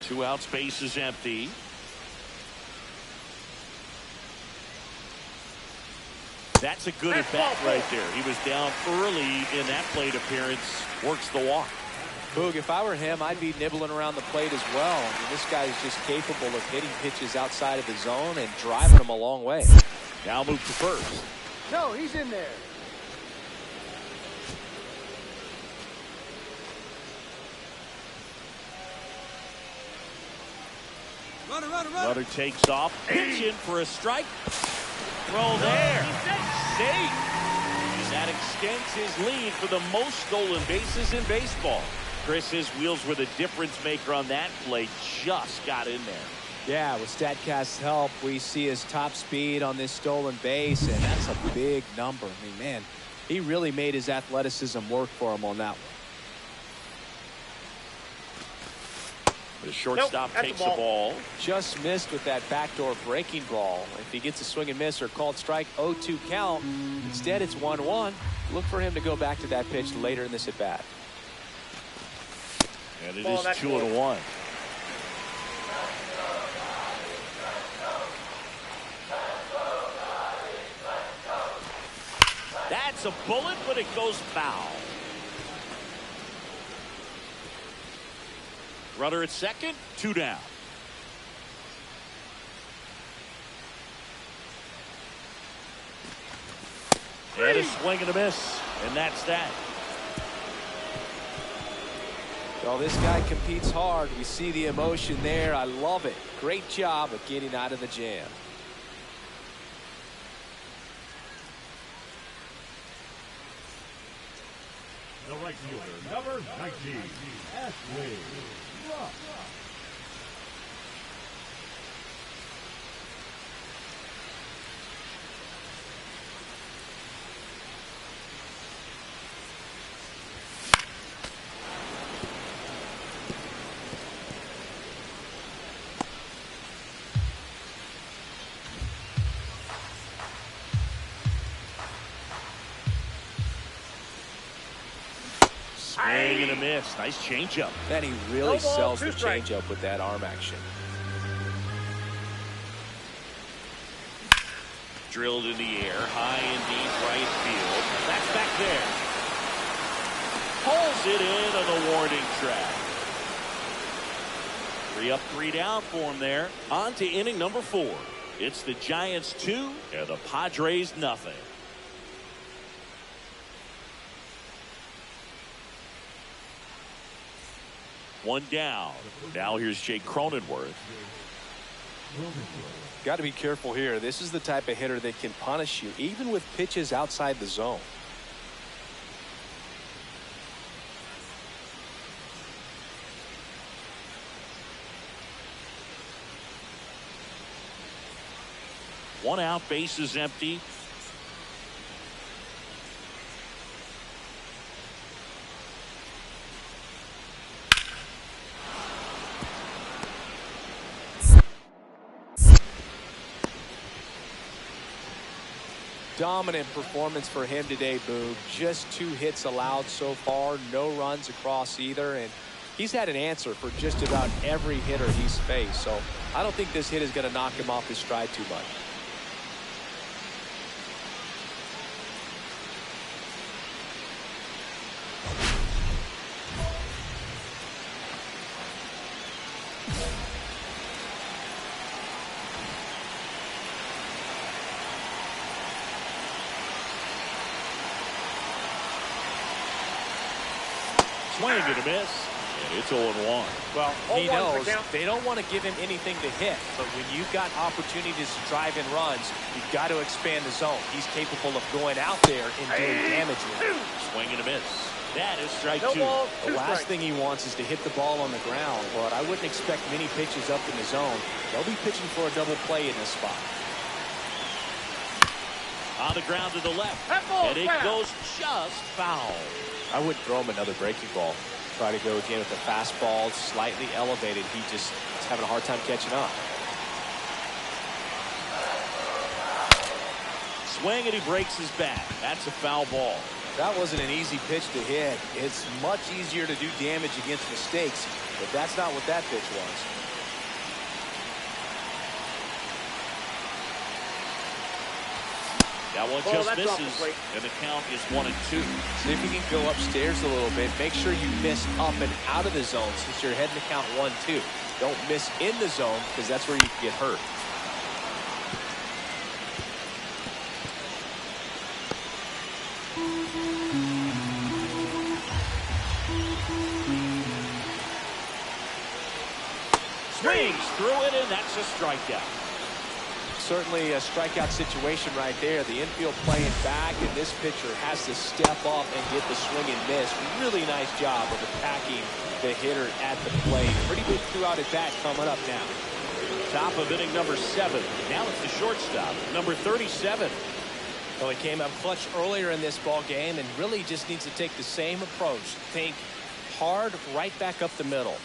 Two out, space is empty. That's a good at bat right there. He was down early in that plate appearance. Works the walk. Boog, if I were him, I'd be nibbling around the plate as well. I mean, this guy is just capable of hitting pitches outside of the zone and driving them a long way. Now move to first. No, he's in there. Runner takes off. Pitch in for a strike. Throw there. Safe. And that extends his lead for the most stolen bases in baseball. Chris, his wheels were the difference maker on that play. Just got in there. Yeah, with StatCast's help, we see his top speed on this stolen base, and that's a big number. I mean, man, he really made his athleticism work for him on that one. The shortstop takes the ball. Just missed with that backdoor breaking ball. If he gets a swing and miss or called strike, 0-2 count. Instead, it's 1-1. Look for him to go back to that pitch later in this at bat. And it is 2-1. That's a bullet, but it goes foul. Runner at second, 2 down. And a swing and a miss, and that's that. Well, this guy competes hard. We see the emotion there. I love it. Great job of getting out of the jam. The right fielder, number 19, Ashley. Swing and a miss. Nice changeup. And he really sells the changeup with that arm action. Drilled in the air, high and deep right field. That's back there. Pulls it in on the warning track. 3 up, 3 down for him there. On to inning number 4. It's the Giants 2 and the Padres nothing. One down. Now here's Jake Cronenworth. Got to be careful here. This is the type of hitter that can punish you even with pitches outside the zone. One out, base is empty. Dominant performance for him today, Boog. Just 2 hits allowed so far, no runs across either, and he's had an answer for just about every hitter he's faced. So I don't think this hit is going to knock him off his stride too much. Swing and a miss, and it's 0-1. Well, he knows they don't want to give him anything to hit, but when you've got opportunities to drive in runs, you've got to expand the zone. He's capable of going out there and doing damage with it. Swing and a miss. That is strike 2. The last thing he wants is to hit the ball on the ground, but I wouldn't expect many pitches up in the zone. They'll be pitching for a double play in this spot. On the ground to the left, and it goes just foul. I wouldn't throw him another breaking ball. Try to go again with the fastball slightly elevated. He just is having a hard time catching up. Swing and he breaks his bat. That's a foul ball. That wasn't an easy pitch to hit. It's much easier to do damage against mistakes, but that's not what that pitch was. That one just misses, and the count is 1-2. See if you can go upstairs a little bit. Make sure you miss up and out of the zone since you're heading to count 1-2. Don't miss in the zone because that's where you can get hurt. Swings through it, and that's a strikeout. Certainly a strikeout situation right there. The infield playing back, and this pitcher has to step up and get the swing and miss. Really nice job of attacking the hitter at the plate. Pretty good throughout at bat coming up now. Top of inning number 7. Now it's the shortstop, number 37. Well, he came up clutch earlier in this ball game and really just needs to take the same approach. Think hard right back up the middle.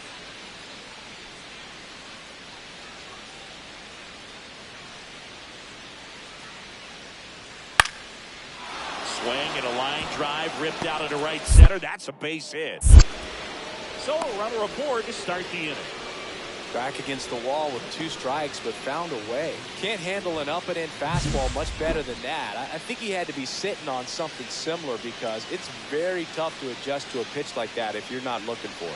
Swing and a line drive ripped out into right center. That's a base hit. So a runner aboard to start the inning. Back against the wall with 2 strikes, but found a way. Can't handle an up and in fastball much better than that. I think he had to be sitting on something similar because it's very tough to adjust to a pitch like that if you're not looking for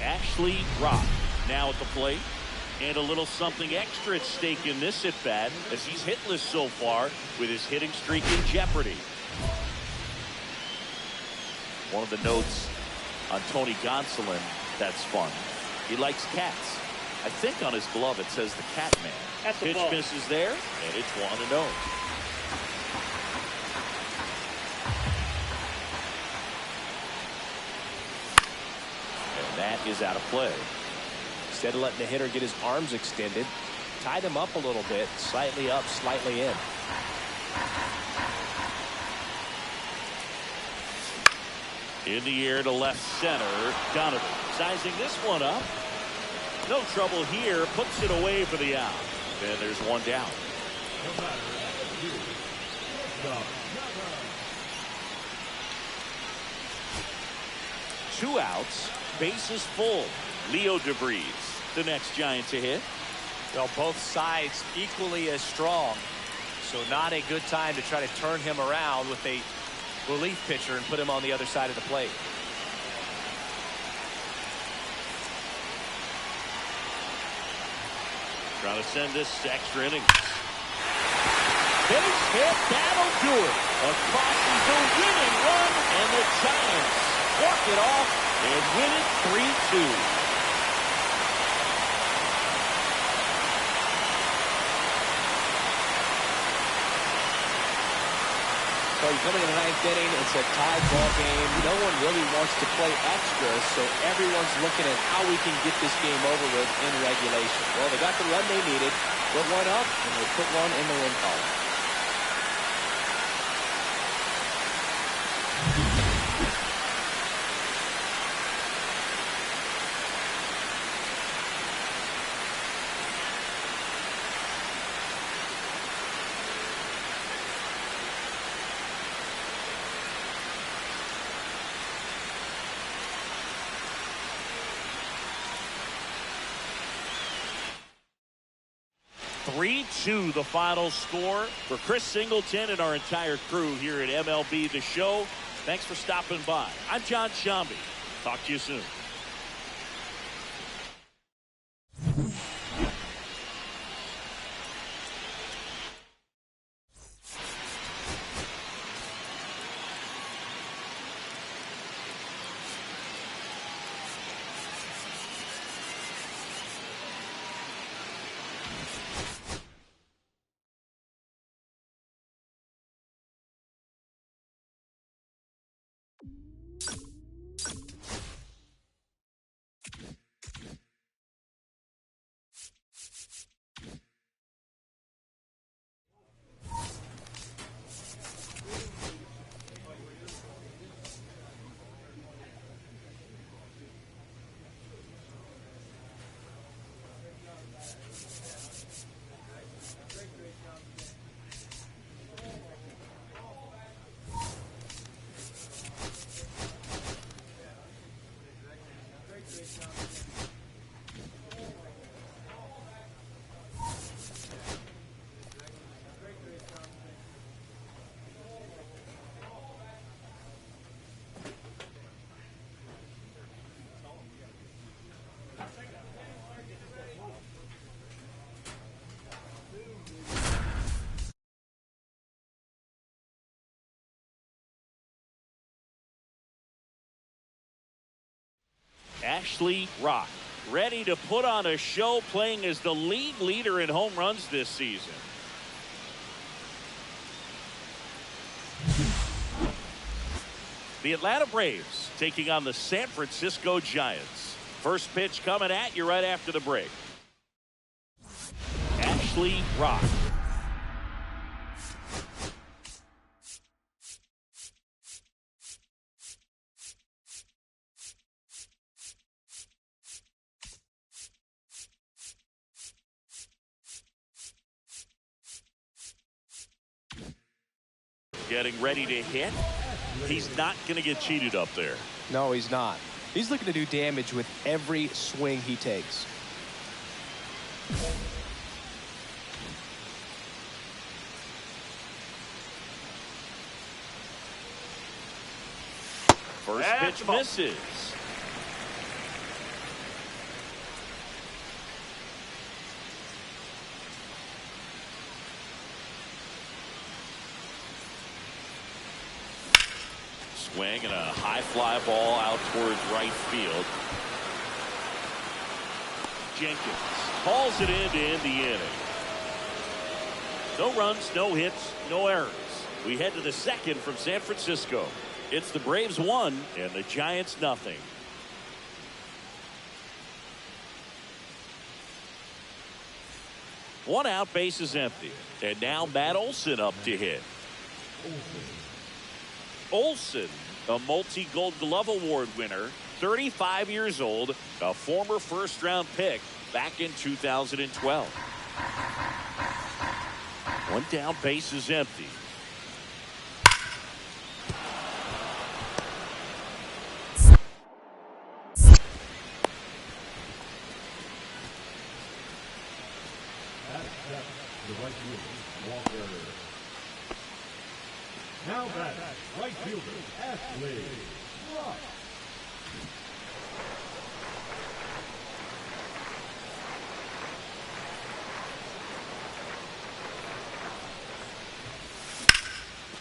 it. Ashley now at the plate. And a little something extra at stake in this at-bat as he's hitless so far with his hitting streak in jeopardy. One of the notes on Tony Gonsolin that's fun. He likes cats. I think on his glove it says the cat man. Pitch misses there, and it's 1-0. And that is out of play. Instead of letting the hitter get his arms extended, tied him up a little bit, slightly up, slightly in. In the air to left center, Donovan sizing this one up. No trouble here, puts it away for the out. And there's one down. Two outs, bases full. Leo DeVries, the next Giant to hit. Well, both sides equally as strong, so not a good time to try to turn him around with a relief pitcher and put him on the other side of the plate. Trying to send this to extra innings. Base hit, that'll do it. Across is a winning run, and the Giants walk it off and win it 3-2. So you come into the ninth inning, it's a tied ball game. No one really wants to play extra, so everyone's looking at how we can get this game over with in regulation. Well, they got the run they needed, put one up, and they put one in the win column. To the final score. For Chris Singleton and our entire crew here at MLB The Show, thanks for stopping by. I'm John Shambi. Talk to you soon. Ashley Rock, ready to put on a show, playing as the league leader in home runs this season. The Atlanta Braves taking on the San Francisco Giants. First pitch coming at you right after the break. Ashley Rock. Getting ready to hit. He's not going to get cheated up there. No, he's not. He's looking to do damage with every swing he takes. First pitch misses. Swing and a high fly ball out towards right field. Jenkins hauls it in to end the inning. No runs, no hits, no errors. We head to the second from San Francisco. It's the Braves 1 and the Giants nothing. One out, base is empty. And now Matt Olson up to hit. Olson, a multi-Gold Glove Award winner, 35 years old, a former first-round pick back in 2012. One down, base is empty. Walker. Now back, right fielder, Ashley.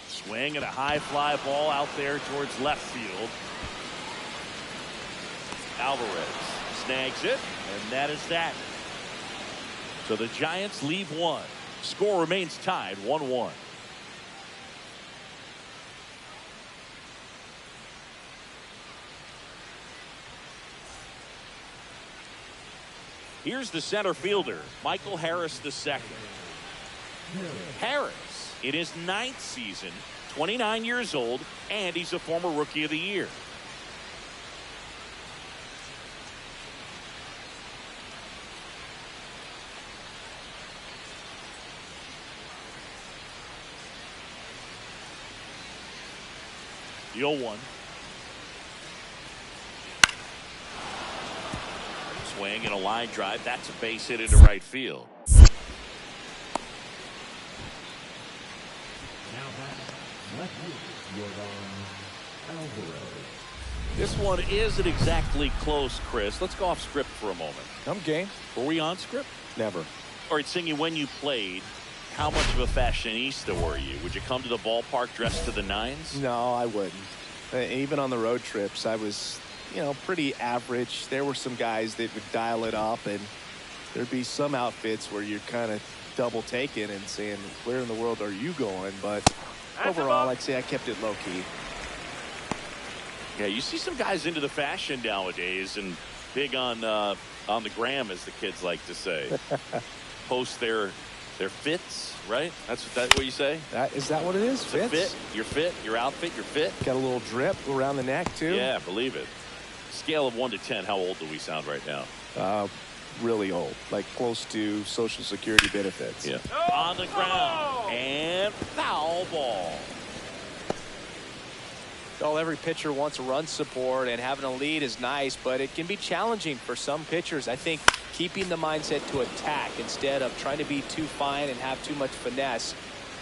Swing and a high fly ball out there towards left field. Alvarez snags it, and that is that. So the Giants leave one. Score remains tied 1-1. Here's the center fielder, Michael Harris II. Harris, in his 9th season, 29 years old, and he's a former Rookie of the Year. The 0-1. Swing and a line drive. That's a base hit into right field. This one isn't exactly close, Chris. Let's go off script for a moment. I'm game. Were we on script? Never. All right, Singy, when you played, how much of a fashionista were you? Would you come to the ballpark dressed to the nines? No, I wouldn't. Even on the road trips, I was, pretty average. There were some guys that would dial it up, and there'd be some outfits where you're kind of double taking and saying, where in the world are you going? But overall, I'd say I kept it low key. Yeah, you see some guys into the fashion nowadays and big on the gram, as the kids like to say. Post their fits, right? That's what you say? Is that what it is? Fits? Fit, your fit, your outfit, your fit. Got a little drip around the neck, too? Yeah, believe it. Scale of 1 to 10, how old do we sound right now? Really old, like close to Social Security benefits. Yeah. On the ground, and foul ball. Well, every pitcher wants run support, and having a lead is nice, but it can be challenging for some pitchers. I think keeping the mindset to attack instead of trying to be too fine and have too much finesse.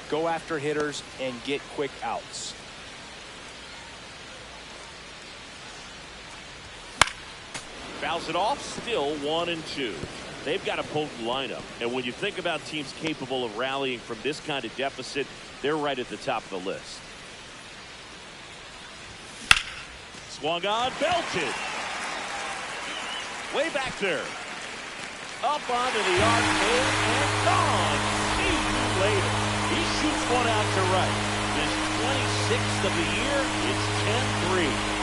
Go after hitters and get quick outs. Fouls it off, still 1-2. They've got a potent lineup, and when you think about teams capable of rallying from this kind of deficit, they're right at the top of the list. Swung on, belted. Way back there. Up onto the arcade and gone. See you later. He shoots one out to right. His 26th of the year. It's 10-3.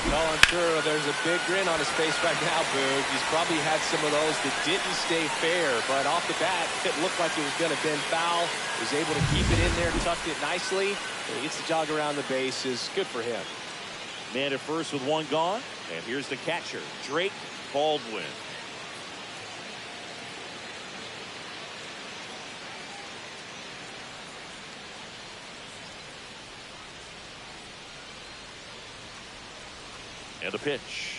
Well, I'm sure there's a big grin on his face right now, Boog. He's probably had some of those that didn't stay fair, but off the bat, it looked like it was going to bend foul. He was able to keep it in there, tucked it nicely. And he gets the jog around the bases. Good for him. Man at first with one gone, and here's the catcher, Drake Baldwin. And the pitch.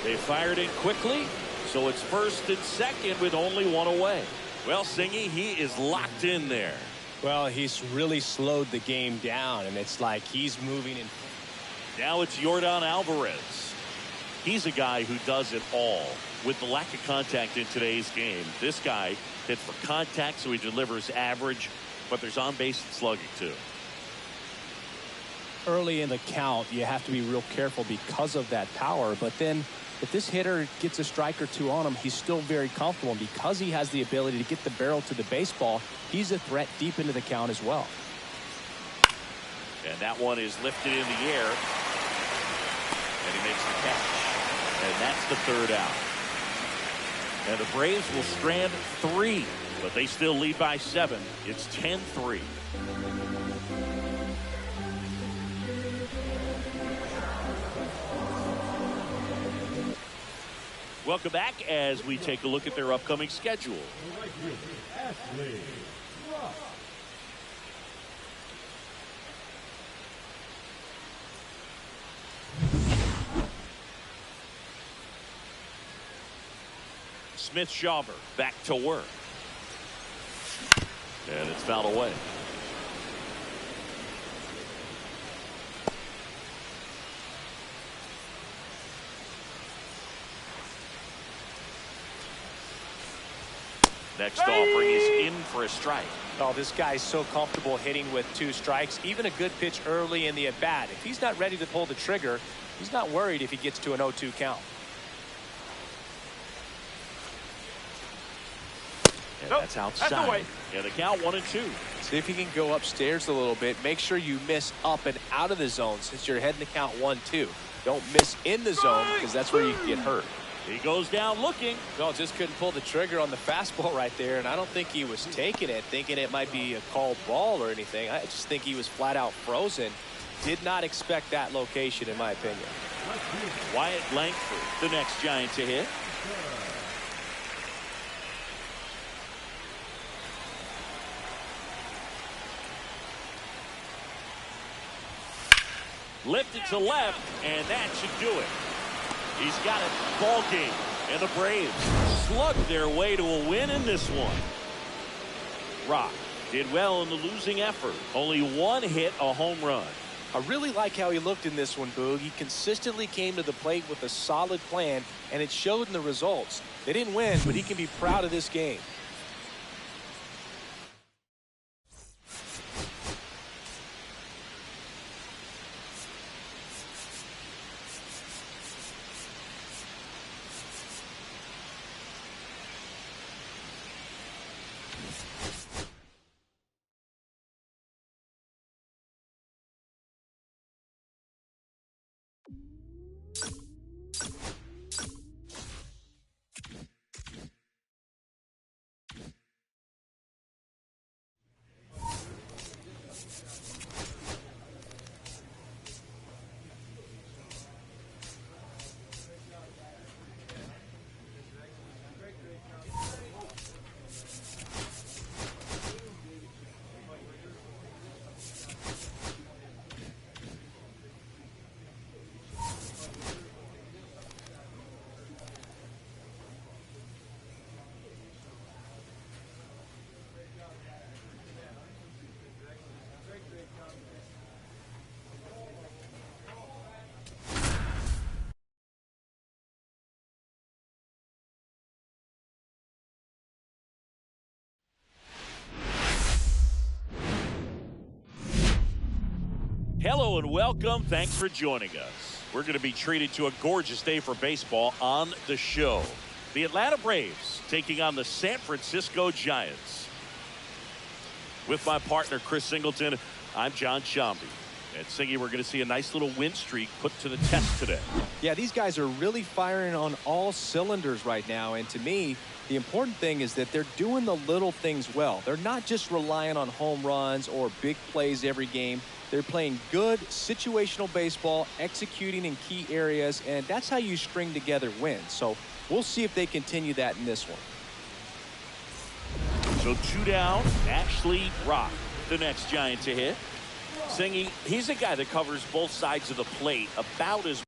They fired it quickly, so it's first and second with only one away. Well, Singy, he is locked in there. Well, he's really slowed the game down, and it's like he's moving in. Now it's Yordan Alvarez. He's a guy who does it all. With the lack of contact in today's game, this guy hits for contact, so he delivers average, but there's on-base and slugging, too. Early in the count, you have to be real careful because of that power, but then if this hitter gets a strike or two on him, he's still very comfortable. And because he has the ability to get the barrel to the baseball, he's a threat deep into the count as well. And that one is lifted in the air, and he makes the catch. And that's the third out. And the Braves will strand 3, but they still lead by 7. It's 10-3. Welcome back as we take a look at their upcoming schedule. Right fielder, Ashley. Smith-Shawver back to work. And it's fouled away. Next offering is in for a strike. Oh, this guy's so comfortable hitting with 2 strikes. Even a good pitch early in the at-bat. If he's not ready to pull the trigger, he's not worried if he gets to an 0-2 count. And that's outside. Yeah, the count 1-2. See if he can go upstairs a little bit. Make sure you miss up and out of the zone since you're heading to count 1-2. Don't miss in the zone because that's where you can get hurt. He goes down looking. No, just couldn't pull the trigger on the fastball right there, and I don't think he was taking it, thinking it might be a called ball or anything. I just think he was flat out frozen. Did not expect that location, in my opinion. Wyatt Langford, the next Giant to hit. Lifted to left, and that should do it. He's got it. Ball game. And the Braves slugged their way to a win in this one. Rock did well in the losing effort. Only 1 hit, a home run. I really like how he looked in this one, Boog. He consistently came to the plate with a solid plan, and it showed in the results. They didn't win, but he can be proud of this game. Hello and welcome. Thanks for joining us. We're going to be treated to a gorgeous day for baseball on the show. The Atlanta Braves taking on the San Francisco Giants. With my partner, Chris Singleton, I'm John Shambi. And Singy, we're going to see a nice little win streak put to the test today. Yeah, these guys are really firing on all cylinders right now. And to me, the important thing is that they're doing the little things well. They're not just relying on home runs or big plays every game. They're playing good situational baseball, executing in key areas, and that's how you string together wins. So we'll see if they continue that in this one. So 2 down, Ashley Rock, the next Giant to hit. Singy, he's a guy that covers both sides of the plate about as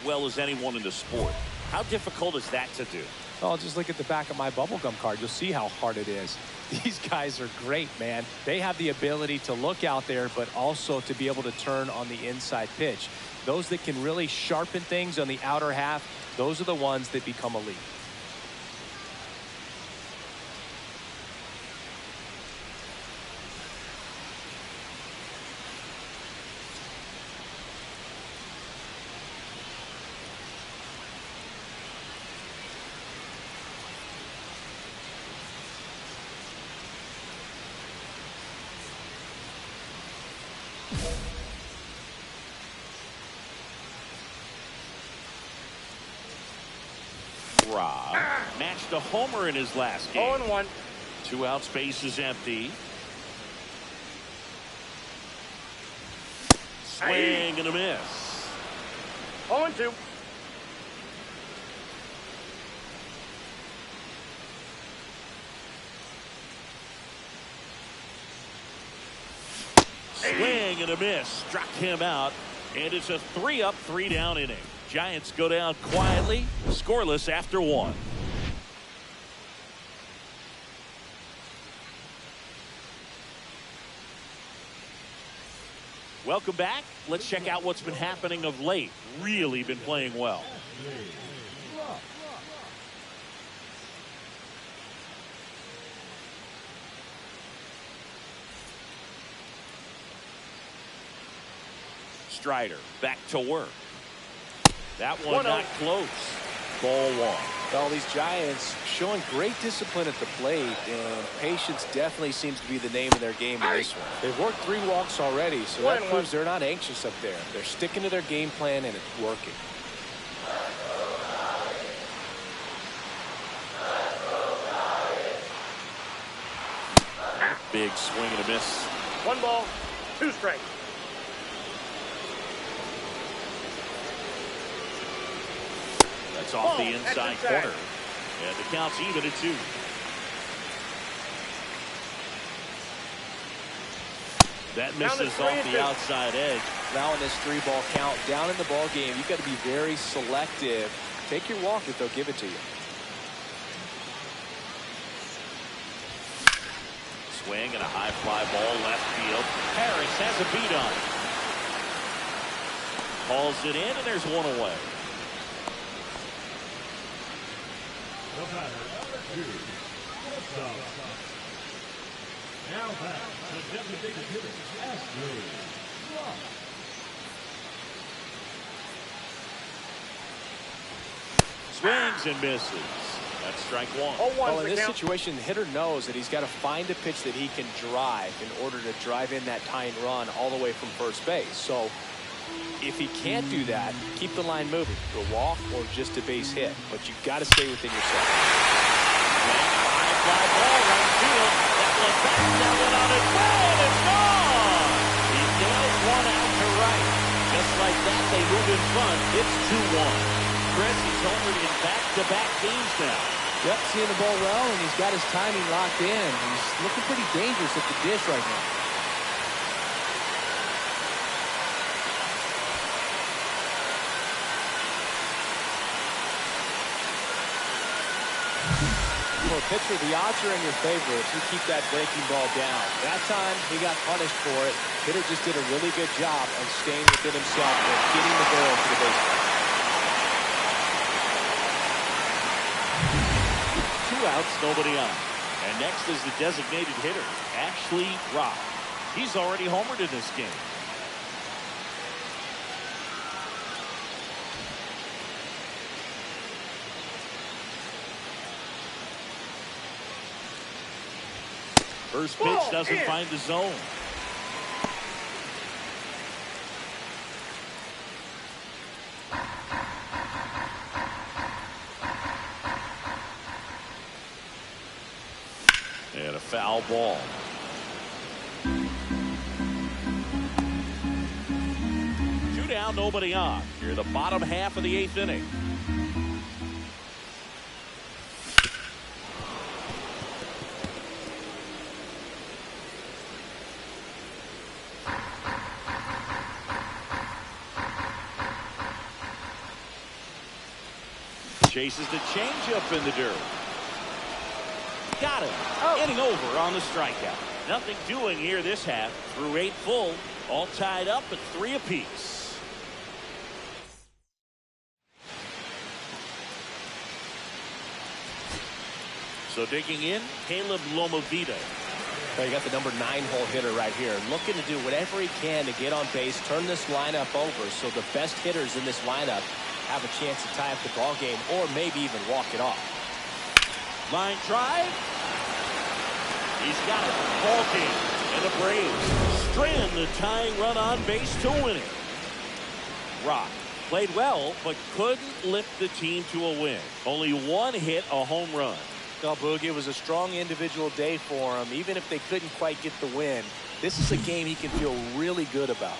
well as anyone in the sport. How difficult is that to do? Oh, just look at the back of my bubblegum card. You'll see how hard it is. These guys are great, man. They have the ability to look out there, but also to be able to turn on the inside pitch. Those that can really sharpen things on the outer half, those are the ones that become elite. Rob matched a homer in his last game. 0-1. 2 outs, base is empty. Swing and a miss. 0-2. Swing and a miss. Struck him out. And it's a 3-up, 3-down inning. Giants go down quietly, scoreless after 1. Welcome back. Let's check out what's been happening of late. Really been playing well. Strider back to work. That one not close. Ball 1. Well, these Giants showing great discipline at the plate, and patience definitely seems to be the name of their game in this one. They've worked 3 walks already, so that proves they're not anxious up there. They're sticking to their game plan, and it's working. Big swing and a miss. 1 ball, 2 strikes. That's off the inside corner. And the count's even at 2. That misses off the outside edge. Now in this 3-ball count, down in the ball game, you've got to be very selective. Take your walk if they'll give it to you. Swing and a high fly ball left field. Harris has a beat on it. Calls it in, and there's 1 away. The batter, number 2, shortstop. Now back to designated hitter, Ashley. Swings and misses. That's strike 1. Well, in this situation, the hitter knows that he's got to find a pitch that he can drive in order to drive in that tying run all the way from first base. So if he can't do that, keep the line moving to a walk or just a base hit. But you've got to stay within yourself. High fly ball right field. That one back, that one on its way, and it's gone. He nails 1 out to right. Just like that, they move in front. It's 2-1. Chris, he's homered in back-to-back games now. Yep, seeing the ball well, and he's got his timing locked in. He's looking pretty dangerous at the dish right now. For a pitcher, the odds are in your favor if you keep that breaking ball down. That time, he got punished for it. Hitter just did a really good job of staying within himself and getting the ball to the baseball. 2 outs, nobody on. And next is the designated hitter, Ashley Robb. He's already homered in this game. First pitch doesn't find the zone. And a foul ball. Two down, nobody on. Here in the bottom half of the 8th inning. Chases the changeup in the dirt. Got it. Inning over on the strikeout. Nothing doing here this half. Through 8 full. All tied up at 3 apiece. So digging in, Caleb Lomavita. You got the number 9 hole hitter right here, looking to do whatever he can to get on base, turn this lineup over, so the best hitters in this lineup have a chance to tie up the ball game or maybe even walk it off. Line drive. He's got it. Ball game. And the Braves strand the tying run on base to win it. Rock Played well, but couldn't lift the team to a win. Only one hit, a home run. Well, Boog, it was a strong individual day for him. Even if they couldn't quite get the win, this is a game he can feel really good about.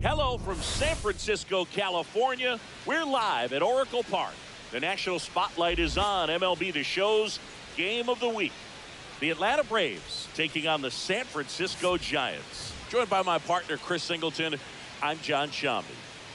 Hello from San Francisco, California. We're live at Oracle Park. The national spotlight is on MLB The Show's Game of the Week. The Atlanta Braves taking on the San Francisco Giants. Joined by my partner, Chris Singleton, I'm John Shambi.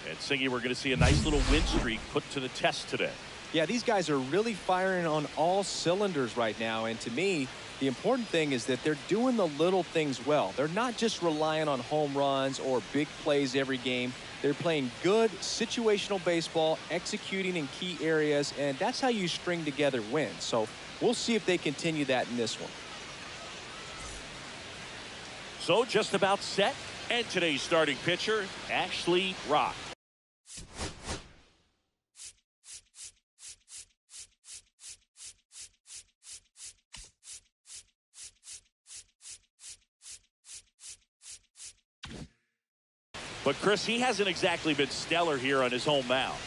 And Singy, we're going to see a nice little win streak put to the test today. Yeah, these guys are really firing on all cylinders right now. And to me, the important thing is that they're doing the little things well. They're not just relying on home runs or big plays every game. They're playing good situational baseball, executing in key areas, and that's how you string together wins. So we'll see if they continue that in this one. So just about set. And today's starting pitcher, Ashley Rock. But, Chris, he hasn't exactly been stellar here on his home mound.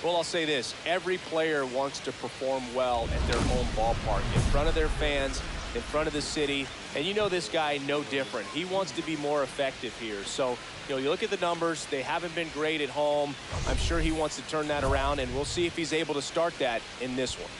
Well, I'll say this. Every player wants to perform well at their home ballpark, in front of their fans, in front of the city. And you know this guy no different. He wants to be more effective here. So, you look at the numbers. They haven't been great at home. I'm sure he wants to turn that around, and we'll see if he's able to start that in this one.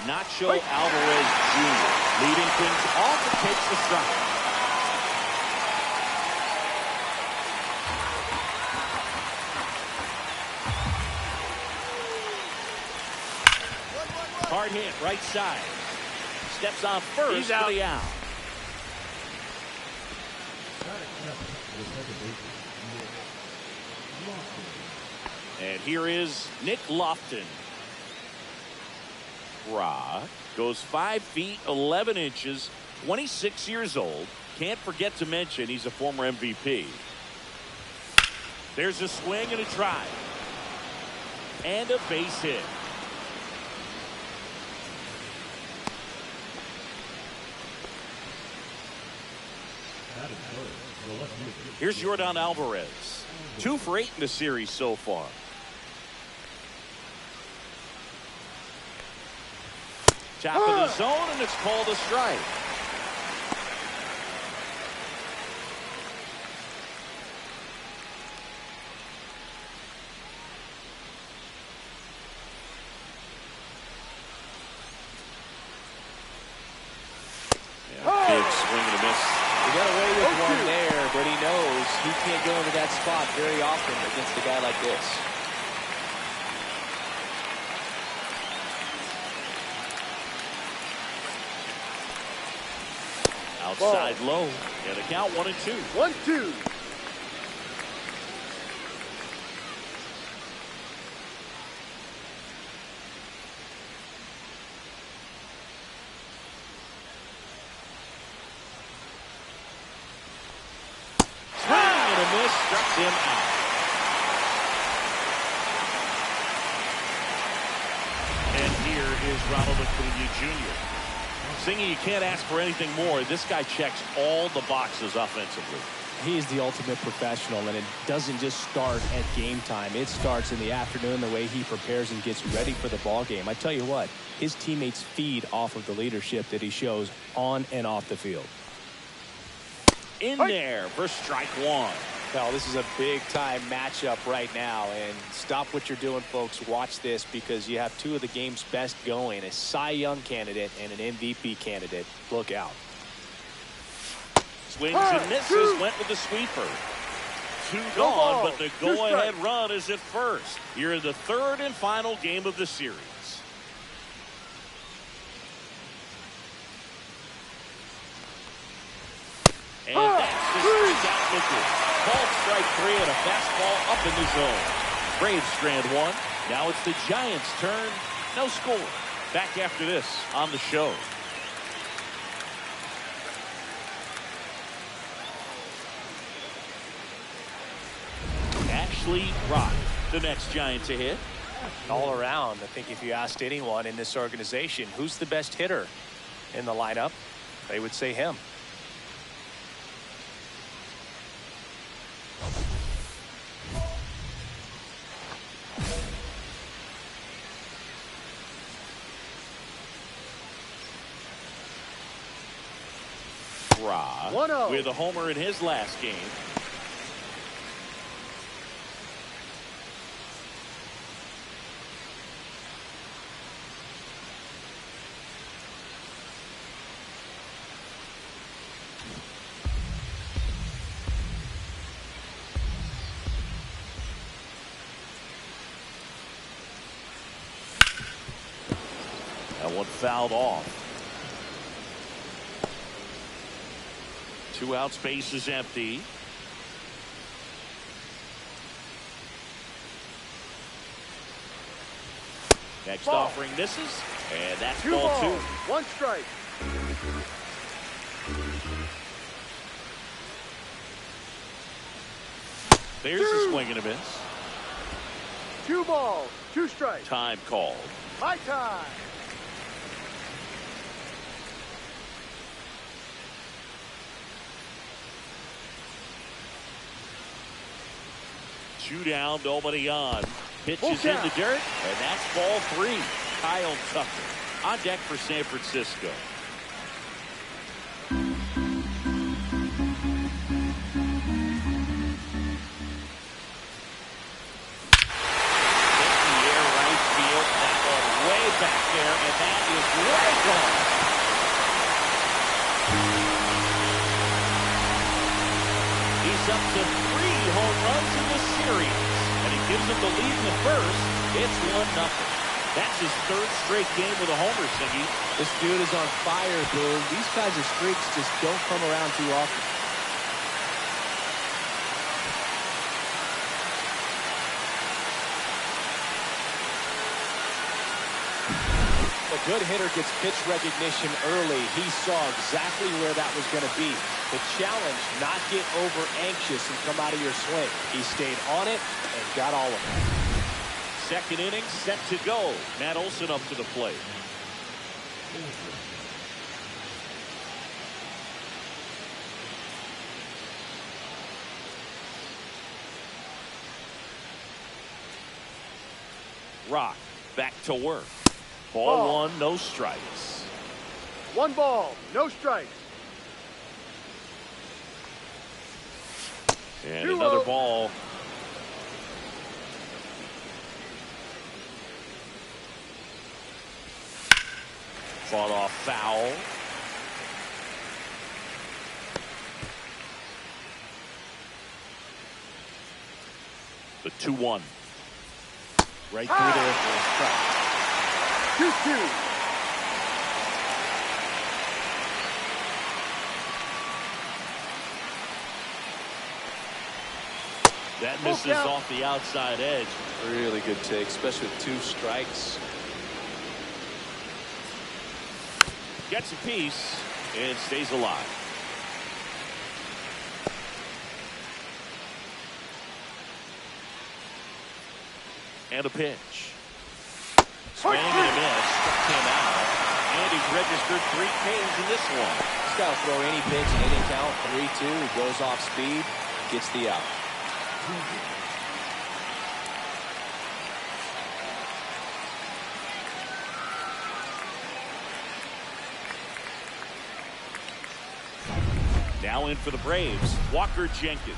Nacho Alvarez Jr. leading things off and takes the strike. Hard hit, right side. Steps on first. He's out. For the out. And here is Nick Lofton. Rock goes 5 feet 11 inches, 26 years old. Can't forget to mention he's a former MVP. There's a swing and a drive. And a base hit. Here's Jordan Alvarez. 2 for 8 in the series so far. Top of the zone, and it's called a strike. Big swing and a miss. He got away with one there, but he knows he can't go into that spot very often against a guy like this. Outside low, and a count 1-2. 1-2. Struck him out. And here is Ronald Acuna Jr. Singy, you can't ask for anything more. This guy checks all the boxes offensively. He is the ultimate professional, and it doesn't just start at game time. It starts in the afternoon, the way he prepares and gets ready for the ball game. I tell you what, his teammates feed off of the leadership that he shows on and off the field. In there for strike 1. Well, this is a big-time matchup right now, and stop what you're doing, folks. Watch this, because you have 2 of the game's best going, a Cy Young candidate and an MVP candidate. Look out. Swings and misses, went with the sweeper. 2 gone, but the go-ahead run is at first. You're in the 3rd and final game of the series. And that's the strikeout looking. Called strike 3 and a fastball up in the zone. Braves strand 1. Now it's the Giants' turn. No score. Back after this on the show. Ashley Rock, the next Giant to hit. All around, I think if you asked anyone in this organization who's the best hitter in the lineup, they would say him. With a homer in his last game. That one fouled off. 2 outs, base is empty. Next offering misses, and that's ball 2. 1 strike. There's a swing and a miss. 2 balls, 2 strikes. Time called. High time. Two down, nobody on. Pitches in the dirt, and that's ball 3. Kyle Tucker on deck for San Francisco. Back there, and that is way gone. He's up to 3 home runs in the series, and he gives them the lead in the first. It's 1-0. That's his 3rd straight game with a homer, Siggy. This dude is on fire, Boone. These kinds of streaks just don't come around too often. A good hitter gets pitch recognition early. He saw exactly where that was going to be. The challenge, not get over anxious and come out of your swing. He stayed on it and got all of it. Second inning set to go. Matt Olson up to the plate. Rock back to work. Ball one, no strikes. 1 ball, no strikes. And another ball. Fought off foul. The 2-1. Right through there for a strike. 2-2. That misses off the outside edge. Really good take, especially with 2 strikes. Gets a piece and stays alive. And a pitch. Swing and a miss. Struck him out. And he's registered 3 Ks in this one. He's got to throw any pitch, any count. 3-2. He goes off speed, gets the out. Now in for the Braves, Walker Jenkins.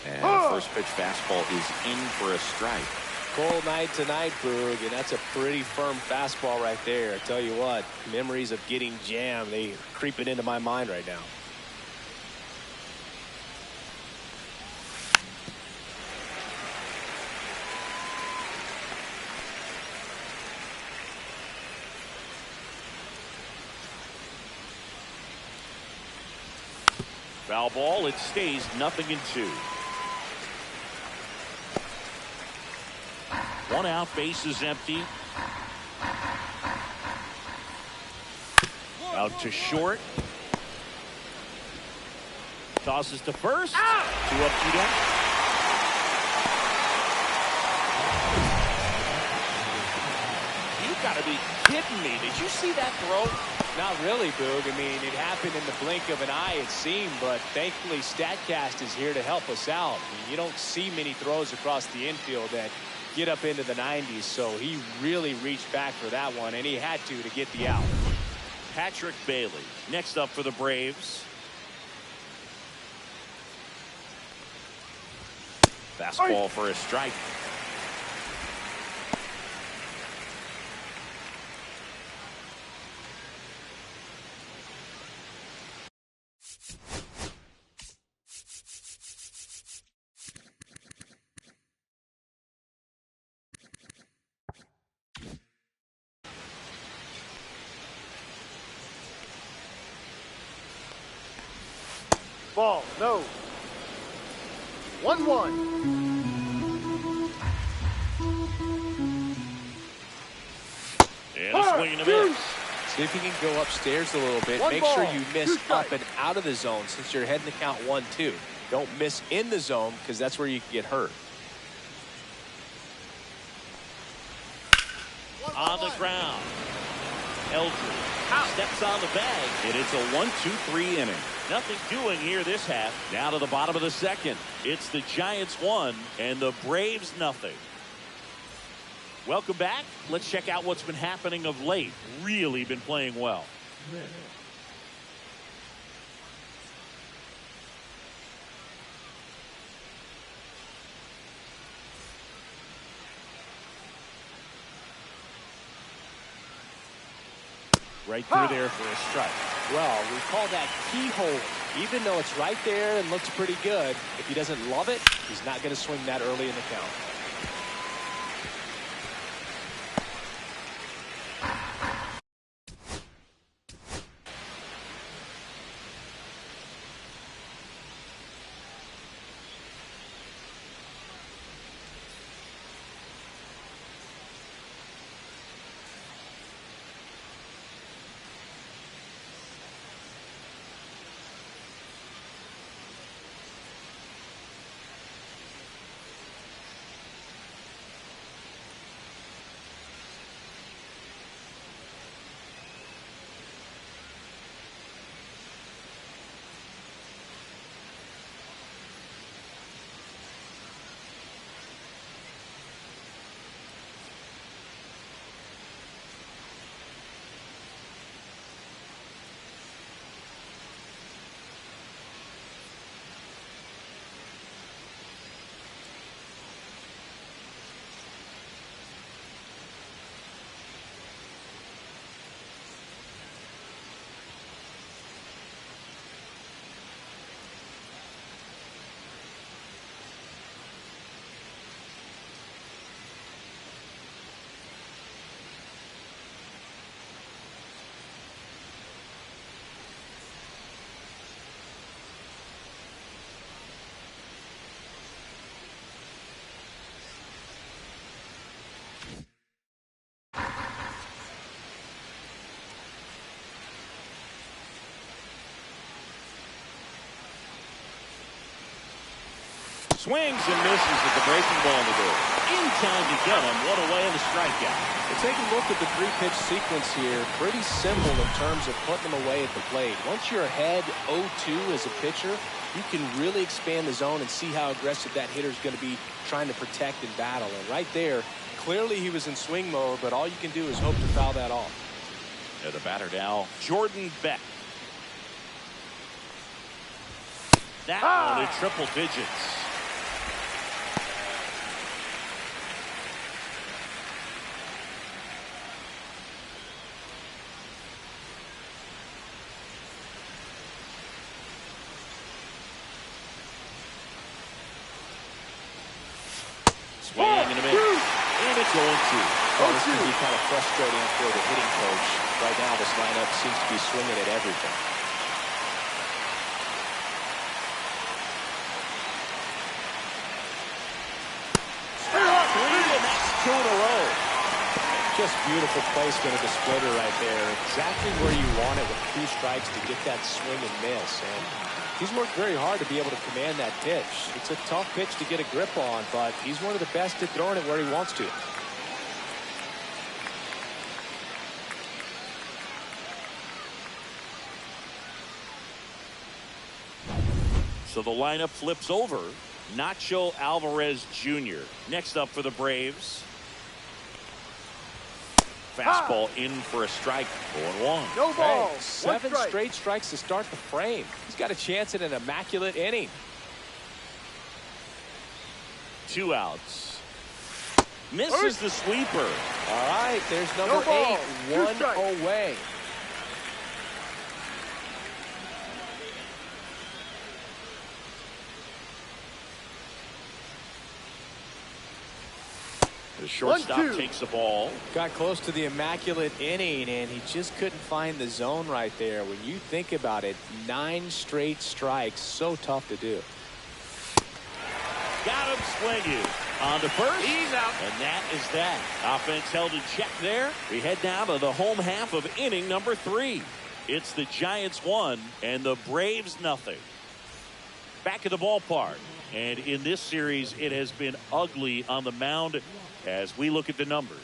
And first pitch fastball is in for a strike. Cold night tonight, Boog, and that's a pretty firm fastball right there. I tell you what, memories of getting jammed, they creeping into my mind right now. Foul ball, it stays 0-2. 1 out, base is empty. Out to short. Tosses to first. 2 up, 2 down. You gotta be kidding me. Did you see that throw? Not really, Boog. I mean, it happened in the blink of an eye, it seemed, but thankfully StatCast is here to help us out. I mean, you don't see many throws across the infield that get up into the 90s, so he really reached back for that one, and he had to get the out. Patrick Bailey next up for the Braves. Fastball for a strike. Ball, no. 1-1. And a swing and a miss. See if you can go upstairs a little bit. Make sure you miss up and out of the zone since you're heading to count 1-2. Don't miss in the zone because that's where you can get hurt. On the ground. Eldridge steps on the bag, and it's a 1-2-3 inning. Nothing doing here this half. Down to the bottom of the second. It's the Giants 1 and the Braves nothing. Welcome back. Let's check out what's been happening of late. Really been playing well. Right through there for a strike. Well, we call that keyhole. Even though it's right there and looks pretty good, if he doesn't love it, he's not going to swing that early in the count. Swings and misses at the breaking ball in the door. In time to get him. One away and a strikeout. Well, take a look at the three-pitch sequence here. Pretty simple in terms of putting them away at the plate. Once you're ahead 0-2 as a pitcher, you can really expand the zone and see how aggressive that hitter is going to be trying to protect and battle. And right there, clearly he was in swing mode, but all you can do is hope to foul that off. Yeah, the batter now, Jordan Beck. That one in triple digits. Swing and a miss. And it's 0-2. Oh, this can be kind of frustrating for the hitting coach. Right now, this lineup seems to be swinging at everything. Three, and that's 2 in a row. Just beautiful placement of the splitter right there. Exactly where you want it with 2 strikes to get that swing and miss. And he's worked very hard to be able to command that pitch. It's a tough pitch to get a grip on, but he's one of the best at throwing it where he wants to. So the lineup flips over. Nacho Alvarez Jr. next up for the Braves. Fastball in for a strike. 0-1. No ball. Hey, 7 straight strikes to start the frame. He's got a chance at an immaculate inning. 2 outs. Misses the sweeper. All right, there's number 8. 1 away. The shortstop takes the ball. Got close to the immaculate inning, and he just couldn't find the zone right there. When you think about it, 9 straight strikes, so tough to do. Got him swinging. On to first. He's out. And that is that. Offense held in check there. We head now to the home half of inning number 3. It's the Giants 1 and the Braves nothing. Back at the ballpark. And in this series, it has been ugly on the mound as we look at the numbers.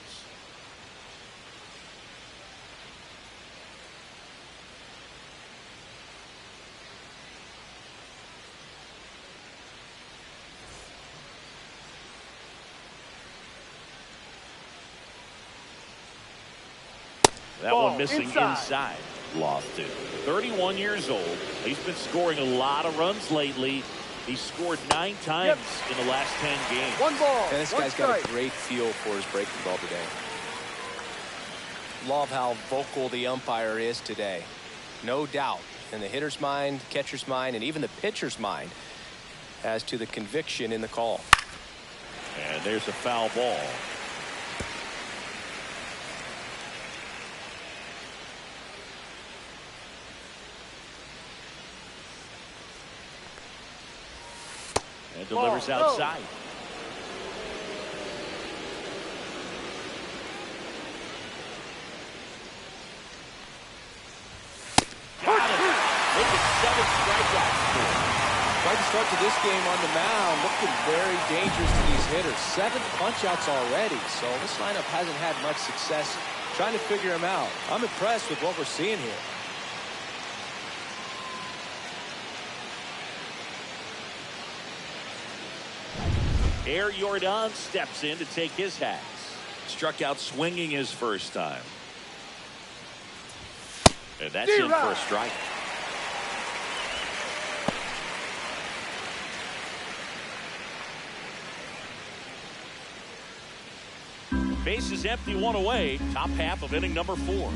That one missing inside. Lost it. 31 years old. He's been scoring a lot of runs lately. He scored 9 times in the last 10 games. 1 ball. And this guy's got a great feel for his breaking ball today. Love how vocal the umpire is today. No doubt in the hitter's mind, catcher's mind, and even the pitcher's mind as to the conviction in the call. And there's a foul ball. And delivers outside. Got it. Making 7 strikeouts. Quite the start to this game on the mound. Looking very dangerous to these hitters. 7 punch-outs already. So this lineup hasn't had much success trying to figure him out. I'm impressed with what we're seeing here. Air Jordan steps in to take his hats. Struck out swinging his first time. And that's in for a strike. Base is empty, 1 away. Top half of inning number 4.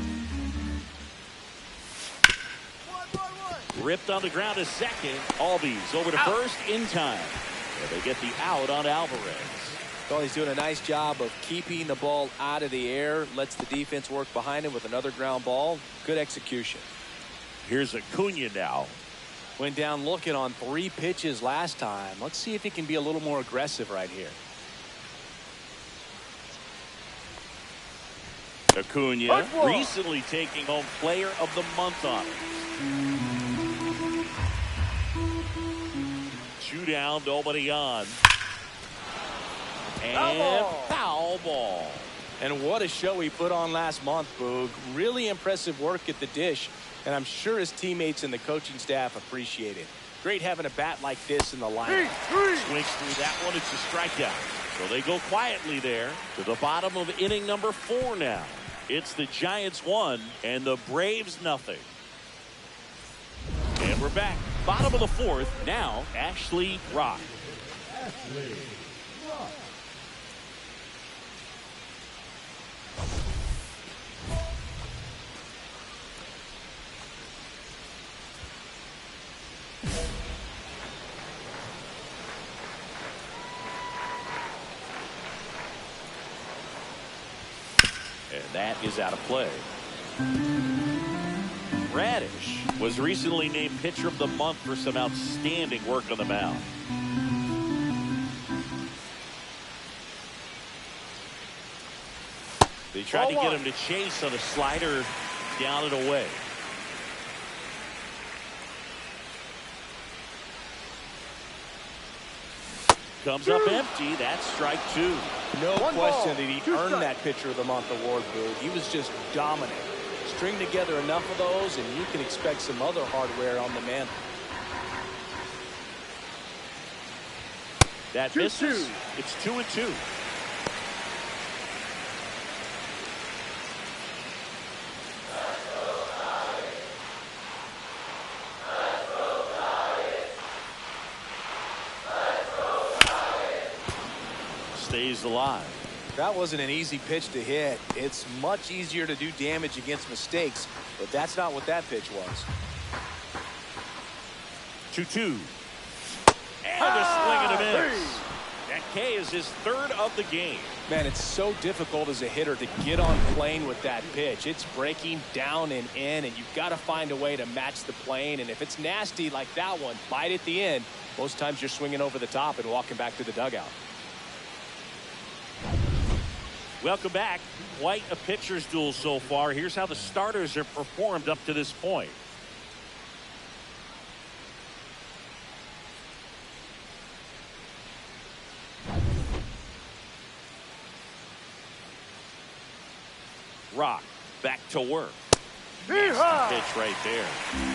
Ripped on the ground to second. Albies over to first in time. And they get the out on Alvarez. Well, he's doing a nice job of keeping the ball out of the air. Lets the defense work behind him with another ground ball. Good execution. Here's Acuna now. Went down looking on 3 pitches last time. Let's see if he can be a little more aggressive right here. Acuna recently taking home player of the month honors. 2 2 down, nobody on. And foul ball. And what a show he put on last month, Boog. Really impressive work at the dish, and I'm sure his teammates and the coaching staff appreciate it. Great having a bat like this in the lineup. Swings through that one. It's a strikeout. So they go quietly there to the bottom of inning number 4 now. It's the Giants 1 and the Braves nothing. And we're back. Bottom of the 4th. Now, Ashley Rock. Ashley Rock. And that is out of play. Radish was recently named Pitcher of the Month for some outstanding work on the mound. They tried to get him to chase on a slider, down and away. Comes up empty. That's strike 2. No question that he earned that Pitcher of the Month award, Boog. He was just dominant. String together enough of those, and you can expect some other hardware on the man. That misses. It's 2-2. Stays alive. That wasn't an easy pitch to hit. It's much easier to do damage against mistakes, but that's not what that pitch was. 2-2. And a swing and a miss. That K is his 3rd of the game. Man, it's so difficult as a hitter to get on plane with that pitch. It's breaking down and in, and you've got to find a way to match the plane. And if it's nasty like that one, bite at the end, most times you're swinging over the top and walking back to the dugout. Welcome back. Quite a pitcher's duel so far. Here's how the starters have performed up to this point. Rock back to work. Nasty pitch right there.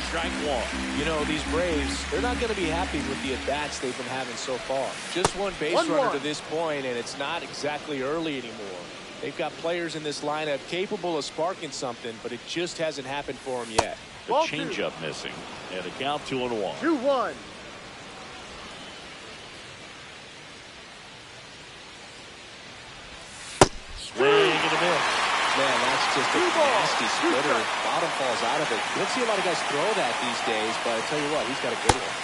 Strike 1. You know, these Braves, they're not going to be happy with the at-bats they've been having so far. Just one base runner to this point, and it's not exactly early anymore. They've got players in this lineup capable of sparking something, but it just hasn't happened for them yet. The changeup missing. And a count 2-1. 2-1. Swing and a miss. Man, that's just a nasty splitter. Bottom falls out of it. You don't see a lot of guys throw that these days, but I tell you what, he's got a good one.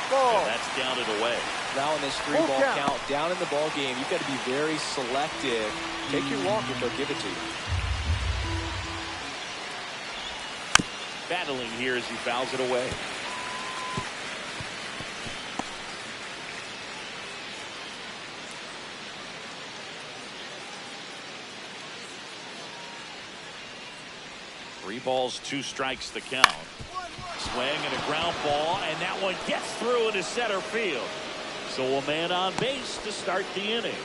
And that's down and away. Now in this 3-ball count, down in the ball game, you've got to be very selective. Take your walk if they'll give it to you. Battling here as he fouls it away. Three balls, 2 strikes the count. Swing and a ground ball, and that one gets through into center field. So a man on base to start the inning.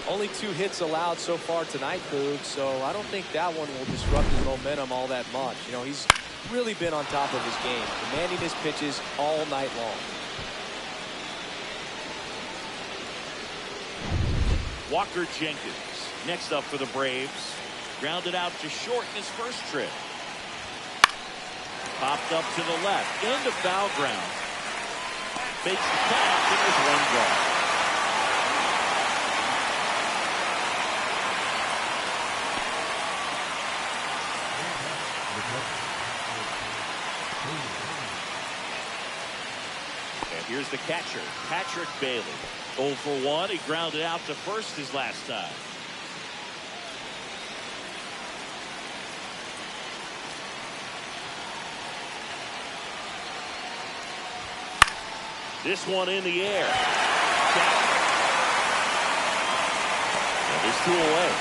Only 2 hits allowed so far tonight, Boog, so I don't think that one will disrupt his momentum all that much. You know, he's really been on top of his game, commanding his pitches all night long. Walker Jenkins next up for the Braves. Grounded out to short in his first trip. Popped up to the left into foul ground. Fakes the catch, and there's 1 gone. And here's the catcher, Patrick Bailey. 0 for 1. He grounded out to first his last time. This one in the air. And there's 2 away.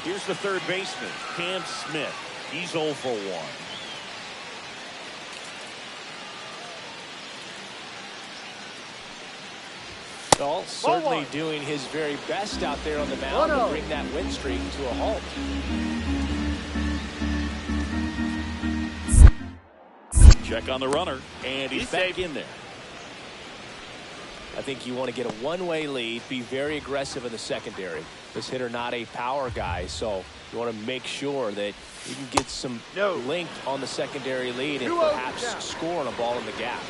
Here's the third baseman, Cam Smith. He's 0 for 1. Well, certainly doing his very best out there on the mound to bring that win streak to a halt. Check on the runner, and he's back in there. I think you want to get a one-way lead, be very aggressive in the secondary. This hitter not a power guy, so you want to make sure that you can get some length on the secondary lead and perhaps score on a ball in the gap.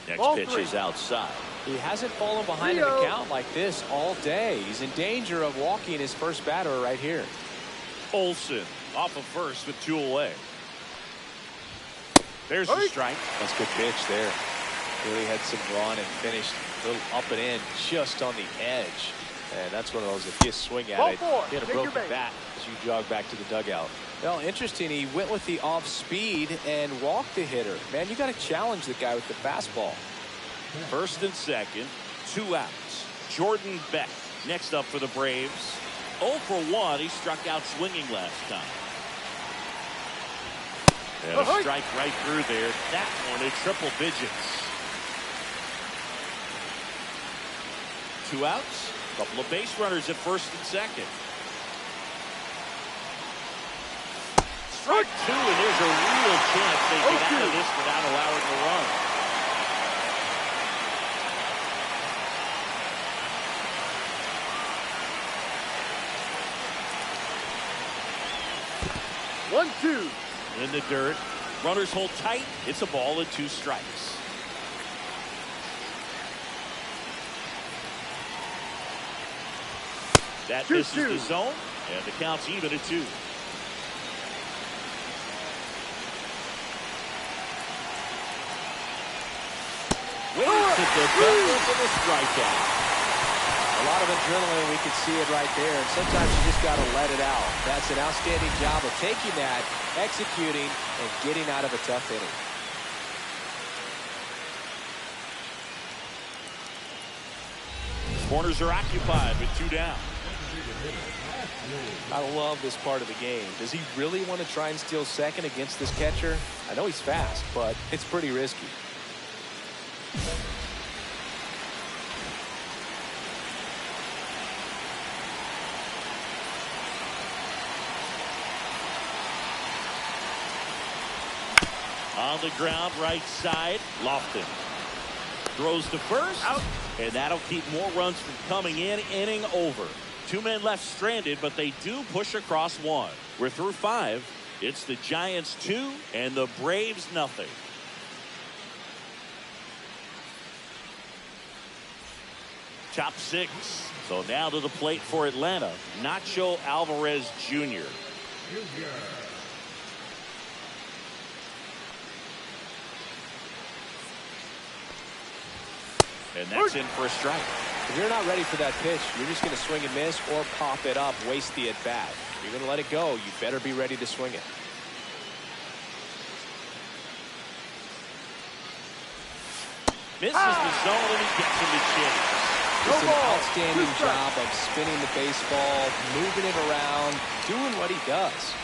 Next pitch is outside. He hasn't fallen behind an account like this all day. He's in danger of walking his first batter right here. Olsen off of first with 2 away. There's the strike. That's a good pitch there. Really had some run and finished a little up and in just on the edge. And that's one of those, if you swing at it, you get a broken bat as you jog back to the dugout. Well, interesting. He went with the off speed and walked the hitter. Man, you got to challenge the guy with the fastball. First and second, 2 outs. Jordan Beck next up for the Braves. 0 for 1. He struck out swinging last time. And a strike right through there. That one in triple digits. 2 outs. A couple of base runners at first and second. Strike 2, and there's a real chance they get out of this without allowing a run. One, two. In the dirt. Runners hold tight. It's a ball and 2 strikes. That misses the zone, and the count's even at 2. Waits at the double for the strikeout. A lot of adrenaline, we can see it right there. And sometimes you just got to let it out. That's an outstanding job of taking that, executing, and getting out of a tough inning. Corners are occupied with 2 down. I love this part of the game. Does he really want to try and steal second against this catcher? I know he's fast, but it's pretty risky. On the ground, right side, Lofton throws to first, out, and that'll keep more runs from coming in. Inning over. 2 men left stranded, but they do push across 1. We're through 5. It's the Giants 2 and the Braves nothing. Top 6. So now to the plate for Atlanta, Nacho Alvarez Jr. And that's in for a strike. If you're not ready for that pitch, you're just going to swing and miss or pop it up, waste the at-bat. If you're going to let it go, you better be ready to swing it. Misses the zone, and he gets in the chase. It's an outstanding job of spinning the baseball, moving it around, doing what he does.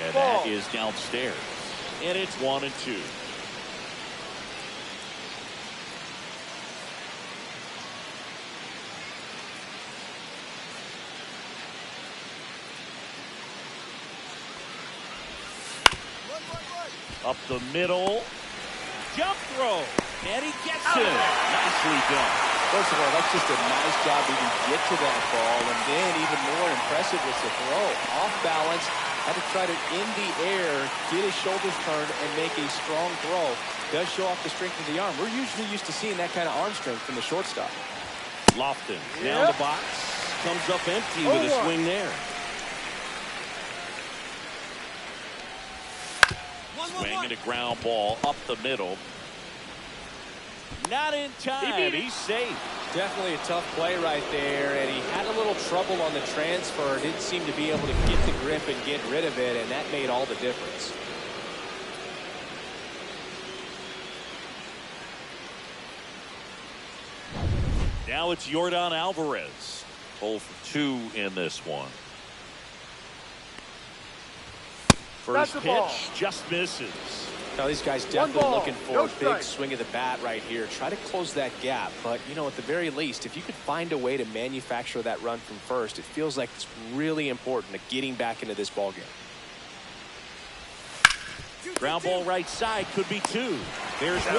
And that is downstairs. And it's 1 and 2. Up the middle. Jump throw. And he gets it. Nicely done. First of all, that's just a nice job to get to that ball. And then even more impressive was the throw. Off balance. Had to try to, in the air, get his shoulders turned and make a strong throw. Does show off the strength of the arm. We're usually used to seeing that kind of arm strength from the shortstop. Lofton down the box. Comes up empty with a swing there. Swinging a ground ball up the middle. Not in time. He's safe. Definitely a tough play right there, and he had a little trouble on the transfer. Didn't seem to be able to get the grip and get rid of it, and that made all the difference. Now it's Yordan Alvarez. 0 for 2 in this one. First pitch just misses. Now these guys definitely looking for a big swing of the bat right here. Try to close that gap. But, you know, at the very least, if you could find a way to manufacture that run from first, it feels like it's really important to getting back into this ballgame. Ground ball right side, could be 2. There's 1.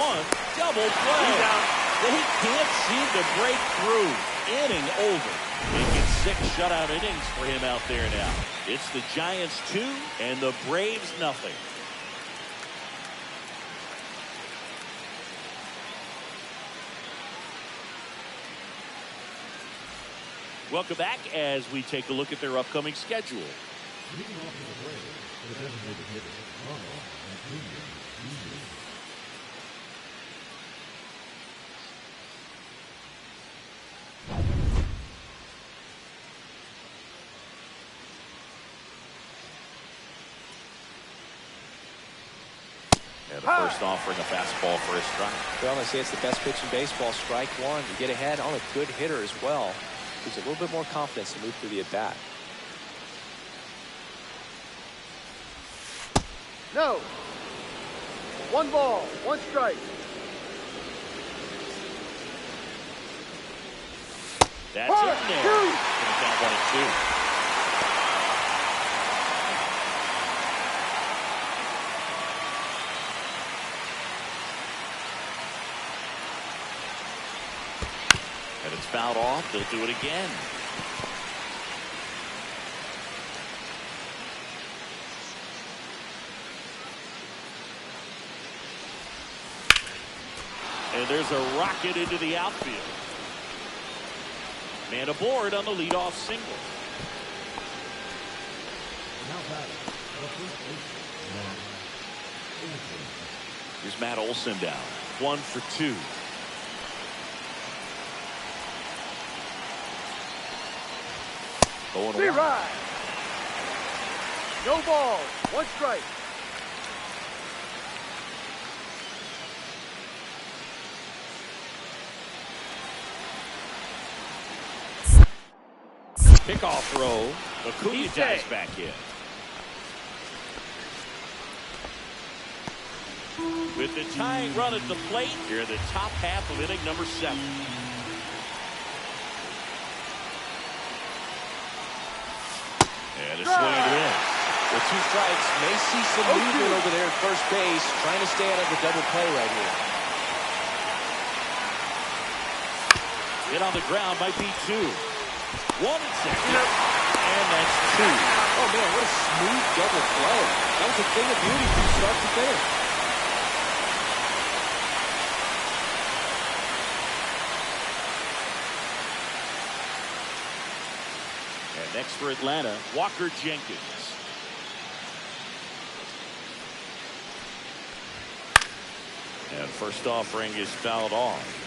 Double play. They can't seem to break through. Inning over. Making 6 shutout innings for him out there now. It's the Giants 2 and the Braves nothing. Welcome back as we take a look at their upcoming schedule. Leading off for the Braves, the designated hitter, Ronald and Junior. And the first offering a fastball for a strike. Well, I say it's the best pitch in baseball. Strike 1. You get ahead on a good hitter as well. Gives a little bit more confidence to move through the at-bat. No. 1 ball, 1 strike. That's in there. Gonna count 1 and 2. And it's fouled off. They'll do it again. And there's a rocket into the outfield. Man aboard on the leadoff single. Now batting, the first baseman, Olsen. Here's Matt Olson down. 1 for 2. Free ride. No ball, 1 strike. Kickoff throw. Acuna dives back in. With the tying run at the plate here in the top half of inning number 7. And a swing and a miss. With 2 strikes, may see some movement over there at first base, trying to stay out of the double play right here. Hit on the ground might be 2. 1 and 2. And that's 2. Oh man, what a smooth double play. That was a thing of beauty from start to finish. And next for Atlanta, Walker Jenkins. And first offering is fouled off.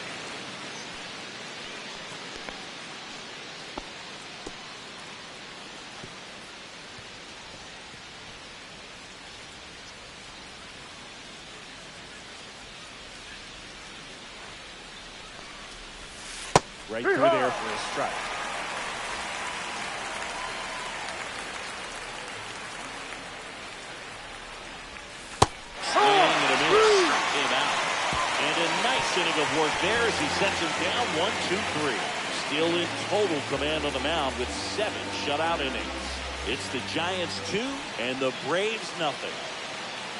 Right through there for a strike. Swing and a miss. Came out. And a nice inning of work there as he sets him down 1-2-3. Still in total command on the mound with 7 shutout innings. It's the Giants 2 and the Braves nothing.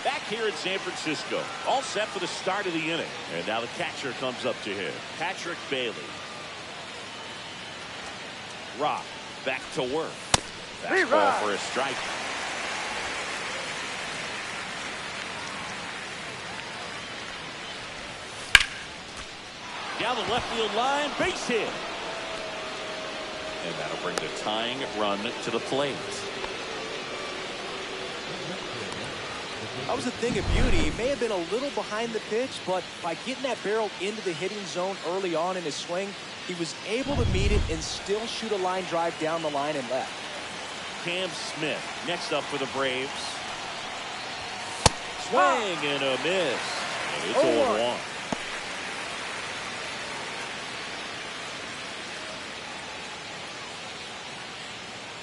Back here in San Francisco, all set for the start of the inning. And now the catcher comes up to him, Patrick Bailey. Rock back to work. Fastball for a strike. Down the left field line, base hit. And that'll bring the tying run to the plate. That was a thing of beauty. He may have been a little behind the pitch, but by getting that barrel into the hitting zone early on in his swing, he was able to meet it and still shoot a line drive down the line and left. Cam Smith next up for the Braves. Swing and a miss. And it's 0-1.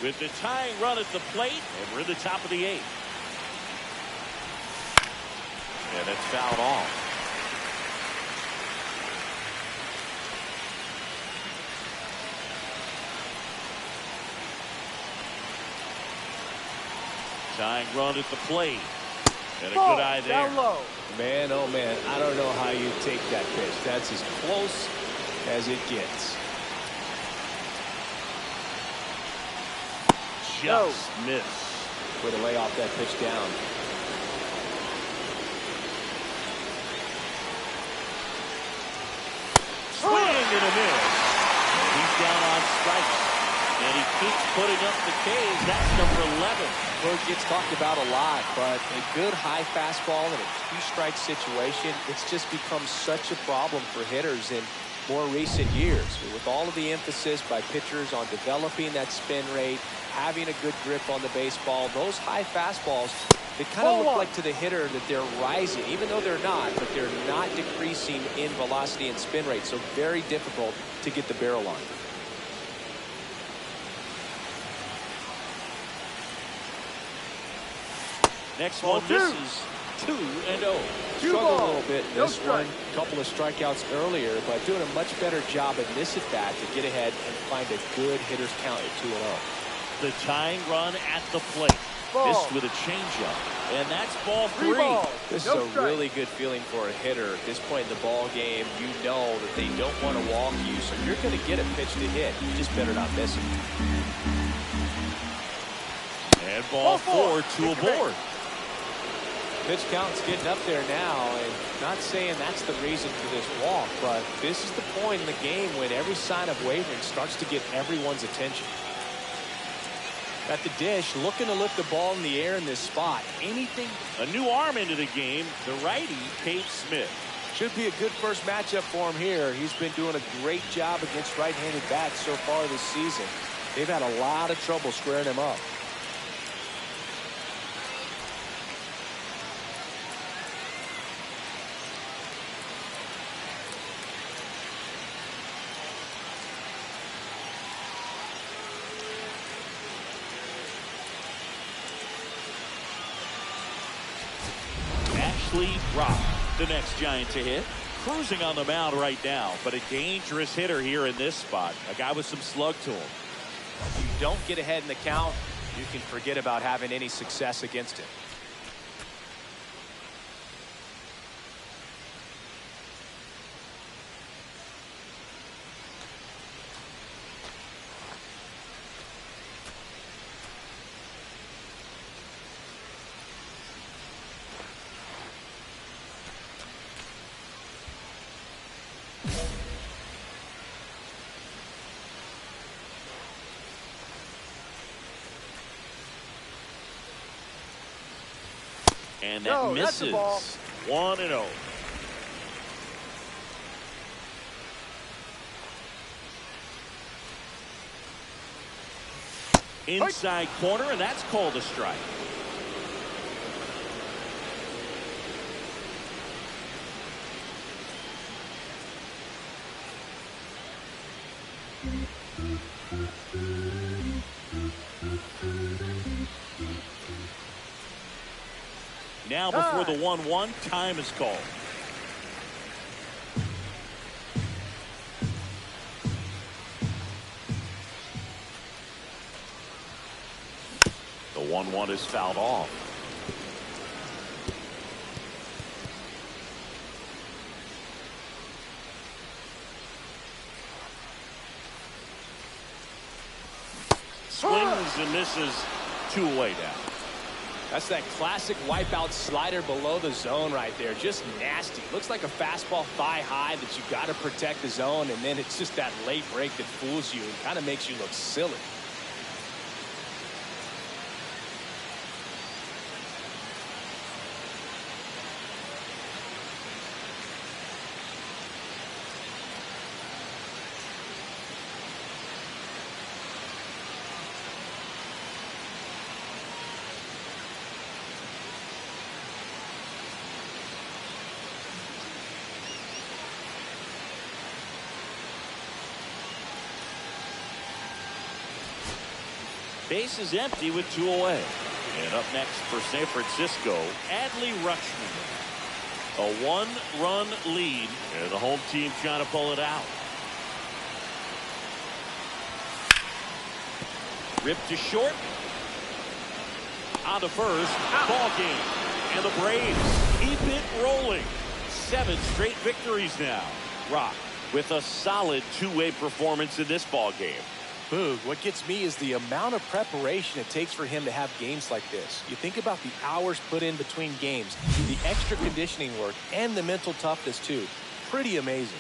with the tying run at the plate, and we're in the top of the 8th. And it's fouled off. Tying run at the plate. And a good eye there. Down low. Man, oh man, I don't know how you take that pitch. That's as close as it gets. Just miss. Way to lay off that pitch down. Swing and a miss. He's down on strikes. And he keeps putting up the K's. That's number 11. Well, it gets talked about a lot, but a good high fastball in a 2-strike situation, it's just become such a problem for hitters in more recent years. With all of the emphasis by pitchers on developing that spin rate, having a good grip on the baseball, those high fastballs, they kind of look like to the hitter that they're rising, even though they're not, but they're not decreasing in velocity and spin rate. So very difficult to get the barrel on. Next one misses. 2-0. Struggled a little bit in this one. Couple of strikeouts earlier, but doing a much better job in this at bat to get ahead and find a good hitter's count at 2-0. The tying run at the plate. Missed with a changeup, and that's ball 3. This is a really good feeling for a hitter. At this point in the ball game, you know that they don't want to walk you, so you're going to get a pitch to hit. You just better not miss it. And ball 4, 2 aboard. Pitch count's getting up there now, and not saying that's the reason for this walk, but this is the point in the game when every sign of wavering starts to get everyone's attention. At the dish, looking to lift the ball in the air in this spot. Anything. A new arm into the game, the righty, Cade Smith. Should be a good first matchup for him here. He's been doing a great job against right-handed bats so far this season. They've had a lot of trouble squaring him up. Ashley Rock, the next Giant to hit. Cruising on the mound right now, but a dangerous hitter here in this spot. A guy with some slug to him. If you don't get ahead in the count, you can forget about having any success against him. And that misses. 1-0. Inside corner, and that's called a strike. Now before the 1-1, time is called. The 1-1 is fouled off. Swings and misses. 2 away now. That's that classic wipeout slider below the zone right there. Just nasty. Looks like a fastball thigh high that you got to protect the zone, and then it's just that late break that fools you and kind of makes you look silly. Base is empty with 2 away. And up next for San Francisco, Adley Rutschman. A 1-run lead, and the home team trying to pull it out. Ripped to short. On to first. Ball game. And the Braves keep it rolling. 7 straight victories now. Rock with a solid 2-way performance in this ball game. Boog, what gets me is the amount of preparation it takes for him to have games like this. You think about the hours put in between games, the extra conditioning work, and the mental toughness too. Pretty amazing.